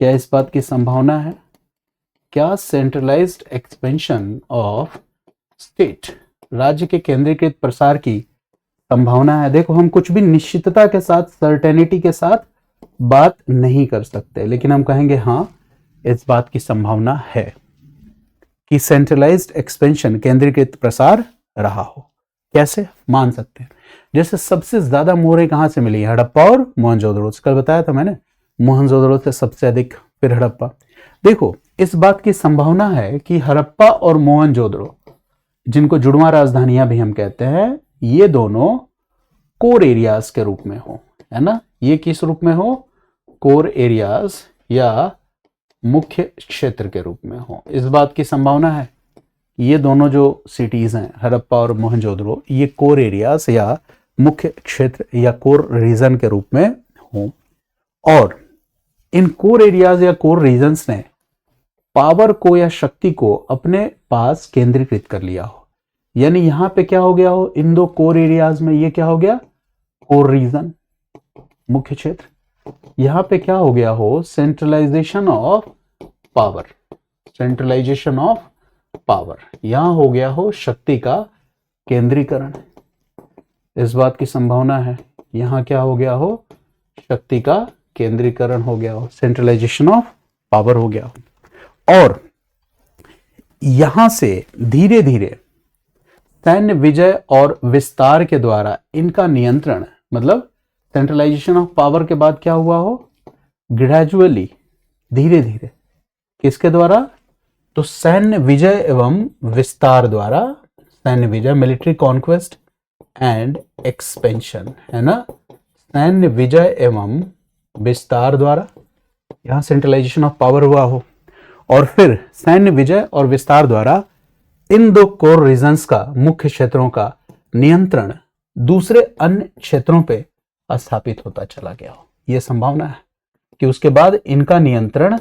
क्या इस बात की संभावना है? क्या सेंट्रलाइज्ड एक्सपेंशन ऑफ स्टेट, राज्य के केंद्रीकृत प्रसार की संभावना है? देखो, हम कुछ भी निश्चितता के साथ, सर्टेनिटी के साथ बात नहीं कर सकते, लेकिन हम कहेंगे हाँ, इस बात की संभावना है कि सेंट्रलाइज्ड एक्सपेंशन, केंद्रीकृत प्रसार रहा हो। कैसे मान सकते हैं? जैसे सबसे ज्यादा मोहरें कहां से मिली? हड़प्पा और मोहनजोदड़ो। कल बताया था मैंने, मोहनजोदड़ो से सबसे अधिक, फिर हड़प्पा। देखो, इस बात की संभावना है कि हड़प्पा और मोहनजोदड़ो, जिनको जुड़वा राजधानियां भी हम कहते हैं, ये दोनों कोर एरियाज के रूप में हो, है ना। ये किस रूप में हो? कोर एरियाज या मुख्य क्षेत्र के रूप में हो। इस बात की संभावना है ये दोनों जो सिटीज हैं, हड़प्पा और मोहनजोदड़ो, ये कोर एरियाज या मुख्य क्षेत्र या कोर रीजन के रूप में हो, और इन कोर एरियाज या कोर रीजन्स ने पावर को या शक्ति को अपने पास केंद्रीकृत कर लिया हो। यानी यहां पे क्या हो गया हो, इन दो कोर एरियाज में ये क्या हो गया, कोर रीजन, मुख्य क्षेत्र। यहां पे क्या हो गया हो, centralisation of power, centralisation of power. यहां हो गया हो शक्ति का केंद्रीकरण, इस बात की संभावना है। यहां क्या हो गया हो, शक्ति का केंद्रीकरण हो गया हो, सेंट्रलाइजेशन ऑफ पावर हो गया हो। और यहां से धीरे धीरे सैन्य विजय और विस्तार के द्वारा इनका नियंत्रण, मतलब सेंट्रलाइजेशन ऑफ पावर के बाद क्या हुआ हो, ग्रेजुअली, धीरे धीरे, किसके द्वारा? तो सैन्य विजय एवं विस्तार द्वारा, सैन्य विजय, मिलिट्री कॉन्क्वेस्ट एंड एक्सपेंशन, है ना। सैन्य विजय एवं विस्तार द्वारा यहां सेंट्रलाइजेशन ऑफ पावर हुआ हो, और फिर सैन्य विजय और विस्तार द्वारा इन दो कोर रीजन्स का, मुख्य क्षेत्रों का नियंत्रण दूसरे अन्य क्षेत्रों पे स्थापित होता चला गया हो। यह संभावना है कि उसके बाद इनका नियंत्रण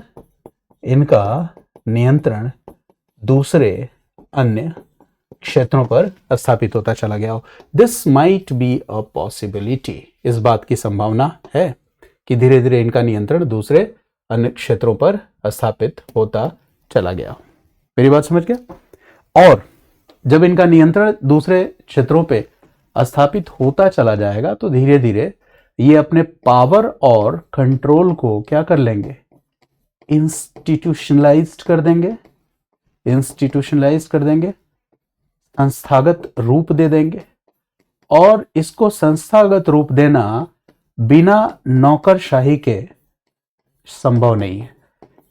दूसरे अन्य क्षेत्रों पर स्थापित होता चला गया हो। This might be a possibility, इस बात की संभावना है कि धीरे धीरे इनका नियंत्रण दूसरे अन्य क्षेत्रों पर स्थापित होता चला गया। मेरी बात समझ गया? और जब इनका नियंत्रण दूसरे क्षेत्रों पे स्थापित होता चला जाएगा तो धीरे धीरे ये अपने पावर और कंट्रोल को क्या कर लेंगे, इंस्टीट्यूशनलाइज्ड कर देंगे, संस्थागत रूप दे देंगे। और इसको संस्थागत रूप देना बिना नौकरशाही के संभव नहीं है।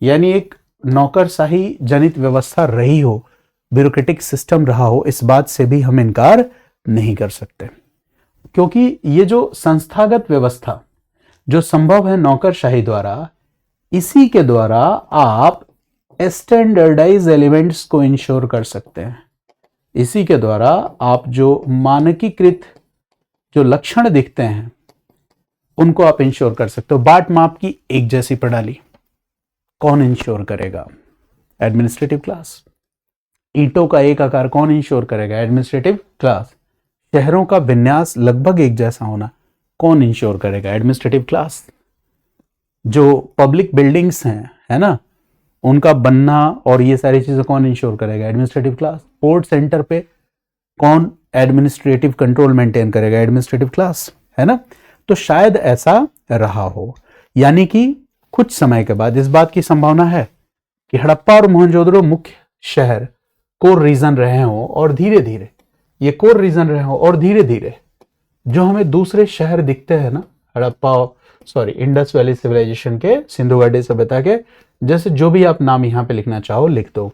यानी एक नौकरशाही जनित व्यवस्था रही हो, ब्यूरोक्रेटिक सिस्टम रहा हो, इस बात से भी हम इनकार नहीं कर सकते, क्योंकि ये जो संस्थागत व्यवस्था जो संभव है नौकरशाही द्वारा, इसी के द्वारा आप स्टैंडर्डाइज एलिमेंट्स को इंश्योर कर सकते हैं। इसी के द्वारा आप जो मानकीकृत जो लक्षण दिखते हैं उनको आप इंश्योर कर सकते हो। बाट माप की एक जैसी प्रणाली कौन इंश्योर करेगा? Administrative class. ईंटों का एक आकार कौन इंश्योर करेगा? Administrative class. शहरों का विन्यास लगभग एक जैसा होना कौन इंश्योर करेगा? Administrative class. जो पब्लिक बिल्डिंग्स हैं, है ना, उनका बनना और ये सारी चीजें कौन इंश्योर करेगा? Administrative class. पोर्ट सेंटर पे कौन एडमिनिस्ट्रेटिव कंट्रोल मेंटेन करेगा? एडमिनिस्ट्रेटिव क्लास, है ना। तो शायद ऐसा रहा हो। यानी कि कुछ समय के बाद इस बात की संभावना है कि हड़प्पा और मोहनजोदड़ो मुख्य शहर कोर रीजन रहे हों और धीरे धीरे ये कोर रीजन रहे हों और धीरे धीरे जो हमें दूसरे शहर दिखते हैं ना, इंडस वैली सिविलाइजेशन के, सिंधु घाटी सभ्यता के, जैसे जो भी आप नाम यहां पे लिखना चाहो लिख दो,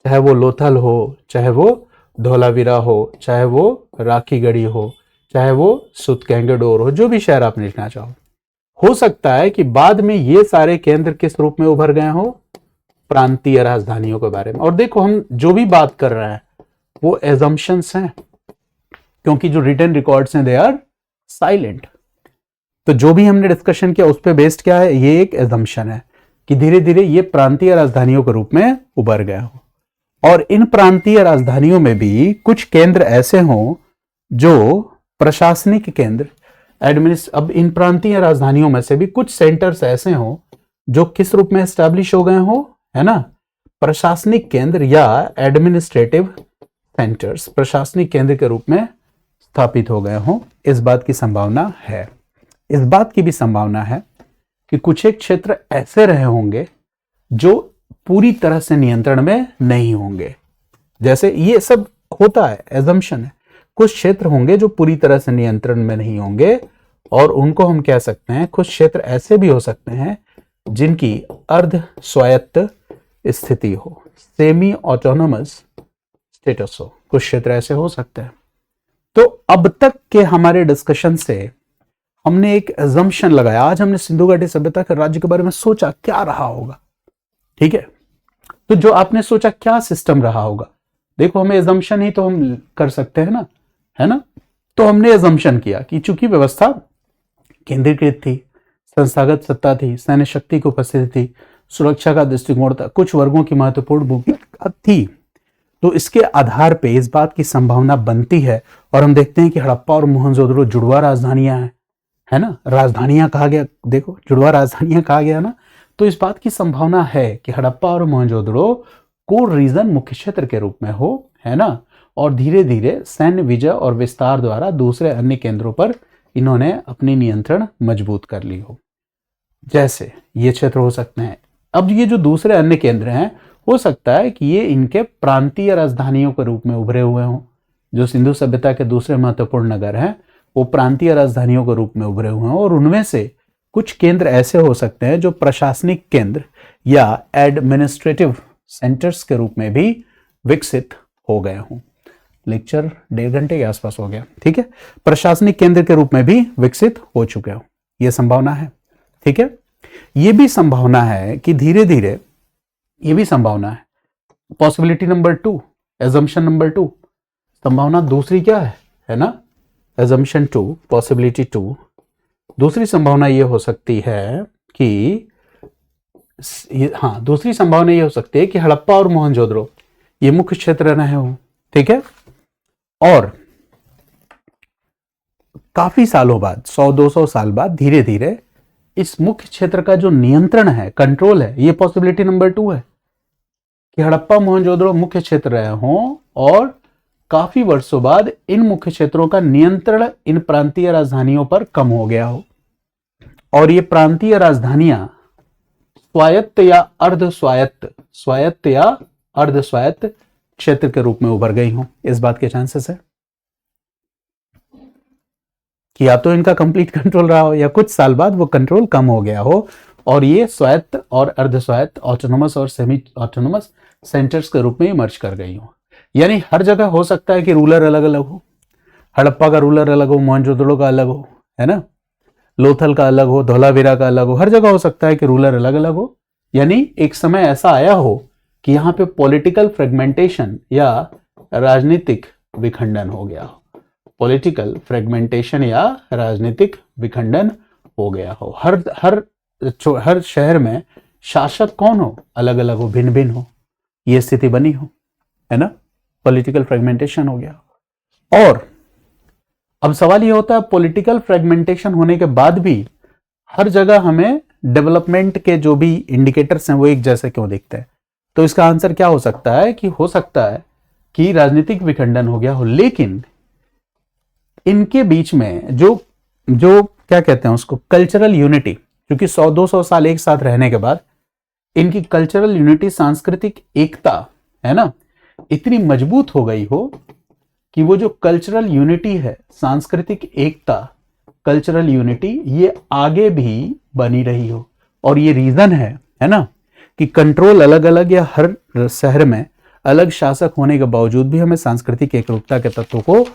चाहे वो लोथल हो, चाहे वो धोलावीरा हो, चाहे वो राखीगढ़ी हो, चाहे वो सुतकेंगडोर हो, जो भी शहर आप लिखना चाहो। हो सकता है कि बाद में ये सारे केंद्र किस रूप में उभर गए हो? प्रांतीय राजधानियों के बारे में। और देखो हम जो भी बात कर रहे हैं वो एजम्पशंस हैं, क्योंकि जो रिटन रिकॉर्ड्स हैं दे आर साइलेंट। तो जो भी हमने डिस्कशन किया उस पर बेस्ड क्या है? ये एक एजम्पशन है कि धीरे धीरे ये प्रांतीय राजधानियों के रूप में उभर गया हो। और इन प्रांतीय राजधानियों में भी कुछ केंद्र ऐसे हों जो प्रशासनिक केंद्र अब इन प्रांतीय राजधानियों में से भी कुछ सेंटर्स ऐसे हों जो किस रूप में एस्टैब्लिश हो गए हो, है ना, प्रशासनिक केंद्र या एडमिनिस्ट्रेटिव सेंटर्स, प्रशासनिक केंद्र के रूप में स्थापित हो गए हों। इस बात की संभावना है। इस बात की भी संभावना है कि कुछ एक क्षेत्र ऐसे रहे होंगे जो पूरी तरह से नियंत्रण में नहीं होंगे। जैसे ये सब होता है, एजम्पशन है। कुछ क्षेत्र होंगे जो पूरी तरह से नियंत्रण में नहीं होंगे और उनको हम कह सकते हैं, कुछ क्षेत्र ऐसे भी हो सकते हैं जिनकी अर्ध स्वायत्त स्थिति हो, सेमी ऑटोनोमस स्टेटस हो। कुछ क्षेत्र ऐसे हो सकते हैं। तो अब तक के हमारे डिस्कशन से हमने एक एजम्पशन लगाया। आज हमने सिंधु घाटी सभ्यता के राज्य के बारे में सोचा क्या रहा होगा, ठीक है। तो जो आपने सोचा क्या सिस्टम रहा होगा, देखो हमें एजम्पशन ही तो हम कर सकते हैं ना, है ना। तो हमने एजम्पशन किया कि चूंकि व्यवस्था केंद्रीकृत थी, संस्थागत सत्ता थी, सैन्य शक्ति की उपस्थिति थी, सुरक्षा का दृष्टिकोण था, कुछ वर्गों की महत्वपूर्ण भूमिका थी, तो इसके आधार पे इस बात की संभावना बनती है। और हम देखते हैं कि हड़प्पा और मोहनजोदड़ो जुड़वा राजधानियां हैं, है ना, राजधानियां कहा गया, देखो जुड़वा राजधानियां कहा गया ना। तो इस बात की संभावना है कि हड़प्पा और मोहनजोदड़ो कोर रीजन मुख्य क्षेत्र के रूप में हो, है ना, और धीरे धीरे सैन्य विजय और विस्तार द्वारा दूसरे अन्य केंद्रों पर इन्होंने अपनी नियंत्रण मजबूत कर ली हो। जैसे ये क्षेत्र हो सकते हैं। अब ये जो दूसरे अन्य केंद्र हैं, हो सकता है कि ये इनके प्रांतीय राजधानियों के रूप में उभरे हुए हों। जो सिंधु सभ्यता के दूसरे महत्वपूर्ण नगर हैं वो प्रांतीय राजधानियों के रूप में उभरे हुए हैं, और उनमें से कुछ केंद्र ऐसे हो सकते हैं जो प्रशासनिक केंद्र या एडमिनिस्ट्रेटिव सेंटर्स के रूप में भी विकसित हो गए हों। लेक्चर 1.5 घंटे के आसपास हो गया, ठीक है। प्रशासनिक केंद्र के रूप में भी विकसित हो चुके हो, यह संभावना है, ठीक है। यह भी संभावना है कि धीरे धीरे, यह भी संभावना है। पॉसिबिलिटी नंबर 2, एजम्पशन नंबर 2, संभावना दूसरी क्या है ना, एजम्पशन 2, पॉसिबिलिटी 2। दूसरी संभावना यह हो सकती है कि दूसरी संभावना यह हो सकती है कि हड़प्पा और मोहनजोदड़ो ये मुख्य क्षेत्र रहे हो, ठीक है, और काफी सालों बाद, 100-200 साल बाद धीरे धीरे इस मुख्य क्षेत्र का जो नियंत्रण है, कंट्रोल है, ये पॉसिबिलिटी नंबर 2 है कि हड़प्पा मोहनजोदड़ो मुख्य क्षेत्र रहे हों और काफी वर्षों बाद इन मुख्य क्षेत्रों का नियंत्रण इन प्रांतीय राजधानियों पर कम हो गया हो, और ये प्रांतीय राजधानियां स्वायत्त या अर्ध स्वायत्त, स्वायत्त या अर्ध स्वायत्त क्षेत्र के रूप में उभर गई हो। इस बात के चांसेस है कि या तो इनका कंप्लीट कंट्रोल रहा हो या कुछ साल बाद वो कंट्रोल कम हो गया हो और ये स्वायत्त और अर्ध स्वायत्त, ऑटोनोमस और सेमी ऑटोनोमस सेंटर्स के रूप में इमर्ज कर गई हो। यानी हर जगह हो सकता है कि रूलर अलग अलग हो, हड़प्पा का रूलर अलग हो, मोहनजोदड़ो का अलग हो, है ना, लोथल का अलग हो, धौलावीरा का अलग हो, हर जगह हो सकता है कि रूलर अलग अलग हो। यानी एक समय ऐसा आया हो कि यहाँ पे पॉलिटिकल फ्रेगमेंटेशन या राजनीतिक विखंडन हो गया हो, पॉलिटिकल फ्रेगमेंटेशन या राजनीतिक विखंडन हो गया हो। हर शहर में शासक कौन हो, अलग अलग हो, भिन्न भिन्न हो, ये स्थिति बनी हो, है ना, पॉलिटिकल फ्रेगमेंटेशन हो गया। और अब सवाल ये होता है पॉलिटिकल फ्रेगमेंटेशन होने के बाद भी हर जगह हमें डेवलपमेंट के जो भी इंडिकेटर्स हैं वो एक जैसे क्यों दिखते हैं? तो इसका आंसर क्या हो सकता है कि हो सकता है कि राजनीतिक विखंडन हो गया हो, लेकिन इनके बीच में जो क्या कहते हैं उसको, कल्चरल यूनिटी, क्योंकि 100-200 साल एक साथ रहने के बाद इनकी कल्चरल यूनिटी, सांस्कृतिक एकता, है ना, इतनी मजबूत हो गई हो कि वो जो कल्चरल यूनिटी है, सांस्कृतिक एकता, कल्चरल यूनिटी, ये आगे भी बनी रही हो। और ये रीजन है ना, कि कंट्रोल अलग अलग या हर शहर में अलग शासक होने के बावजूद भी हमें सांस्कृतिक एकरूपता के तत्व को,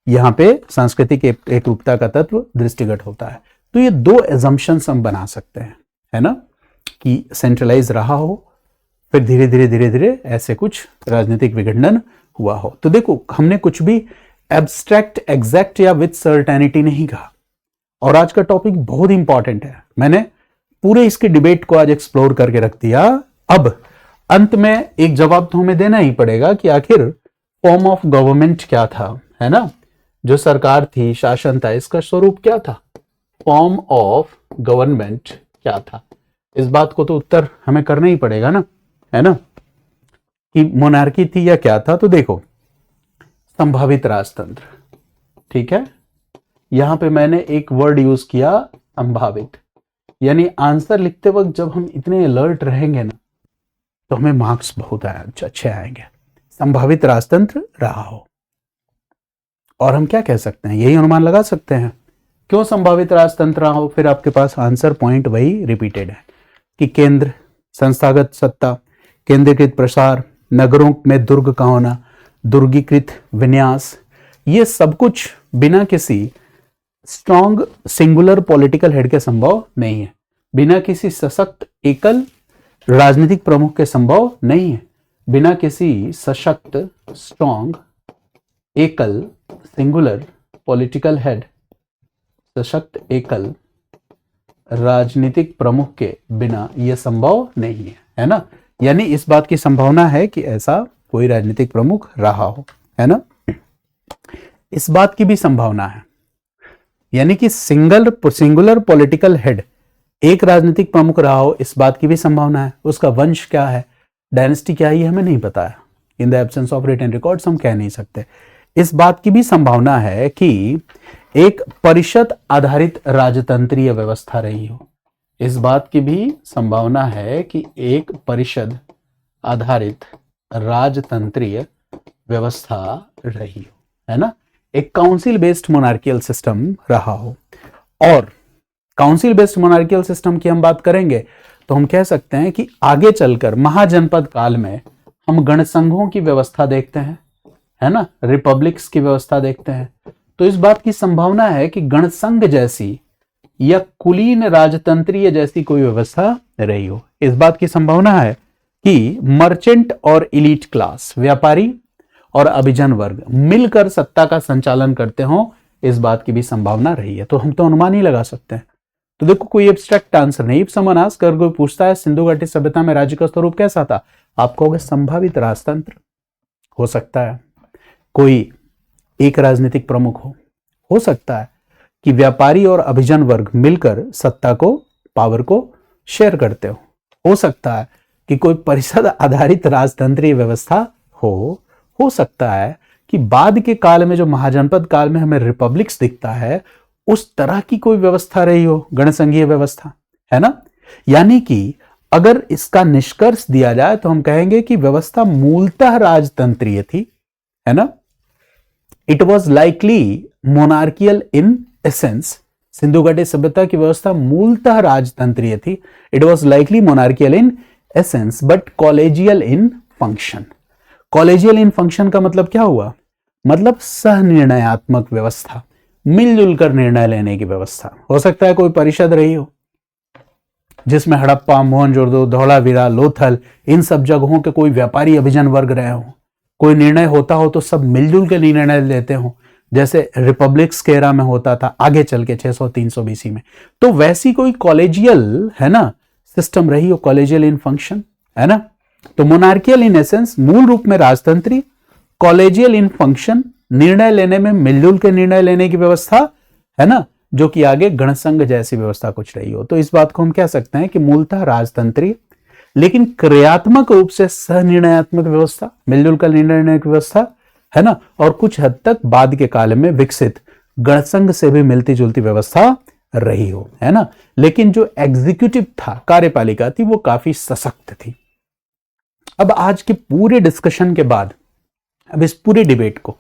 यहाँ पे सांस्कृतिक एकरूपता का तत्व दृष्टिगत होता है। तो ये दो एजम्पशंस हम बना सकते हैं, है ना, कि सेंट्रलाइज रहा हो, फिर धीरे धीरे ऐसे कुछ राजनीतिक विखंडन हुआ हो। तो देखो, हमने कुछ भी एब्स्ट्रैक्ट, एग्जैक्ट या विद सर्टेनिटी नहीं कहा। और आज का टॉपिक बहुत इंपॉर्टेंट है, मैंने पूरे इसके डिबेट को आज एक्सप्लोर करके रख दिया। अब अंत में एक जवाब तो हमें देना ही पड़ेगा कि आखिर फॉर्म ऑफ गवर्नमेंट क्या था, है ना, जो सरकार थी, शासन था, इसका स्वरूप क्या था, फॉर्म ऑफ गवर्नमेंट क्या था। इस बात को तो उत्तर हमें करना ही पड़ेगा ना, है ना, कि मोनार्की थी या क्या था। तो देखो, संभावित राजतंत्र, ठीक है, यहां पे मैंने एक वर्ड यूज किया, संभावित, यानी आंसर लिखते वक्त जब हम इतने अलर्ट रहेंगे ना तो हमें मार्क्स बहुत अच्छे आएंगे। संभावित राजतंत्र रहा हो, और हम क्या कह सकते हैं, यही अनुमान लगा सकते हैं क्यों संभावित राजतंत्र रहा हो। फिर आपके पास आंसर पॉइंट वही रिपीटेड है कि केंद्र, संस्थागत सत्ता, केंद्रीकृत प्रसार, नगरों में दुर्ग का होना, दुर्गीकृत विन्यास, ये सब कुछ बिना किसी स्ट्रॉन्ग सिंगुलर पॉलिटिकल हेड के संभव नहीं है, बिना किसी सशक्त एकल राजनीतिक प्रमुख के संभव नहीं है, बिना किसी सशक्त स्ट्रॉन्ग एकल सिंगुलर पॉलिटिकल हेड, सशक्त एकल राजनीतिक प्रमुख के बिना यह संभव नहीं है ना। यानी इस बात की संभावना है कि ऐसा कोई राजनीतिक प्रमुख रहा हो, है ना। इस बात की भी संभावना है, यानी कि सिंगुलर पॉलिटिकल हेड, एक राजनीतिक प्रमुख रहा हो, इस बात की भी संभावना है। उसका वंश क्या है, डायनेस्टी क्या है, ये हमें नहीं पता है, in the absence of written records हम कह नहीं सकते। इस बात की भी संभावना है कि एक परिषद आधारित राजतंत्रीय व्यवस्था रही हो, इस बात की भी संभावना है कि एक परिषद आधारित राजतंत्रीय व्यवस्था रही हो, है ना, एक काउंसिल बेस्ड मोनार्कियल सिस्टम रहा हो। और काउंसिल बेस्ड मोनार्कियल सिस्टम की हम बात करेंगे तो हम कह सकते हैं कि आगे चलकर महाजनपद काल में हम गणसंघों की व्यवस्था देखते हैं, है ना, रिपब्लिक्स की व्यवस्था देखते हैं। तो इस बात की संभावना है कि गणसंघ जैसी या कुलीन राजतंत्रीय जैसी कोई व्यवस्था रही हो। इस बात की संभावना है कि मर्चेंट और इलीट क्लास, व्यापारी और अभिजन वर्ग मिलकर सत्ता का संचालन करते हो, इस बात की भी संभावना रही है। तो हम तो अनुमान ही लगा सकते हैं। तो देखो, कोई एब्स्ट्रैक्ट आंसर नहीं। समनास कर कोई पूछता है सिंधु घाटी सभ्यता में राज्य का स्वरूप कैसा था, आप कहोगे संभावित राजतंत्र। हो सकता है कोई एक राजनीतिक प्रमुख हो सकता है कि व्यापारी और अभिजन वर्ग मिलकर सत्ता को, पावर को शेयर करते हो सकता है कि कोई परिषद आधारित राजतंत्रीय व्यवस्था हो सकता है कि बाद के काल में जो महाजनपद काल में हमें रिपब्लिक्स दिखता है उस तरह की कोई व्यवस्था रही हो, गणसंघीय व्यवस्था, है ना। यानी कि अगर इसका निष्कर्ष दिया जाए तो हम कहेंगे कि व्यवस्था मूलतः राजतंत्रीय थी, है ना। It was likely monarchial in essence. Sindhu घाटी सभ्यता की व्यवस्था मूलतः राजतंत्रीय थी। It was likely monarchial in essence but collegial in function. Collegial in function का मतलब क्या हुआ? मतलब सहनिर्णयात्मक व्यवस्था, मिलजुल कर निर्णय लेने की व्यवस्था। हो सकता है कोई परिषद रही हो जिसमें हड़प्पा, मोहनजोदड़ो, धौलावीरा, लोथल, इन सब जगहों के कोई व्यापारी अभिजन वर्ग रहे हो। कोई निर्णय होता हो तो सब मिलजुल के निर्णय लेते हो, जैसे रिपब्लिक्स के एरा में होता था आगे चल के 600-300 बीसी में। तो वैसी कोई कॉलेजियल, है ना, सिस्टम रही हो, कॉलेजियल इन फंक्शन, है ना। तो मोनार्कियल इन एसेंस, मूल रूप में राजतंत्री, कॉलेजियल इन फंक्शन, निर्णय लेने में मिलजुल के निर्णय लेने की व्यवस्था, है ना, जो कि आगे गणसंघ जैसी व्यवस्था कुछ रही हो। तो इस बात को हम कह सकते हैं कि मूलतः राजतंत्री, लेकिन क्रियात्मक रूप से सहनिर्णयात्मक व्यवस्था, मिलजुल कर निर्णय लेने की व्यवस्था, है ना। और कुछ हद तक बाद के काल में विकसित गणसंघ से भी मिलती जुलती व्यवस्था रही हो, है ना। लेकिन जो एग्जीक्यूटिव था, कार्यपालिका थी, वो काफी सशक्त थी। अब आज के पूरे डिस्कशन के बाद, अब इस पूरे डिबेट को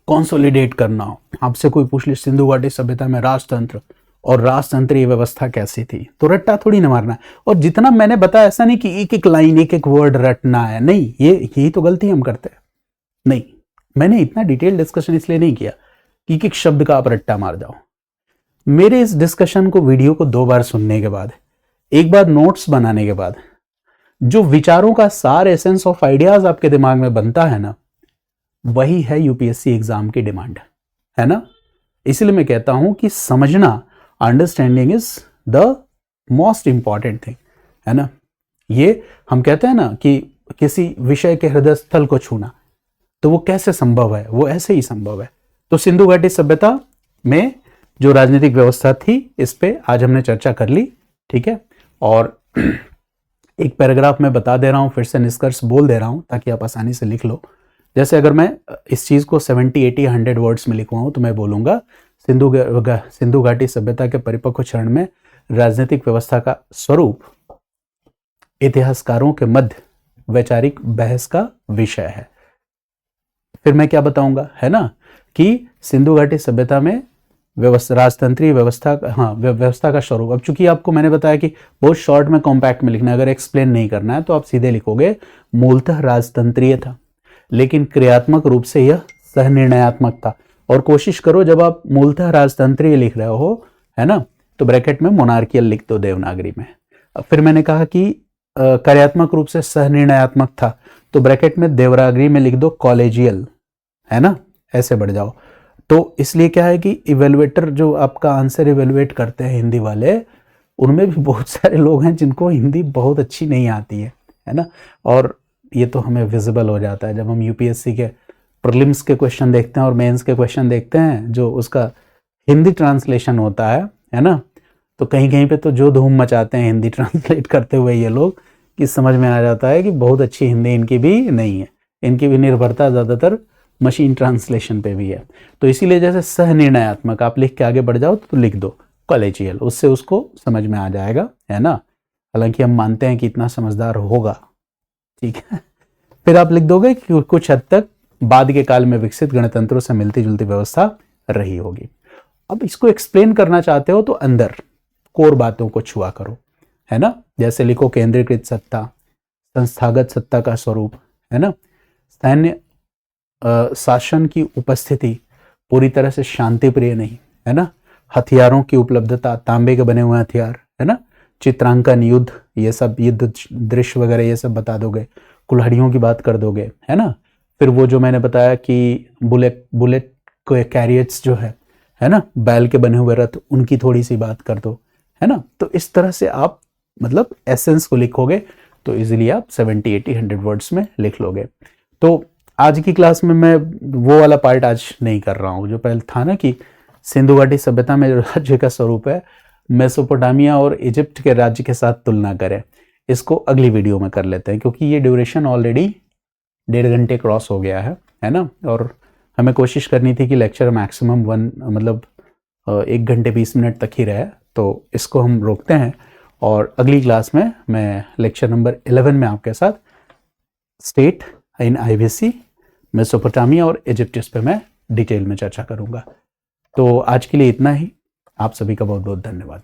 कंसोलिडेट करना हो, आपसे कोई पूछ ले सिंधु घाटी सभ्यता में राजतंत्र और राजतंत्रीय व्यवस्था कैसी थी, तो रट्टा थोड़ी ना मारना है। और जितना मैंने बताया, ऐसा नहीं कि एक एक लाइन, एक एक वर्ड रटना है, नहीं, यही तो गलती हम करते हैं। नहीं, मैंने इतना डिटेल डिस्कशन इसलिए नहीं किया कि एक एक शब्द का आप रट्टा मार जाओ। मेरे इस डिस्कशन को, वीडियो को 2 बार सुनने के बाद, एक बार नोट्स बनाने के बाद, जो विचारों का सार, एसेंस ऑफ आइडियाज आपके दिमाग में बनता है ना, वही है यूपीएससी एग्जाम की डिमांड, है ना। इसलिए मैं कहता हूं कि समझना, understanding is the most important thing, है ना। ये हम कहते हैं ना कि किसी विषय के हृदय स्थल को छूना, तो वो कैसे संभव है? वो ऐसे ही संभव है। तो सिंधु घाटी सभ्यता में जो राजनीतिक व्यवस्था थी, इस पे आज हमने चर्चा कर ली, ठीक है। और एक पैराग्राफ में बता दे रहा हूं, फिर से निष्कर्ष बोल दे रहा हूं ताकि आप आसानी से लिख लो। जैसे अगर मैं इस चीज को 70, 80, 100 वर्ड्स में लिखवाऊं तो मैं बोलूंगा सिंधु घाटी सभ्यता के परिपक्व चरण में राजनीतिक व्यवस्था का स्वरूप इतिहासकारों के मध्य वैचारिक बहस का विषय है। फिर मैं क्या बताऊंगा, है ना, कि सिंधु घाटी सभ्यता में राजतंत्रीय व्यवस्था का स्वरूप। अब चूंकि आपको मैंने बताया कि बहुत शॉर्ट में, कॉम्पैक्ट में लिखना है, अगर एक्सप्लेन नहीं करना है तो आप सीधे लिखोगे मूलतः राजतंत्रीय था, लेकिन क्रियात्मक रूप से यह सहनिर्णयात्मक था। और कोशिश करो जब आप मूलतः राजतंत्रीय लिख रहे हो, है ना, तो ब्रैकेट में मोनार्कियल लिख दो देवनागरी में। फिर मैंने कहा कि कार्यात्मक रूप से सहनिर्णयात्मक था, तो ब्रैकेट में देवनागरी में लिख दो कॉलेजियल, है ना, ऐसे बढ़ जाओ। तो इसलिए क्या है कि इवेलुएटर जो आपका आंसर इवेलुएट करते हैं हिंदी वाले, उनमें भी बहुत सारे लोग हैं जिनको हिंदी बहुत अच्छी नहीं आती है ना। और ये तो हमें विजिबल हो जाता है जब हम यूपीएससी के प्रीलिम्स के क्वेश्चन देखते हैं और मेंस के क्वेश्चन देखते हैं, जो उसका हिंदी ट्रांसलेशन होता है ना। तो कहीं कहीं पे तो जो धूम मचाते हैं हिंदी ट्रांसलेट करते हुए ये लोग, कि समझ में आ जाता है कि बहुत अच्छी हिंदी इनकी भी नहीं है। इनकी भी निर्भरता ज़्यादातर मशीन ट्रांसलेशन पे भी है। तो इसीलिए जैसे सहनिर्णयात्मक आप लिख के आगे बढ़ जाओ तो लिख दो कॉलेजियल, उससे उसको समझ में आ जाएगा, है ना। हालांकि हम मानते हैं कि इतना समझदार होगा, ठीक है। फिर आप लिख दोगे कि कुछ हद तक बाद के काल में विकसित गणतंत्रों से मिलती जुलती व्यवस्था रही होगी। अब इसको एक्सप्लेन करना चाहते हो तो अंदर कोर बातों को छुआ करो, है ना। जैसे लिखो केंद्रीकृत सत्ता, संस्थागत सत्ता का स्वरूप, है ना, सैन्य शासन की उपस्थिति पूरी तरह से शांति प्रिय नहीं, है ना, हथियारों की उपलब्धता, तांबे के बने हुए हथियार, है ना, चित्रांकन, युद्ध, ये सब युद्ध दृश्य वगैरह ये सब बता दोगे, कुल्हाड़ियों की बात कर दोगे, है ना। फिर वो जो मैंने बताया कि बुलेट कैरियर्स जो है ना, बैल के बने हुए रथ, उनकी थोड़ी सी बात कर दो, है ना। तो इस तरह से आप मतलब एसेंस को लिखोगे तो इजीली आप 70, 80, 100 वर्ड्स में लिख लोगे। तो आज की क्लास में मैं वो वाला पार्ट आज नहीं कर रहा हूँ जो पहले था ना, कि सिंधु घाटी सभ्यता में जो राज्य का स्वरूप है मेसोपोटामिया और इजिप्ट के राज्य के साथ तुलना करें। इसको अगली वीडियो में कर लेते हैं, क्योंकि ये ड्यूरेशन ऑलरेडी 1.5 घंटे क्रॉस हो गया है ना। और हमें कोशिश करनी थी कि लेक्चर मैक्सिमम 1 घंटे 20 मिनट तक ही रहे, तो इसको हम रोकते हैं और अगली क्लास में मैं लेक्चर नंबर 11 में आपके साथ स्टेट इन आईबीसी, मेसोपोटामिया और इजिप्टिस पे मैं डिटेल में चर्चा करूंगा। तो आज के लिए इतना ही। आप सभी का बहुत बहुत धन्यवाद।